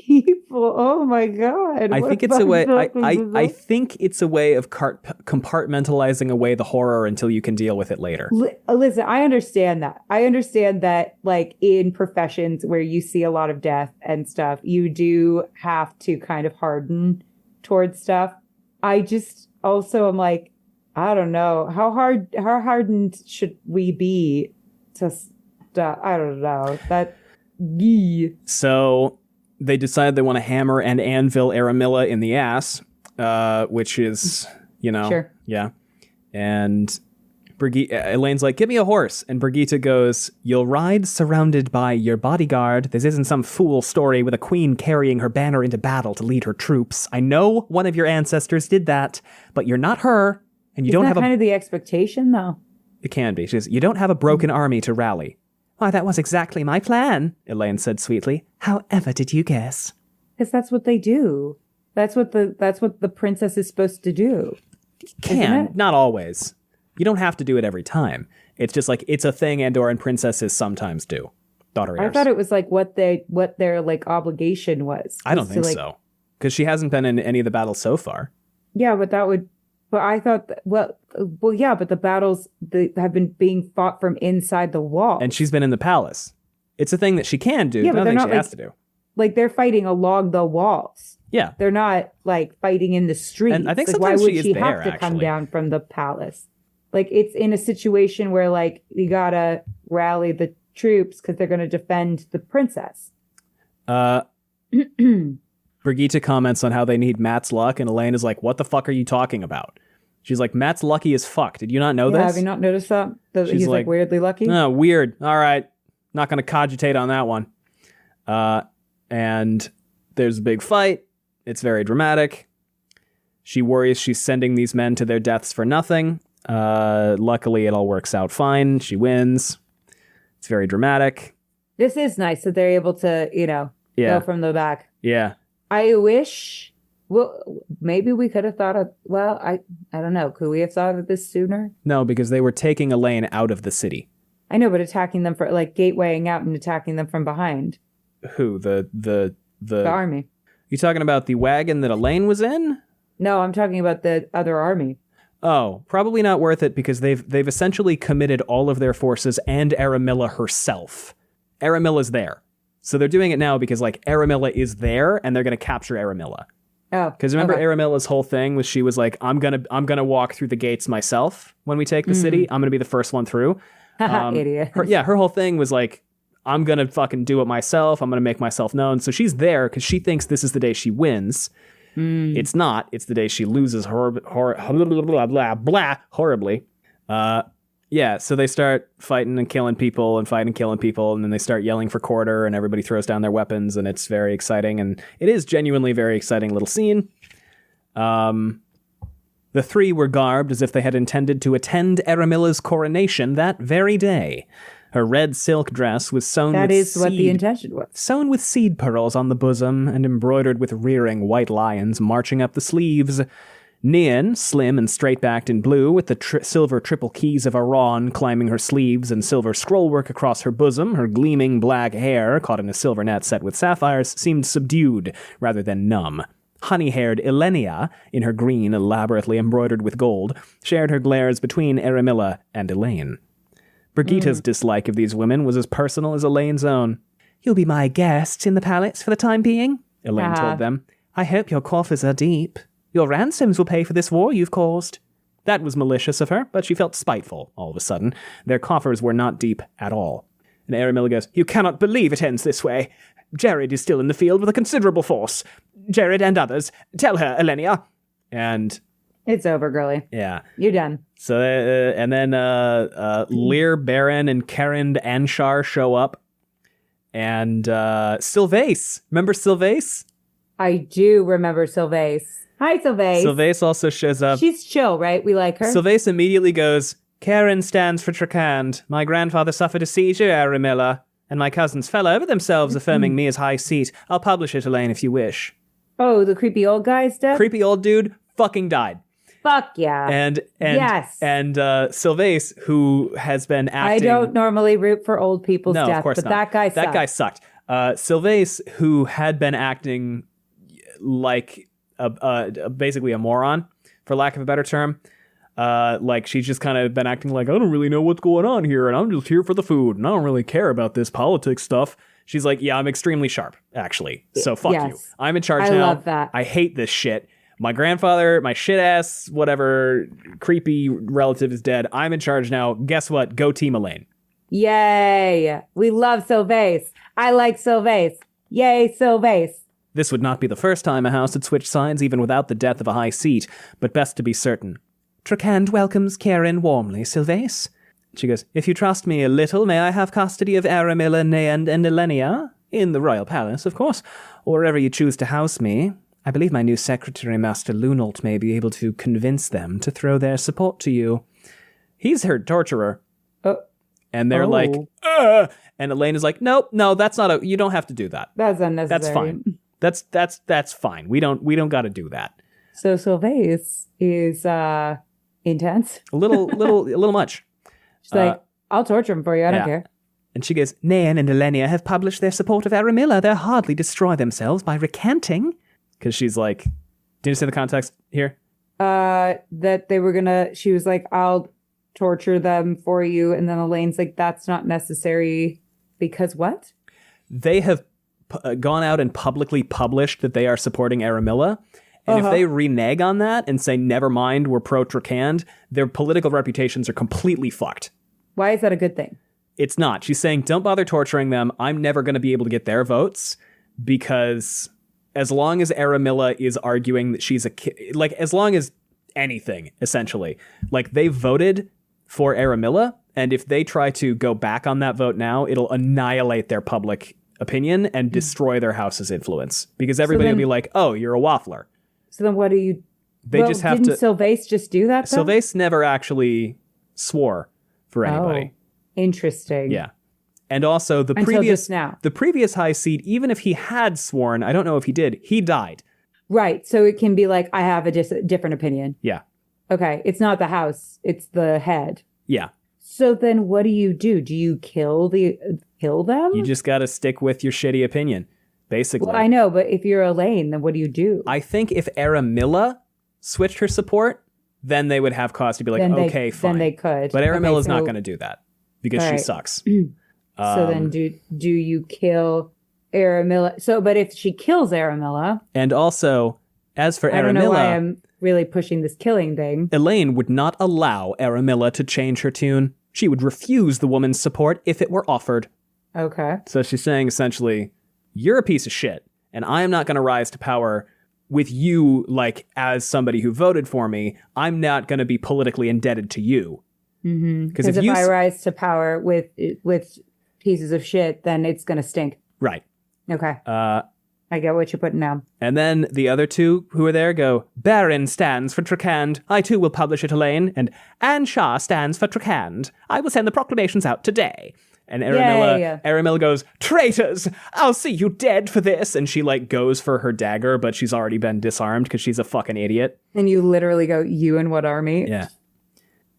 [SPEAKER 2] people. Oh my God!
[SPEAKER 1] I think it's a way. I think it's a way of compartmentalizing away the horror until you can deal with it later.
[SPEAKER 2] Listen, I understand that. I understand that, like in professions where you see a lot of death and stuff, you do have to kind of harden towards stuff. I just also am like, I don't know how hardened should we be to stuff. I don't know that.
[SPEAKER 1] So they decide they want to hammer and anvil Aramilla in the ass, which is,
[SPEAKER 2] sure.
[SPEAKER 1] Yeah. And Elayne's like, "Give me a horse." And Brigitte goes, "You'll ride surrounded by your bodyguard. This isn't some fool story with a queen carrying her banner into battle to lead her troops. I know one of your ancestors did that, but you're not her, and you don't have
[SPEAKER 2] kind of the expectation, though.
[SPEAKER 1] It can be. She says, "You don't have a broken army to rally." "Why, that was exactly my plan," Elayne said sweetly. "However did you guess?" Because
[SPEAKER 2] that's what they do. That's what the princess is supposed to do.
[SPEAKER 1] Not always. You don't have to do it every time. It's just like it's a thing and/or princesses sometimes do. Daughter heirs.
[SPEAKER 2] I thought it was like what their like obligation was.
[SPEAKER 1] I don't think so. Because she hasn't been in any of the battles so far.
[SPEAKER 2] Yeah, but that would. But I thought, yeah, but the battles have been being fought from inside the wall.
[SPEAKER 1] And she's been in the palace. It's a thing that she can do.
[SPEAKER 2] Yeah, but they're not
[SPEAKER 1] she has to do.
[SPEAKER 2] Like they're fighting along the walls.
[SPEAKER 1] Yeah.
[SPEAKER 2] They're not like fighting in the streets.
[SPEAKER 1] And I think
[SPEAKER 2] like,
[SPEAKER 1] sometimes
[SPEAKER 2] why would
[SPEAKER 1] she
[SPEAKER 2] have to come down from the palace? Like it's in a situation where like you gotta rally the troops because they're going to defend the princess.
[SPEAKER 1] Brigitte comments on how they need Matt's luck, and Elayne is like, what the fuck are you talking about? She's like, Matt's lucky as fuck. Did you not know this?
[SPEAKER 2] Have you not noticed that? He's like weirdly lucky?
[SPEAKER 1] Oh, weird. All right. Not going to cogitate on that one. And there's a big fight. It's very dramatic. She worries she's sending these men to their deaths for nothing. Luckily, it all works out fine. She wins. It's very dramatic.
[SPEAKER 2] This is nice that they're able to, go from the back.
[SPEAKER 1] Yeah.
[SPEAKER 2] I wish... Well, maybe we could have thought of... Well, I don't know. Could we have thought of this sooner?
[SPEAKER 1] No, because they were taking Elayne out of the city.
[SPEAKER 2] I know, but attacking them for gatewaying out and attacking them from behind.
[SPEAKER 1] Who? The
[SPEAKER 2] army.
[SPEAKER 1] You talking about the wagon that Elayne was in?
[SPEAKER 2] No, I'm talking about the other army.
[SPEAKER 1] Oh, probably not worth it because they've essentially committed all of their forces and Aramilla herself. Aramilla's there. So they're doing it now because Aramilla is there and they're going to capture Aramilla.
[SPEAKER 2] Oh,
[SPEAKER 1] because remember Aramilla's whole thing was she was like, I'm gonna walk through the gates myself when we take the city. I'm gonna be the first one through.
[SPEAKER 2] Idiot.
[SPEAKER 1] Her whole thing was like, I'm gonna fucking do it myself. I'm gonna make myself known. So she's there because she thinks this is the day she wins. It's not. It's the day she loses horribly. Yeah, so they start fighting and killing people and then they start yelling for quarter and everybody throws down their weapons and it's very exciting and it is genuinely a very exciting little scene. The three were garbed as if they had intended to attend Aramilla's coronation that very day. Her red silk dress was sewn
[SPEAKER 2] That is what the intention was.
[SPEAKER 1] Sewn with seed pearls on the bosom and embroidered with rearing white lions marching up the sleeves. Nian, slim and straight-backed in blue, with the silver triple keys of Iran climbing her sleeves and silver scrollwork across her bosom, her gleaming black hair, caught in a silver net set with sapphires, seemed subdued rather than numb. Honey-haired Elayne, in her green elaborately embroidered with gold, shared her glares between Aramilla and Elayne. Brigitte's dislike of these women was as personal as Elayne's own. "You'll be my guests in the palace for the time being," Elayne told them. "I hope your coffers are deep. Your ransoms will pay for this war you've caused." That was malicious of her, but she felt spiteful all of a sudden. Their coffers were not deep at all. And Aramilla goes, "You cannot believe it ends this way. Jared is still in the field with a considerable force. Jared and others. Tell her, Elayne." And...
[SPEAKER 2] It's over, girlie.
[SPEAKER 1] Yeah.
[SPEAKER 2] You're done.
[SPEAKER 1] So, and then Lear, Baron, and Karen Anshar show up. And Sylvace. Remember Sylvace?
[SPEAKER 2] I do remember Sylvace. Hi, Sylvace.
[SPEAKER 1] Sylvace also shows up.
[SPEAKER 2] She's chill, right? We like her.
[SPEAKER 1] Sylvace immediately goes, "Karen stands for Trakand. My grandfather suffered a seizure, Aramilla, and my cousins fell over themselves affirming me as high seat. I'll publish it, Elayne, if you wish."
[SPEAKER 2] Oh, the creepy old guy stuff?
[SPEAKER 1] Creepy old dude fucking died.
[SPEAKER 2] Fuck yeah.
[SPEAKER 1] And
[SPEAKER 2] yes.
[SPEAKER 1] And Sylvace, who has been acting...
[SPEAKER 2] I don't normally root for old people's
[SPEAKER 1] death,
[SPEAKER 2] of course but not. That guy sucked.
[SPEAKER 1] That guy sucked. Sylvace, who had been acting like basically a moron, for lack of a better term. She's just kind of been acting like, I don't really know what's going on here, and I'm just here for the food, and I don't really care about this politics stuff. She's like, yeah, I'm extremely sharp, actually. So fuck you. I'm in charge now.
[SPEAKER 2] I love that.
[SPEAKER 1] I hate this shit. My grandfather, my shit-ass, whatever, creepy relative is dead. I'm in charge now. Guess what? Go Team Elayne.
[SPEAKER 2] Yay. We love Sylvace. I like Sylvace. Yay, Sylvace.
[SPEAKER 1] This would not be the first time a house had switched sides, even without the death of a high seat, but best to be certain. "Trakand welcomes Karen warmly, Sylvace." She goes, "If you trust me a little, may I have custody of Aramilla, Nian, and Elayne? In the royal palace, of course, or wherever you choose to house me. I believe my new secretary, Master Lunault, may be able to convince them to throw their support to you." He's her torturer. And they're like, ugh! And Elayne is like, nope, no, that's not you don't have to do that.
[SPEAKER 2] That's unnecessary.
[SPEAKER 1] That's fine. That's fine. We don't got to do that.
[SPEAKER 2] So Sylvace is intense.
[SPEAKER 1] A little much.
[SPEAKER 2] She's like, I'll torture him for you. I don't care.
[SPEAKER 1] And she goes, "Nian and Elayne have published their support of Aramilla. They'll hardly destroy themselves by recanting." Because she's like, did you see the context here?
[SPEAKER 2] That they were she was like, "I'll torture them for you." And then Elaine's like, "That's not necessary." Because what?
[SPEAKER 1] They have gone out and publicly published that they are supporting Aramilla. And if they renege on that and say, never mind, we're pro-Trakand, their political reputations are completely fucked.
[SPEAKER 2] Why is that a good thing?
[SPEAKER 1] It's not. She's saying, don't bother torturing them. I'm never going to be able to get their votes because as long as Aramilla is arguing that she's like, as long as anything, essentially, like they voted for Aramilla, and if they try to go back on that vote now, it'll annihilate their public opinion and destroy their house's influence because everybody will be like, oh, you're a waffler.
[SPEAKER 2] So then what do you...
[SPEAKER 1] They just have
[SPEAKER 2] didn't Sylvace just do that, though?
[SPEAKER 1] Sylvace never actually swore for anybody.
[SPEAKER 2] Interesting.
[SPEAKER 1] Yeah. And also the previous high seat, even if he had sworn, I don't know if he did, he died.
[SPEAKER 2] Right. So it can be like, I have a different opinion.
[SPEAKER 1] Yeah.
[SPEAKER 2] Okay. It's not the house. It's the head.
[SPEAKER 1] Yeah.
[SPEAKER 2] So then what do you do? Do you kill them?
[SPEAKER 1] You just got to stick with your shitty opinion, basically.
[SPEAKER 2] Well, I know, but if you're Elayne, then what do you do?
[SPEAKER 1] I think if Aramilla switched her support, then they would have cause to be like, okay, fine.
[SPEAKER 2] Then they could.
[SPEAKER 1] But Aramilla's not going to do that because she sucks.
[SPEAKER 2] So then do you kill Aramilla? So, but if she kills Aramilla... And
[SPEAKER 1] also, as for Aramilla... I
[SPEAKER 2] don't know why I'm really pushing this killing thing.
[SPEAKER 1] Elayne would not allow Aramilla to change her tune. She would refuse the woman's support if it were offered.
[SPEAKER 2] Okay.
[SPEAKER 1] So she's saying essentially, you're a piece of shit, and I am not going to rise to power with you, like, as somebody who voted for me. I'm not going to be politically indebted to you.
[SPEAKER 2] Because if I rise to power with pieces of shit, then it's going to stink.
[SPEAKER 1] Right.
[SPEAKER 2] Okay. I get what you're putting down.
[SPEAKER 1] And then the other two who are there go, Baron stands for Trakand. I too will publish it, Elayne. And Anne Shah stands for Trakand. I will send the proclamations out today. And Aramilla goes, traitors! I'll see you dead for this! And she, like, goes for her dagger, but she's already been disarmed because she's a fucking idiot.
[SPEAKER 2] And you literally go, you and what army?
[SPEAKER 1] Yeah.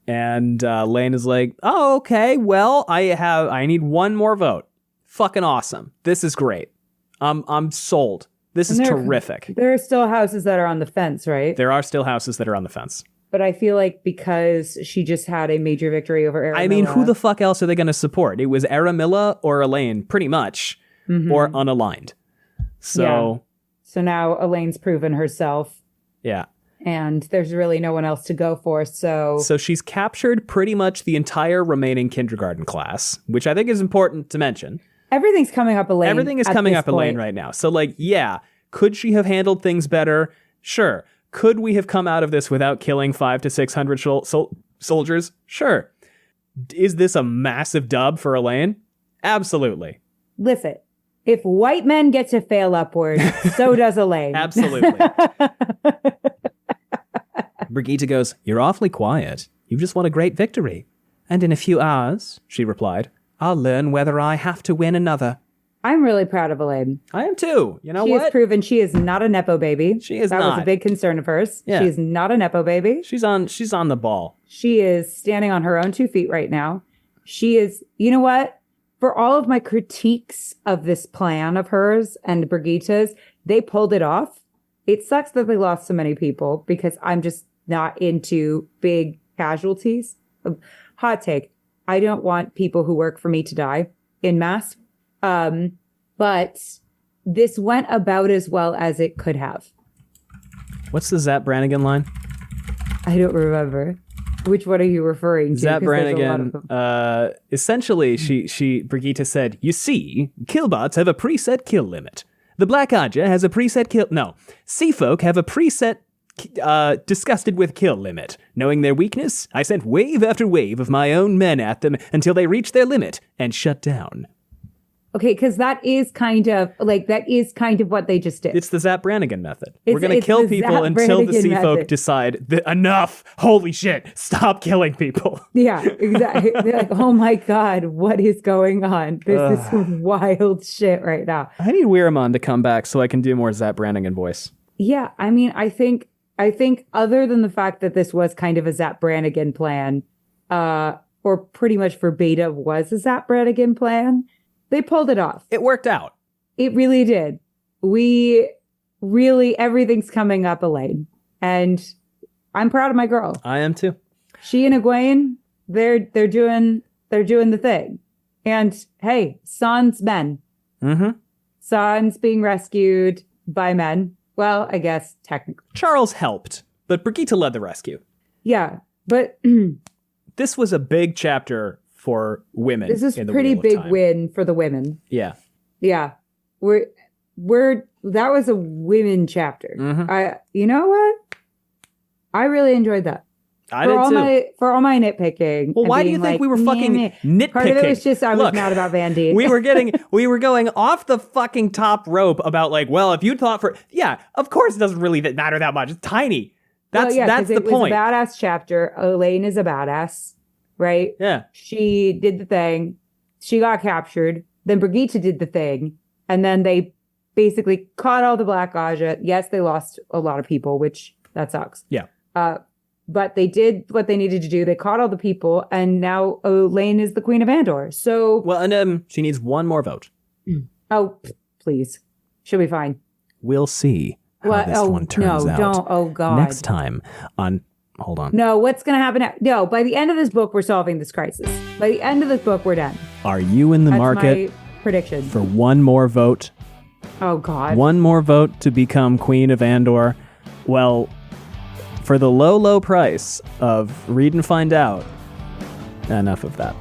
[SPEAKER 1] And Elayne is like, oh, okay, well, I need one more vote. Fucking awesome. This is great. I'm sold. This is terrific.
[SPEAKER 2] There are still houses that are on the fence, right?
[SPEAKER 1] There are still houses that are on the fence.
[SPEAKER 2] But I feel like because she just had a major victory over Aramilla.
[SPEAKER 1] I mean, who the fuck else are they going to support? It was Aramilla or Elayne, pretty much, or unaligned. So,
[SPEAKER 2] yeah. So now Elaine's proven herself.
[SPEAKER 1] Yeah.
[SPEAKER 2] And there's really no one else to go for, so...
[SPEAKER 1] So she's captured pretty much the entire remaining kindergarten class, which I think is important to mention.
[SPEAKER 2] Everything's coming up Elayne.
[SPEAKER 1] Everything is coming up Elayne right now. So, like, yeah, could she have handled things better? Sure. Could we have come out of this without killing 500 to 600 soldiers? Sure. Is this a massive dub for Elayne? Absolutely.
[SPEAKER 2] Listen, if white men get to fail upward, so does Elayne.
[SPEAKER 1] Absolutely. Brigitte goes, you're awfully quiet. You've just won a great victory. And in a few hours, she replied, I'll learn whether I have to win another.
[SPEAKER 2] I'm really proud of Elayne.
[SPEAKER 1] I am too. You know
[SPEAKER 2] what? She has proven she is not a Nepo baby.
[SPEAKER 1] She is
[SPEAKER 2] not. That was a big concern of hers. Yeah. She is not a Nepo baby.
[SPEAKER 1] She's on the ball.
[SPEAKER 2] She is standing on her own 2 feet right now. She is, you know what? For all of my critiques of this plan of hers and Brigitte's, they pulled it off. It sucks that they lost so many people because I'm just not into big casualties. Hot take. I don't want people who work for me to die en masse. But this went about as well as it could have.
[SPEAKER 1] What's the Zapp Brannigan line?
[SPEAKER 2] I don't remember. Which one are you referring to?
[SPEAKER 1] Zapp Brannigan, essentially, Brigitte said, you see, killbots have a preset kill limit. The Black Aja has a preset kill... No, sea folk have a preset disgusted with kill limit. Knowing their weakness, I sent wave after wave of my own men at them until they reached their limit and shut down.
[SPEAKER 2] Okay, because that is kind of what they just did.
[SPEAKER 1] It's the Zapp Brannigan method. We're going to kill people until the sea folk decide that enough. Holy shit, stop killing people.
[SPEAKER 2] Yeah, exactly. They're like, oh my God, what is going on? This is wild shit right now.
[SPEAKER 1] I need Weiramon to come back so I can do more Zapp Brannigan voice.
[SPEAKER 2] Yeah, I mean, I think other than the fact that this was kind of a Zapp Brannigan plan, or pretty much verbatim was a Zapp Brannigan plan, they pulled it off.
[SPEAKER 1] It worked out.
[SPEAKER 2] It really did. Everything's coming up Elayne. And I'm proud of my girl.
[SPEAKER 1] I am too.
[SPEAKER 2] She and Egwene, they're doing the thing. And hey, San's men. Mm-hmm. San's being rescued by men. Well, I guess technically.
[SPEAKER 1] Charles helped, but Brigitte led the rescue.
[SPEAKER 2] Yeah, but
[SPEAKER 1] this was a big chapter for women.
[SPEAKER 2] This is
[SPEAKER 1] in the
[SPEAKER 2] pretty
[SPEAKER 1] Wheel of
[SPEAKER 2] big
[SPEAKER 1] Time.
[SPEAKER 2] win for the women.
[SPEAKER 1] Yeah.
[SPEAKER 2] Yeah. That was a women chapter.
[SPEAKER 1] Mhm.
[SPEAKER 2] You know what? I really enjoyed that.
[SPEAKER 1] I did too.
[SPEAKER 2] For all my nitpicking.
[SPEAKER 1] Well,
[SPEAKER 2] and
[SPEAKER 1] why do you
[SPEAKER 2] being
[SPEAKER 1] think
[SPEAKER 2] like,
[SPEAKER 1] we were fucking
[SPEAKER 2] meh.
[SPEAKER 1] nitpicking?
[SPEAKER 2] Part of it was just I was
[SPEAKER 1] Look,
[SPEAKER 2] mad about Vandene.
[SPEAKER 1] we were going off the fucking top rope about like, well, if you thought of course it doesn't really matter that much. It's tiny. That's the
[SPEAKER 2] it
[SPEAKER 1] point.
[SPEAKER 2] was a badass chapter. Elayne is a badass, right?
[SPEAKER 1] Yeah.
[SPEAKER 2] She did the thing. She got captured. Then Brigitte did the thing. And then they basically caught all the Black Aja. Yes, they lost a lot of people, which that sucks.
[SPEAKER 1] Yeah.
[SPEAKER 2] But they did what they needed to do. They caught all the people, and now Elayne is the Queen of Andor. So,
[SPEAKER 1] Well, and she needs one more vote.
[SPEAKER 2] Please, she'll be fine.
[SPEAKER 1] We'll see how this one turns out.
[SPEAKER 2] Don't. Oh God.
[SPEAKER 1] Next time on. Hold on.
[SPEAKER 2] No, what's going to happen? No, by the end of this book, we're solving this crisis. By the end of this book, we're done.
[SPEAKER 1] Are you in the
[SPEAKER 2] That's
[SPEAKER 1] market
[SPEAKER 2] my prediction.
[SPEAKER 1] for one more vote?
[SPEAKER 2] Oh God.
[SPEAKER 1] One more vote to become Queen of Andor? Well, for the low, low price of read and find out. Enough of that.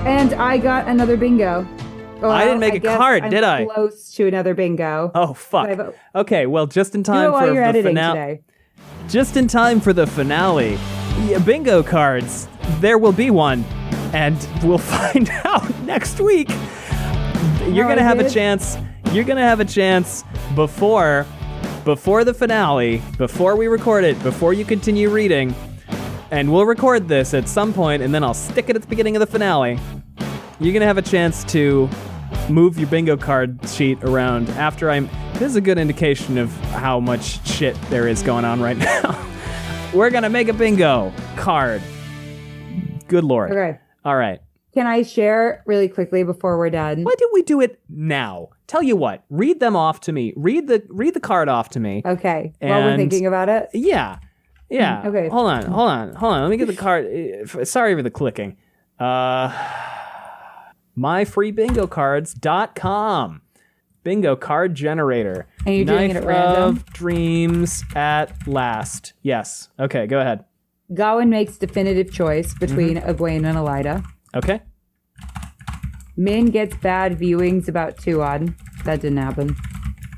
[SPEAKER 2] And I got another bingo. Well,
[SPEAKER 1] I didn't make a
[SPEAKER 2] guess
[SPEAKER 1] card,
[SPEAKER 2] I'm
[SPEAKER 1] did I?
[SPEAKER 2] Close to another bingo.
[SPEAKER 1] Oh, fuck.
[SPEAKER 2] I vote.
[SPEAKER 1] Okay, well, just in
[SPEAKER 2] Do
[SPEAKER 1] time
[SPEAKER 2] it while
[SPEAKER 1] for
[SPEAKER 2] you're
[SPEAKER 1] the
[SPEAKER 2] editing
[SPEAKER 1] finale.
[SPEAKER 2] today.
[SPEAKER 1] Just in time for the finale. Yeah, bingo cards. There will be one. And we'll find out next week. You're going to have a chance. You're going to have a chance before the finale, before we record it, before you continue reading. And we'll record this at some point, and then I'll stick it at the beginning of the finale. You're going to have a chance to move your bingo card sheet around after This is a good indication of how much shit there is going on right now. We're going to make a bingo card. Good Lord.
[SPEAKER 2] Okay.
[SPEAKER 1] All right.
[SPEAKER 2] Can I share really quickly before we're done?
[SPEAKER 1] Why didn't we do it now? Tell you what, read them off to me. Read the card off to me.
[SPEAKER 2] Okay. While we're
[SPEAKER 1] And-
[SPEAKER 2] thinking about it.
[SPEAKER 1] Yeah. Yeah.
[SPEAKER 2] Okay.
[SPEAKER 1] Hold on. Let me get the card. Sorry for the clicking. myfreebingocards.com. Bingo card generator.
[SPEAKER 2] And you're doing it at
[SPEAKER 1] Knife
[SPEAKER 2] random?
[SPEAKER 1] of dreams at last. Yes. Okay, go ahead.
[SPEAKER 2] Gawain makes definitive choice between Egwene and Elaida.
[SPEAKER 1] Okay.
[SPEAKER 2] Min gets bad viewings about Tuon. That didn't happen.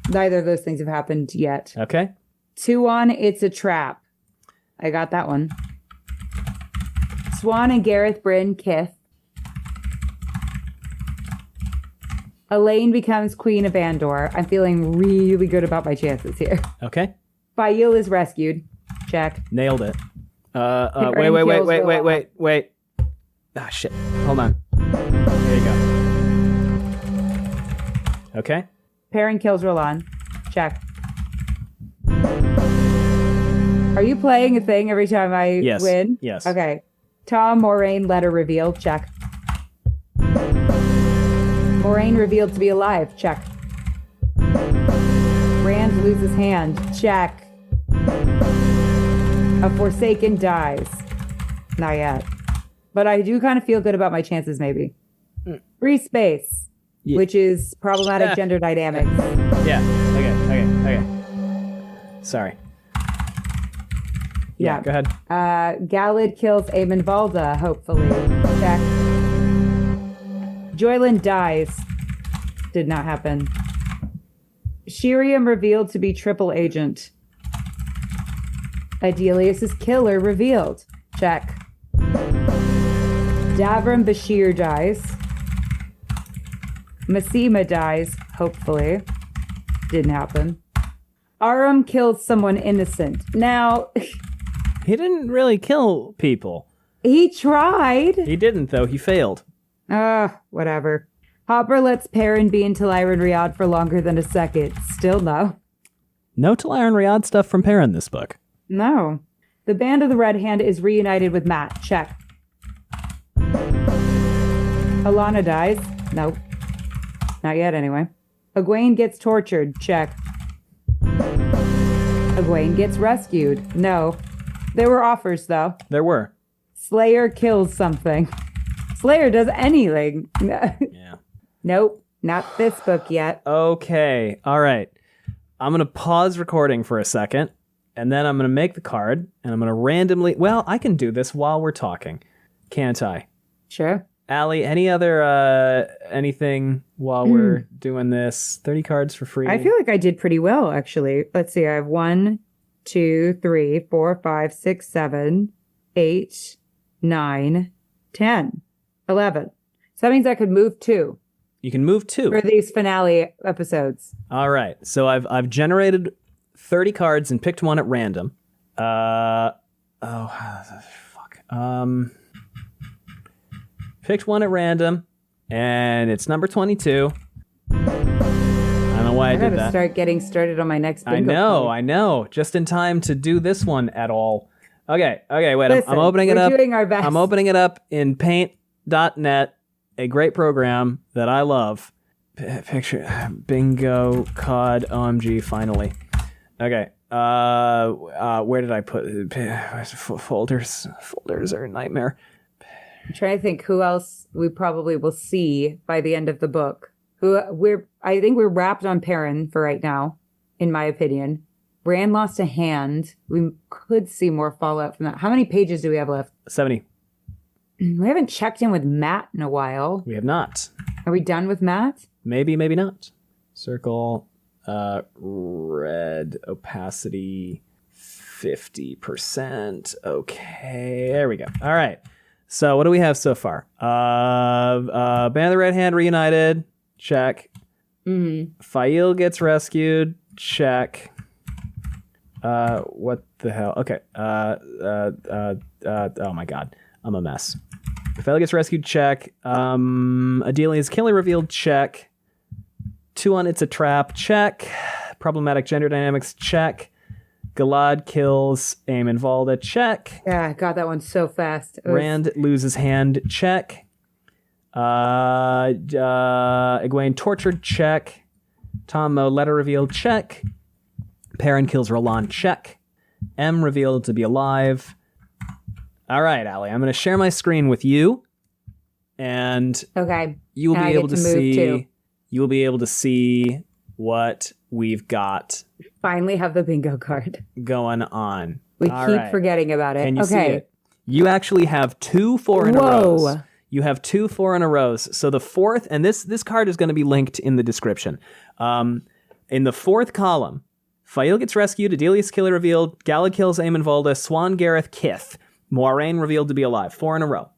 [SPEAKER 2] Neither of those things have happened yet.
[SPEAKER 1] Okay.
[SPEAKER 2] Tuon, it's a trap. I got that one. Swan and Gareth Bryn kith. Elayne becomes Queen of Andor. I'm feeling really good about my chances here.
[SPEAKER 1] Okay.
[SPEAKER 2] Fael is rescued. Check.
[SPEAKER 1] Nailed it.
[SPEAKER 2] Perrin
[SPEAKER 1] Wait. Ah, shit. Hold on. There you go. Okay.
[SPEAKER 2] Perrin kills Roland. Check. Are you playing a thing every time I
[SPEAKER 1] Yes.
[SPEAKER 2] win?
[SPEAKER 1] Yes.
[SPEAKER 2] Okay. Tom Moraine letter reveal. Check. Moraine revealed to be alive. Check. Rand loses hand. Check. A Forsaken dies. Not yet. But I do kind of feel good about my chances, maybe. Free space,
[SPEAKER 1] Yeah.
[SPEAKER 2] which is problematic gender dynamics.
[SPEAKER 1] Yeah. Okay. Sorry. Yeah. Go ahead.
[SPEAKER 2] Galad kills Aemon Valda, hopefully. Check. Joyland dies. Did not happen. Shiriam revealed to be triple agent. Adelius's killer revealed. Check. Davram Bashir dies. Massima dies, hopefully. Didn't happen. Aram kills someone innocent. Now,
[SPEAKER 1] He didn't really kill people.
[SPEAKER 2] he tried.
[SPEAKER 1] He didn't, though. He failed.
[SPEAKER 2] Whatever. Hopper lets Perrin be in Telyron Riyadh for longer than a second. Still no.
[SPEAKER 1] No Telyron Riyadh stuff from Perrin this book.
[SPEAKER 2] No. The Band of the Red Hand is reunited with Matt. Check. Alana dies. Nope. Not yet, anyway. Egwene gets tortured. Check. Egwene gets rescued. No. There were offers, though.
[SPEAKER 1] There were.
[SPEAKER 2] Slayer kills something. Slayer does anything.
[SPEAKER 1] Yeah.
[SPEAKER 2] Nope, not this book yet.
[SPEAKER 1] Okay. All right. I'm going to pause recording for a second, and then I'm going to make the card, and I'm going to randomly... Well, I can do this while we're talking. Can't I?
[SPEAKER 2] Sure.
[SPEAKER 1] Allie, any other anything while we're doing this? 30 cards for free.
[SPEAKER 2] I feel like I did pretty well, actually. Let's see. I have 1, 2, 3, 4, 5, 6, 7, 8, 9, 10, 11. So that means I could move 2.
[SPEAKER 1] You can move 2
[SPEAKER 2] for these finale episodes.
[SPEAKER 1] All right. So I've generated 30 cards and picked one at random. Fuck. Picked one at random, and it's number 22. I don't know why I did that.
[SPEAKER 2] Start getting started on my next bingo.
[SPEAKER 1] I know. Just in time to do this one at all. Okay, wait.
[SPEAKER 2] Listen,
[SPEAKER 1] I'm opening it up.
[SPEAKER 2] We're doing our best.
[SPEAKER 1] I'm opening it up in paint.net, a great program that I love. Picture bingo COD OMG finally. Okay. Where did I put folders? Folders are a nightmare.
[SPEAKER 2] I'm trying to think who else we probably will see by the end of the book. I think we're wrapped on Perrin for right now, in my opinion. Bran lost a hand. We could see more fallout from that. How many pages do we have left?
[SPEAKER 1] 70.
[SPEAKER 2] We haven't checked in with Matt in a while.
[SPEAKER 1] We have not.
[SPEAKER 2] Are we done with Matt?
[SPEAKER 1] Maybe not. Circle, red, opacity, 50%. Okay, there we go. All right. So what do we have so far? Band of the Red Hand reunited. Check. Fail gets rescued. Check. What the hell? Okay. Oh my God. I'm a mess. Fail gets rescued. Check. Adelia's killer revealed. Check. 2 on It's a Trap. Check. Problematic gender dynamics. Check. Galad kills Eamon Valda. Check.
[SPEAKER 2] Yeah, I got that one so fast.
[SPEAKER 1] Rand loses hand. Check. Egwene tortured. Check. Tom Mo letter revealed. Check. Perrin kills Roland. Check. M revealed to be alive. All right, Allie, I'm going to share my screen with you, and you will be able to see. You will be able to see what we've got.
[SPEAKER 2] Finally, have the bingo card
[SPEAKER 1] going on.
[SPEAKER 2] We keep forgetting about it.
[SPEAKER 1] Can you see it? You actually have 2 4 in a row. You have 2 4 in a row. So the fourth, and this card is going to be linked in the description. In the 4th column, Fael gets rescued, Adelia's killer revealed, Galad kills Eamon Valda, Swan Gareth Kith, Moiraine revealed to be alive. 4 in a row.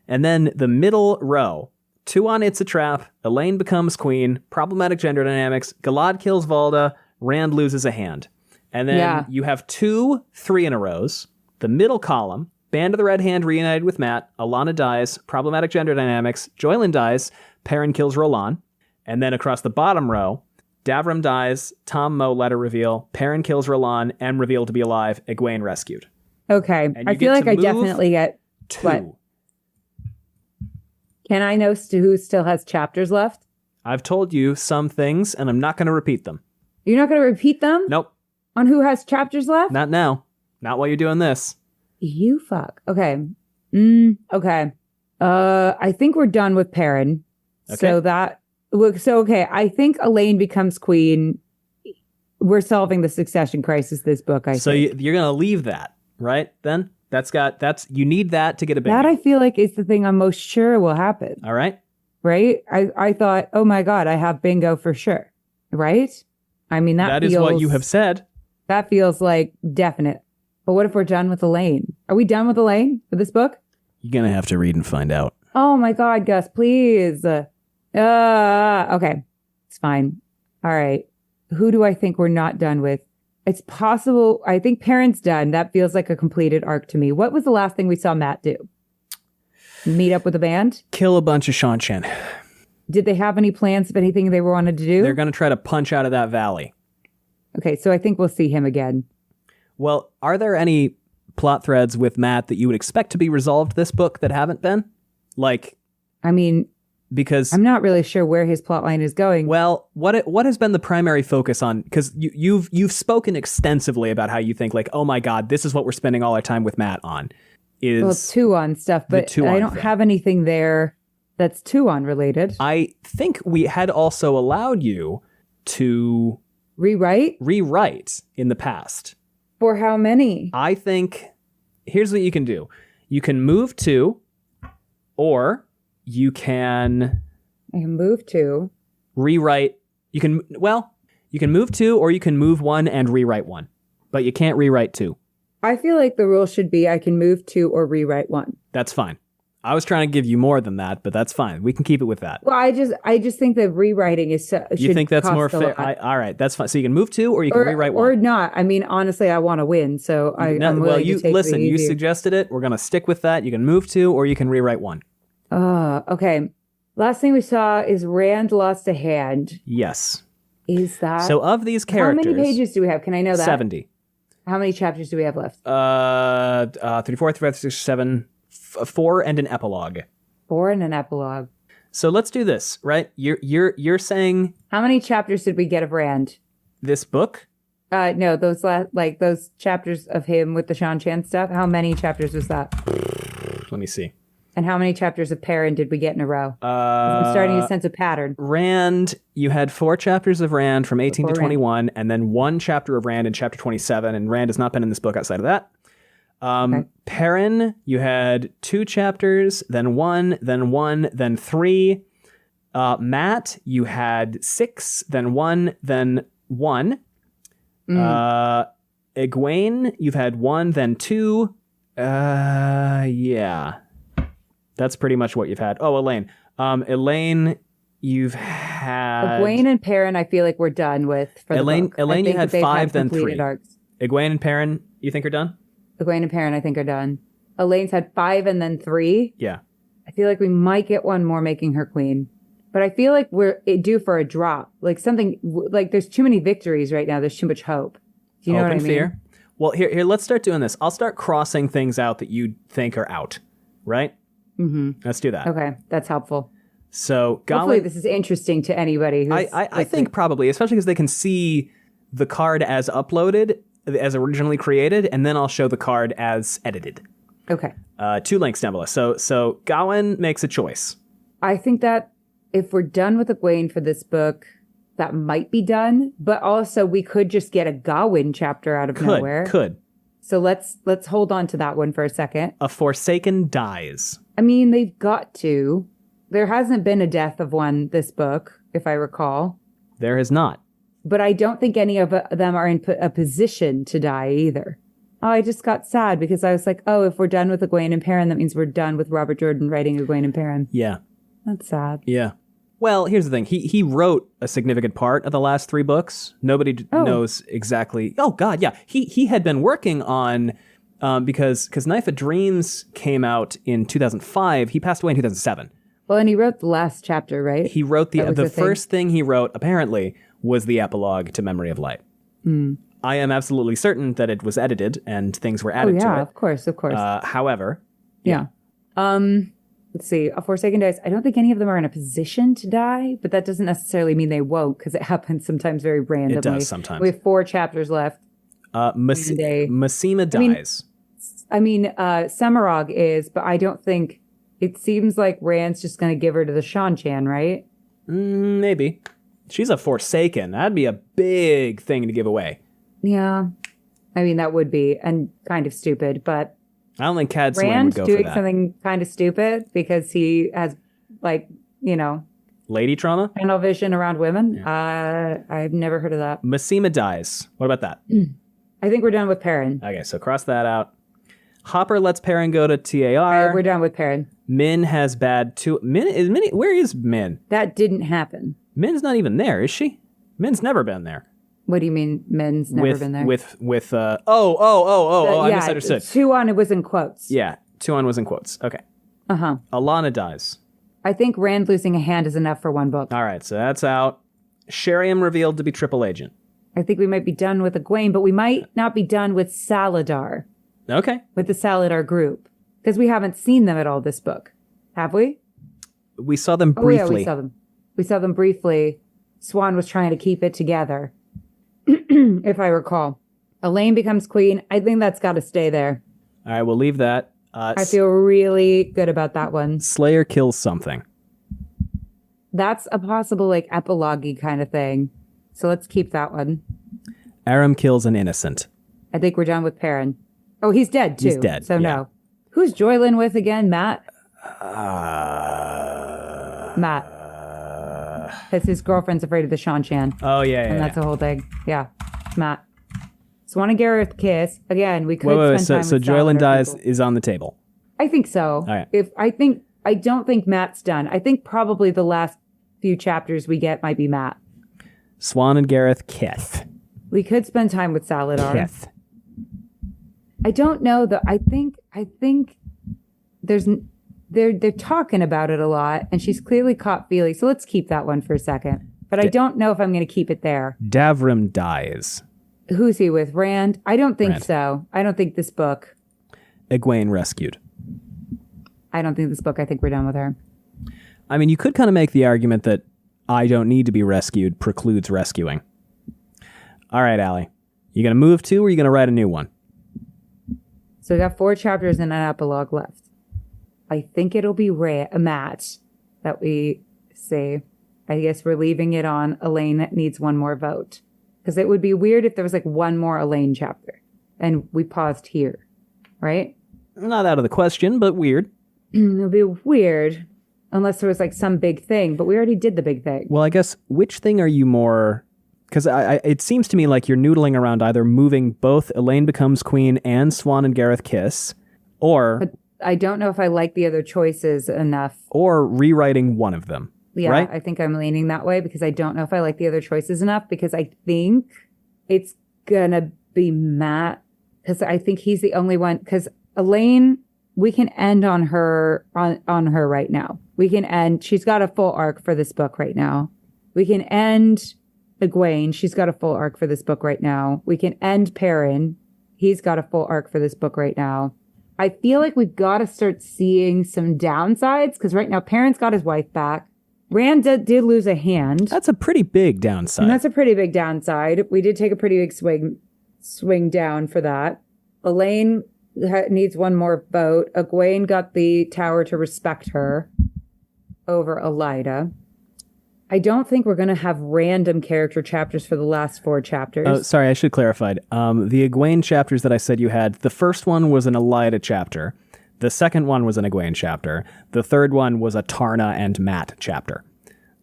[SPEAKER 1] And then the middle row, 2 on It's a Trap, Elayne becomes queen, problematic gender dynamics, Galad kills Valda, Rand loses a hand. And then you have 2 3 in a rows. The middle column, Band of the Red Hand reunited with Matt, Alana dies, problematic gender dynamics, Joylin dies, Perrin kills Roland. And then across the bottom row, Davram dies, Tom Mo letter reveal, Perrin kills Roland, M revealed to be alive, Egwene rescued.
[SPEAKER 2] Okay. I feel like I definitely get
[SPEAKER 1] 2.
[SPEAKER 2] What? Can I know who still has chapters left?
[SPEAKER 1] I've told you some things, and I'm not going to repeat them.
[SPEAKER 2] You're not going to repeat them?
[SPEAKER 1] Nope.
[SPEAKER 2] On who has chapters left?
[SPEAKER 1] Not now. Not while you're doing this.
[SPEAKER 2] You fuck. Okay. Okay. I think we're done with Perrin.
[SPEAKER 1] Okay.
[SPEAKER 2] Okay. I think Elayne becomes queen. We're solving the succession crisis this book, I think.
[SPEAKER 1] So you're going to leave that, right? Then? You need that to get a bingo.
[SPEAKER 2] That I feel like is the thing I'm most sure will happen.
[SPEAKER 1] All right.
[SPEAKER 2] Right? I thought, oh my God, I have bingo for sure. Right? I mean, that
[SPEAKER 1] is what you have said.
[SPEAKER 2] That feels like definite. But what if we're done with Elayne? Are we done with Elayne for this book?
[SPEAKER 1] You're going to have to read and find out.
[SPEAKER 2] Oh my God, Gus, please. Okay. It's fine. All right. Who do I think we're not done with? It's possible. I think Perrin's done. That feels like a completed arc to me. What was the last thing we saw Matt do? Meet up with a band?
[SPEAKER 1] Kill a bunch of Shan-Chen.
[SPEAKER 2] Did they have any plans of anything they wanted to do?
[SPEAKER 1] They're going to try to punch out of that valley.
[SPEAKER 2] Okay, so I think we'll see him again.
[SPEAKER 1] Well, are there any plot threads with Matt that you would expect to be resolved this book that haven't been? Like,
[SPEAKER 2] I mean,
[SPEAKER 1] because
[SPEAKER 2] I'm not really sure where his plotline is going.
[SPEAKER 1] well, what has been the primary focus on? Because you've spoken extensively about how you think like, oh my God, this is what we're spending all our time with Matt on. Is
[SPEAKER 2] well, Tuon stuff, but I don't have anything there that's Tuon related.
[SPEAKER 1] I think we had also allowed you to
[SPEAKER 2] Rewrite
[SPEAKER 1] in the past.
[SPEAKER 2] for how many?
[SPEAKER 1] I think here's what you can do. You can move to, or you can
[SPEAKER 2] I can move to.
[SPEAKER 1] rewrite. You can move to, or you can move one and rewrite one, but you can't rewrite two.
[SPEAKER 2] I feel like the rule should be I can move to or rewrite one.
[SPEAKER 1] That's fine. I was trying to give you more than that, but that's fine. We can keep it with that.
[SPEAKER 2] Well, I just think that rewriting is
[SPEAKER 1] You think that's more fair? All right, that's fine. So you can move to, or you can rewrite one.
[SPEAKER 2] Or not. I mean, honestly, I want to win, so I'm willing to take
[SPEAKER 1] listen.
[SPEAKER 2] the
[SPEAKER 1] You
[SPEAKER 2] easy.
[SPEAKER 1] suggested it. We're gonna stick with that. You can move to, or you can rewrite one.
[SPEAKER 2] Okay. Last thing we saw is Rand lost a hand.
[SPEAKER 1] Yes.
[SPEAKER 2] Is that
[SPEAKER 1] So of these characters,
[SPEAKER 2] how many pages do we have? Can I know that?
[SPEAKER 1] 70.
[SPEAKER 2] How many chapters do we have left?
[SPEAKER 1] 34, 35, 36, 7, 4, and an epilogue.
[SPEAKER 2] 4 and an epilogue.
[SPEAKER 1] So let's do this, right? You're saying
[SPEAKER 2] How many chapters did we get of Rand?
[SPEAKER 1] this book?
[SPEAKER 2] No, those those chapters of him with the Shan Chan stuff. How many chapters was that?
[SPEAKER 1] Let me see.
[SPEAKER 2] And how many chapters of Perrin did we get in a row? I'm starting to sense a pattern.
[SPEAKER 1] Rand, you had 4 chapters of Rand from 18 to 21, and then 1 chapter of Rand in chapter 27, and Rand has not been in this book outside of that. Perrin, you had 2 chapters, then 1, then 3. Matt, you had 6, then 1, then 1. Egwene, you've had 1, then 2. Yeah. That's pretty much what you've had. Oh, Elayne. Elayne, you've had...
[SPEAKER 2] Egwene and Perrin, I feel like we're done with for the book.
[SPEAKER 1] Elayne, you had 5, then 3.
[SPEAKER 2] Arcs.
[SPEAKER 1] Egwene and Perrin, you think are done?
[SPEAKER 2] Egwene and Perrin, I think, are done. Elaine's had 5 and then 3.
[SPEAKER 1] Yeah.
[SPEAKER 2] I feel like we might get one more making her queen. But I feel like we're due for a drop. Like something, like there's too many victories right now. There's too much hope. Do you know what I mean?
[SPEAKER 1] Fear. Well, here, let's start doing this. I'll start crossing things out that you think are out, right? Mm-hmm. Let's do that.
[SPEAKER 2] Okay, that's helpful.
[SPEAKER 1] So,
[SPEAKER 2] hopefully this is interesting to anybody who's
[SPEAKER 1] I think probably, especially because they can see the card as uploaded, as originally created, and then I'll show the card as edited.
[SPEAKER 2] Okay.
[SPEAKER 1] 2 links down below. So Gawain makes a choice.
[SPEAKER 2] I think that if we're done with Egwene for this book, that might be done. But also, we could just get a Gawain chapter out of nowhere.
[SPEAKER 1] Could.
[SPEAKER 2] So let's hold on to that one for a second.
[SPEAKER 1] A Forsaken dies.
[SPEAKER 2] I mean, they've got to. There hasn't been a death of one this book, if I recall.
[SPEAKER 1] There has not.
[SPEAKER 2] But I don't think any of them are in a position to die either. Oh, I just got sad because I was like, oh, if we're done with Egwene and Perrin, that means we're done with Robert Jordan writing Egwene and Perrin.
[SPEAKER 1] Yeah.
[SPEAKER 2] That's sad.
[SPEAKER 1] Yeah. Well, here's the thing. He wrote a significant part of the last 3 books. Nobody knows exactly. Oh, God, yeah. He had been working on, because Knife of Dreams came out in 2005. He passed away in 2007.
[SPEAKER 2] Well, and he wrote the last chapter, right?
[SPEAKER 1] He wrote the first thing he wrote, apparently, was the epilogue to Memory of Light. I am absolutely certain that it was edited and things were added to it.
[SPEAKER 2] Yeah, of course.
[SPEAKER 1] However.
[SPEAKER 2] Yeah. Let's see. A Forsaken dies. I don't think any of them are in a position to die, but that doesn't necessarily mean they won't, because it happens sometimes very randomly.
[SPEAKER 1] It does sometimes.
[SPEAKER 2] We have 4 chapters left.
[SPEAKER 1] Massima dies.
[SPEAKER 2] Semirog is, but I don't think... It seems like Rand's just going to give her to the Shan Chan, right?
[SPEAKER 1] Maybe. She's a Forsaken. That'd be a big thing to give away.
[SPEAKER 2] Yeah. I mean, that would be, and kind of stupid, but...
[SPEAKER 1] I don't think Cad Swain would go for that.
[SPEAKER 2] Rand doing something kind of stupid because he has,
[SPEAKER 1] lady trauma?
[SPEAKER 2] Tunnel vision around women.
[SPEAKER 1] Yeah.
[SPEAKER 2] I've never heard of that.
[SPEAKER 1] Massima dies. What about that?
[SPEAKER 2] I think we're done with Perrin.
[SPEAKER 1] Okay, so cross that out. Hopper lets Perrin go to TAR.
[SPEAKER 2] We're done with Perrin.
[SPEAKER 1] Min has bad too. Where is Min?
[SPEAKER 2] That didn't happen.
[SPEAKER 1] Min's not even there, is she? Min's never been there.
[SPEAKER 2] What do you mean Min's never been there?
[SPEAKER 1] I misunderstood.
[SPEAKER 2] Tuon was in quotes.
[SPEAKER 1] Yeah, Tuon was in quotes. Okay.
[SPEAKER 2] Uh-huh.
[SPEAKER 1] Alana dies.
[SPEAKER 2] I think Rand losing a hand is enough for one book.
[SPEAKER 1] All right, so that's out. Sheriam revealed to be triple agent.
[SPEAKER 2] I think we might be done with Egwene, but we might not be done with Saladar.
[SPEAKER 1] Okay.
[SPEAKER 2] With the Saladar group. Because we haven't seen them at all this book. Have we?
[SPEAKER 1] We saw them
[SPEAKER 2] Oh,
[SPEAKER 1] briefly.
[SPEAKER 2] yeah, we saw them. We saw them briefly. Swan was trying to keep it together, if I recall. Elayne becomes queen. I think that's got to stay there.
[SPEAKER 1] All right, we'll leave that.
[SPEAKER 2] I feel really good about that one.
[SPEAKER 1] Slayer kills something.
[SPEAKER 2] That's a possible, like, epilogue-y kind of thing. So let's keep that one.
[SPEAKER 1] Aram kills an innocent.
[SPEAKER 2] I think we're done with Perrin. Oh, he's dead, too.
[SPEAKER 1] He's dead,
[SPEAKER 2] So
[SPEAKER 1] yeah.
[SPEAKER 2] no. Who's Joylin with again? Matt? Matt. Because his girlfriend's afraid of the Shan-Chan.
[SPEAKER 1] Oh, yeah,
[SPEAKER 2] And that's the whole thing. Yeah. Matt. Swan and Gareth kiss. Again, we could
[SPEAKER 1] Wait.
[SPEAKER 2] spend time
[SPEAKER 1] So
[SPEAKER 2] with
[SPEAKER 1] Joylin
[SPEAKER 2] Salad or
[SPEAKER 1] dies
[SPEAKER 2] people.
[SPEAKER 1] is on the table.
[SPEAKER 2] I think so.
[SPEAKER 1] All right.
[SPEAKER 2] I don't think Matt's done. I think probably the last few chapters we get might be Matt.
[SPEAKER 1] Swan and Gareth kiss.
[SPEAKER 2] We could spend time with Saladar.
[SPEAKER 1] Kiss.
[SPEAKER 2] I don't know though. I think they're talking about it a lot, and she's clearly caught feeling. So let's keep that one for a second. But I don't know if I'm going to keep it there.
[SPEAKER 1] Davrim dies.
[SPEAKER 2] Who's he with? Rand? I don't think
[SPEAKER 1] Rand.
[SPEAKER 2] so. I don't think this book.
[SPEAKER 1] Egwene rescued.
[SPEAKER 2] I don't think this book. I think we're done with her.
[SPEAKER 1] I mean, you could kind of make the argument that I don't need to be rescued precludes rescuing. All right, Allie. You going to move to, or you going to write a new one?
[SPEAKER 2] So we got 4 chapters and an epilogue left. I think it'll be Matt that we say. I guess we're leaving it on Elayne that needs one more vote. Because it would be weird if there was like one more Elayne chapter. And we paused here. Right?
[SPEAKER 1] Not out of the question, but weird.
[SPEAKER 2] It would be weird. Unless there was like some big thing. But we already did the big thing.
[SPEAKER 1] Well, I guess, which thing are you more... Because it seems to me like you're noodling around either moving both Elayne becomes queen and Swan and Gareth kiss, or...
[SPEAKER 2] But I don't know if I like the other choices enough.
[SPEAKER 1] Or rewriting one of them.
[SPEAKER 2] Yeah,
[SPEAKER 1] right?
[SPEAKER 2] I think I'm leaning that way because I don't know if I like the other choices enough because I think it's gonna be Matt because I think he's the only one because Elayne, we can end on her right now. We can end, she's got a full arc for this book right now. We can end Egwene, she's got a full arc for this book right now. We can end Perrin, he's got a full arc for this book right now. I feel like we've got to start seeing some downsides because right now Perrin's got his wife back. Rand did lose a hand.
[SPEAKER 1] That's a pretty big downside.
[SPEAKER 2] And that's a pretty big downside. We did take a pretty big swing down for that. Elayne needs one more vote. Egwene got the tower to respect her over Elida. I don't think we're going to have random character chapters for the last 4 chapters.
[SPEAKER 1] Oh, sorry, I should clarify. The Egwene chapters that I said you had, the first one was an Elida chapter. The second one was an Egwene chapter. The third one was a Tarna and Matt chapter.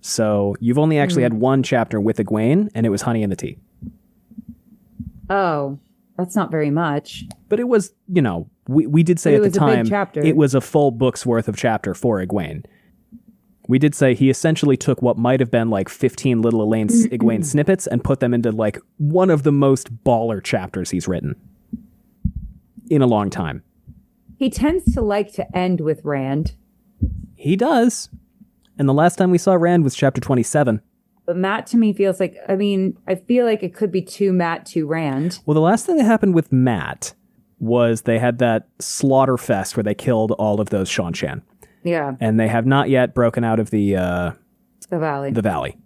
[SPEAKER 1] So you've only actually had one chapter with Egwene, and it was Honey and the Tea.
[SPEAKER 2] Oh, that's not very much.
[SPEAKER 1] But it was, we did say at the time,
[SPEAKER 2] a big chapter.
[SPEAKER 1] it was a full book's worth of chapter for Egwene. We did say he essentially took what might have been like 15 little Egwene snippets and put them into like one of the most baller chapters he's written in a long time.
[SPEAKER 2] He tends to like to end with Rand.
[SPEAKER 1] He does. And the last time we saw Rand was chapter 27.
[SPEAKER 2] But Matt to me feels like, I feel like it could be 2 Matt, 2 Rand.
[SPEAKER 1] Well, the last thing that happened with Matt was they had that slaughter fest where they killed all of those Shan-Chan.
[SPEAKER 2] Yeah.
[SPEAKER 1] And they have not yet broken out of the
[SPEAKER 2] valley.
[SPEAKER 1] The valley.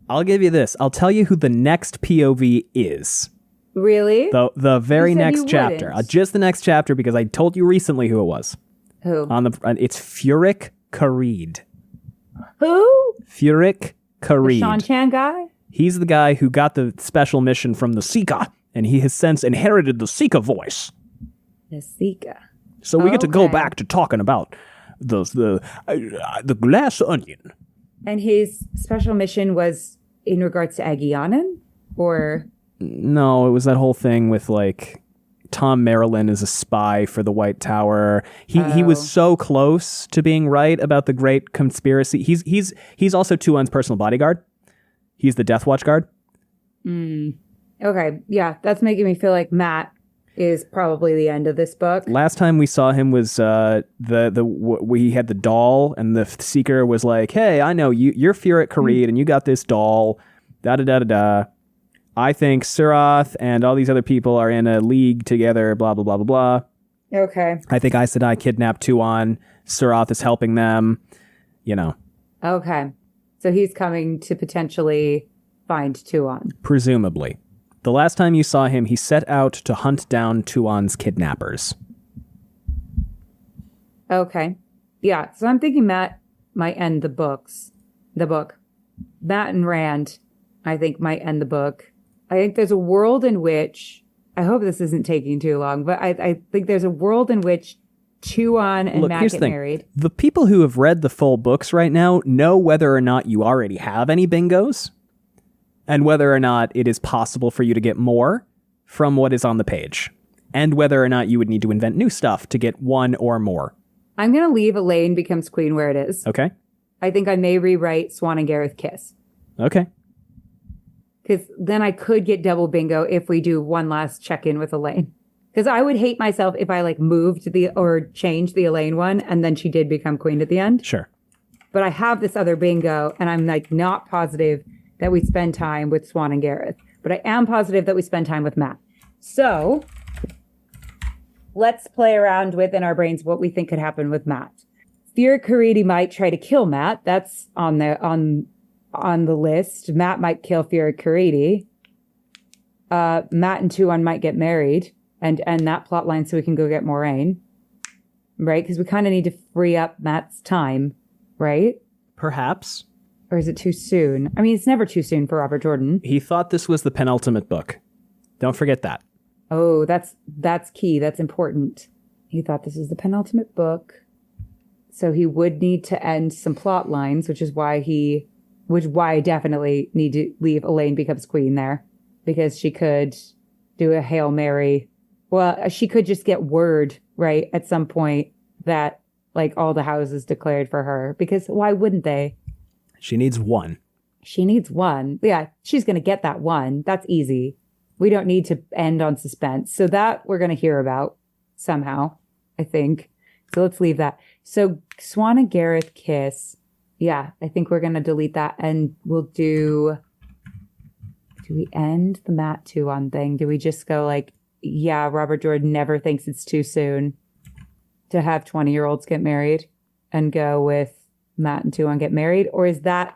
[SPEAKER 1] I'll give you this. I'll tell you who the next POV is.
[SPEAKER 2] Really?
[SPEAKER 1] The very
[SPEAKER 2] You said
[SPEAKER 1] next
[SPEAKER 2] you
[SPEAKER 1] chapter.
[SPEAKER 2] wouldn't.
[SPEAKER 1] Just the next chapter because I told you recently who it was.
[SPEAKER 2] Who?
[SPEAKER 1] It's Furyk Kharid.
[SPEAKER 2] Who?
[SPEAKER 1] Furyk Kharid.
[SPEAKER 2] The Shan-Chan guy?
[SPEAKER 1] He's the guy who got the special mission from the Sika, and he has since inherited the Sika voice.
[SPEAKER 2] The Sika.
[SPEAKER 1] So we get to go
[SPEAKER 2] Okay.
[SPEAKER 1] back to talking about the glass onion.
[SPEAKER 2] And his special mission was in regards to Agianan? Or...
[SPEAKER 1] No, it was that whole thing with like Tom Maryland is a spy for the White Tower. He was so close to being right about the great conspiracy. He's also Tuon's personal bodyguard. He's the Death Watch guard.
[SPEAKER 2] Okay, yeah, that's making me feel like Matt is probably the end of this book.
[SPEAKER 1] Last time we saw him was we had the doll, and the Seeker was like, "Hey, I know you're Furyk Kharid, and you got this doll. Da da da da da. I think Surath and all these other people are in a league together. Blah blah blah blah blah."
[SPEAKER 2] Okay.
[SPEAKER 1] I think Aes Sedai kidnapped Tuon. Surath is helping them.
[SPEAKER 2] Okay. So he's coming to potentially find Tuon.
[SPEAKER 1] Presumably. The last time you saw him, he set out to hunt down Tuon's kidnappers.
[SPEAKER 2] Okay. Yeah. So I'm thinking Matt might end the book. Matt and Rand, I think, might end the book. I think there's a world in which, I hope this isn't taking too long, but I think there's a world in which Tuon and Matt get married.
[SPEAKER 1] The people who have read the full books right now know whether or not you already have any bingos and whether or not it is possible for you to get more from what is on the page and whether or not you would need to invent new stuff to get one or more.
[SPEAKER 2] I'm going to leave Elayne becomes queen where it is.
[SPEAKER 1] Okay.
[SPEAKER 2] I think I may rewrite Swan and Gareth kiss.
[SPEAKER 1] Okay.
[SPEAKER 2] Because then I could get double bingo if we do one last check-in with Elayne. Because I would hate myself if I moved or changed the Elayne one and then she did become queen at the end.
[SPEAKER 1] Sure.
[SPEAKER 2] But I have this other bingo and I'm not positive that we spend time with Swan and Gareth. But I am positive that we spend time with Matt. So let's play around with in our brains what we think could happen with Matt. Fear Karidi might try to kill Matt. That's on the list. Matt might kill Fear Karidi. Matt and Tuon might get married and end that plot line so we can go get Moraine. Right? Because we kind of need to free up Matt's time. Right?
[SPEAKER 1] Perhaps.
[SPEAKER 2] Or is it too soon? I mean, it's never too soon for Robert Jordan.
[SPEAKER 1] He thought this was the penultimate book. Don't forget that.
[SPEAKER 2] Oh, that's key. That's important. He thought this was the penultimate book. So he would need to end some plot lines, which is why I definitely need to leave Elayne becomes queen there. Because she could do a Hail Mary. Well, she could just get word, right, at some point that, all the houses declared for her. Because why wouldn't they?
[SPEAKER 1] She needs one.
[SPEAKER 2] She needs one. Yeah, she's going to get that one. That's easy. We don't need to end on suspense. So that we're going to hear about somehow, I think. So let's leave that. So Swan and Gareth kiss. Yeah, I think we're going to delete that. And we'll do we end the Matt Tuon thing? Do we just go yeah, Robert Jordan never thinks it's too soon to have 20-year-olds get married and go with Matt and Tuon get married? Or is that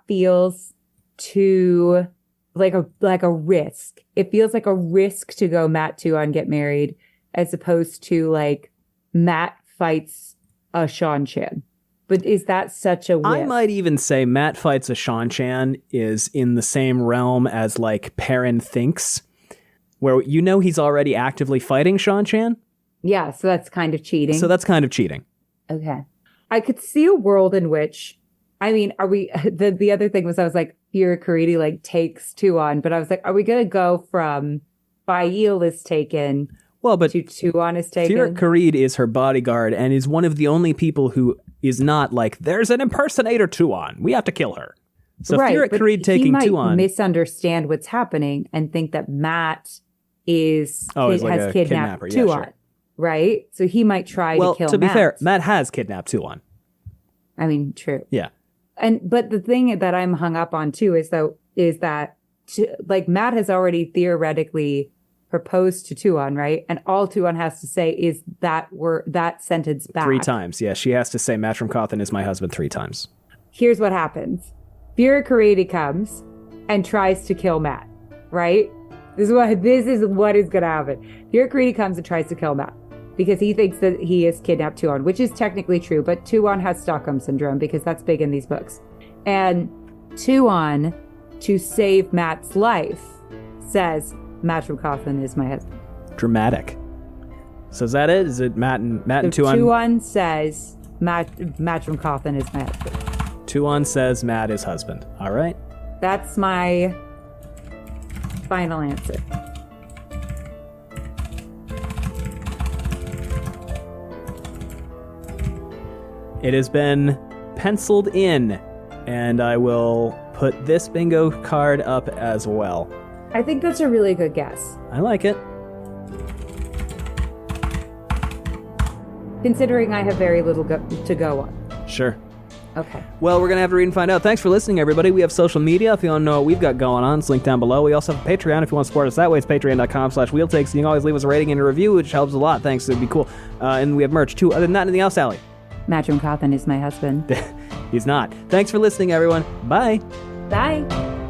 [SPEAKER 2] feels too like a risk? It feels like a risk to go Matt Tuon get married as opposed to Matt fights a Seanchan. But is that such a whiff?
[SPEAKER 1] I might even say Matt fights a Seanchan is in the same realm as Perrin thinks, where he's already actively fighting Seanchan.
[SPEAKER 2] Yeah, so that's kind of cheating.
[SPEAKER 1] Okay.
[SPEAKER 2] I could see a world in which, are we, the other thing was I was Fear Karidi takes Tuon, but I was are we going to go from Bail is taken
[SPEAKER 1] but
[SPEAKER 2] to Tuon is taken?
[SPEAKER 1] Fear Karidi is her bodyguard and is one of the only people who is not there's an impersonator Tuon. We have to kill her. So
[SPEAKER 2] right,
[SPEAKER 1] Fear Karidi taking Tuon.
[SPEAKER 2] He might misunderstand what's happening and think that Matt has kidnapped Tuon. Yeah, sure. Right? So he might try to kill Matt.
[SPEAKER 1] Well, to be fair, Matt has kidnapped Tuon.
[SPEAKER 2] True.
[SPEAKER 1] Yeah.
[SPEAKER 2] But the thing that I'm hung up on too is that Matt has already theoretically proposed to Tuon, right? And all Tuon has to say is that sentence back
[SPEAKER 1] 3 times. Yeah, she has to say Matt from Cawthon is my husband 3 times.
[SPEAKER 2] Here's what happens. Fear Karidi comes and tries to kill Matt, right? This is what is going to happen. Fear Karidi comes and tries to kill Matt because he thinks that he has kidnapped Tuon, which is technically true, but Tuon has Stockholm Syndrome because that's big in these books. And Tuon, to save Matt's life, says, Matt from Cawthon is my husband.
[SPEAKER 1] Dramatic. So is that it? Is it Matt and Tuon?
[SPEAKER 2] Tuon says, Matt from Cawthon is my husband.
[SPEAKER 1] Tuon says Matt is husband. All right.
[SPEAKER 2] That's my final answer.
[SPEAKER 1] It has been penciled in, and I will put this bingo card up as well.
[SPEAKER 2] I think that's a really good guess.
[SPEAKER 1] I like it.
[SPEAKER 2] Considering I have very little to go on.
[SPEAKER 1] Sure.
[SPEAKER 2] Okay.
[SPEAKER 1] Well, we're going to have to read and find out. Thanks for listening, everybody. We have social media. If you want to know what we've got going on, it's linked down below. We also have a Patreon if you want to support us that way. It's patreon.com/wheeltakes. You can always leave us a rating and a review, which helps a lot. Thanks. It'd be cool. And we have merch, too. Other than that, anything else, Allie?
[SPEAKER 2] Matcham Cawthon is my husband.
[SPEAKER 1] He's not. Thanks for listening, everyone. Bye.
[SPEAKER 2] Bye.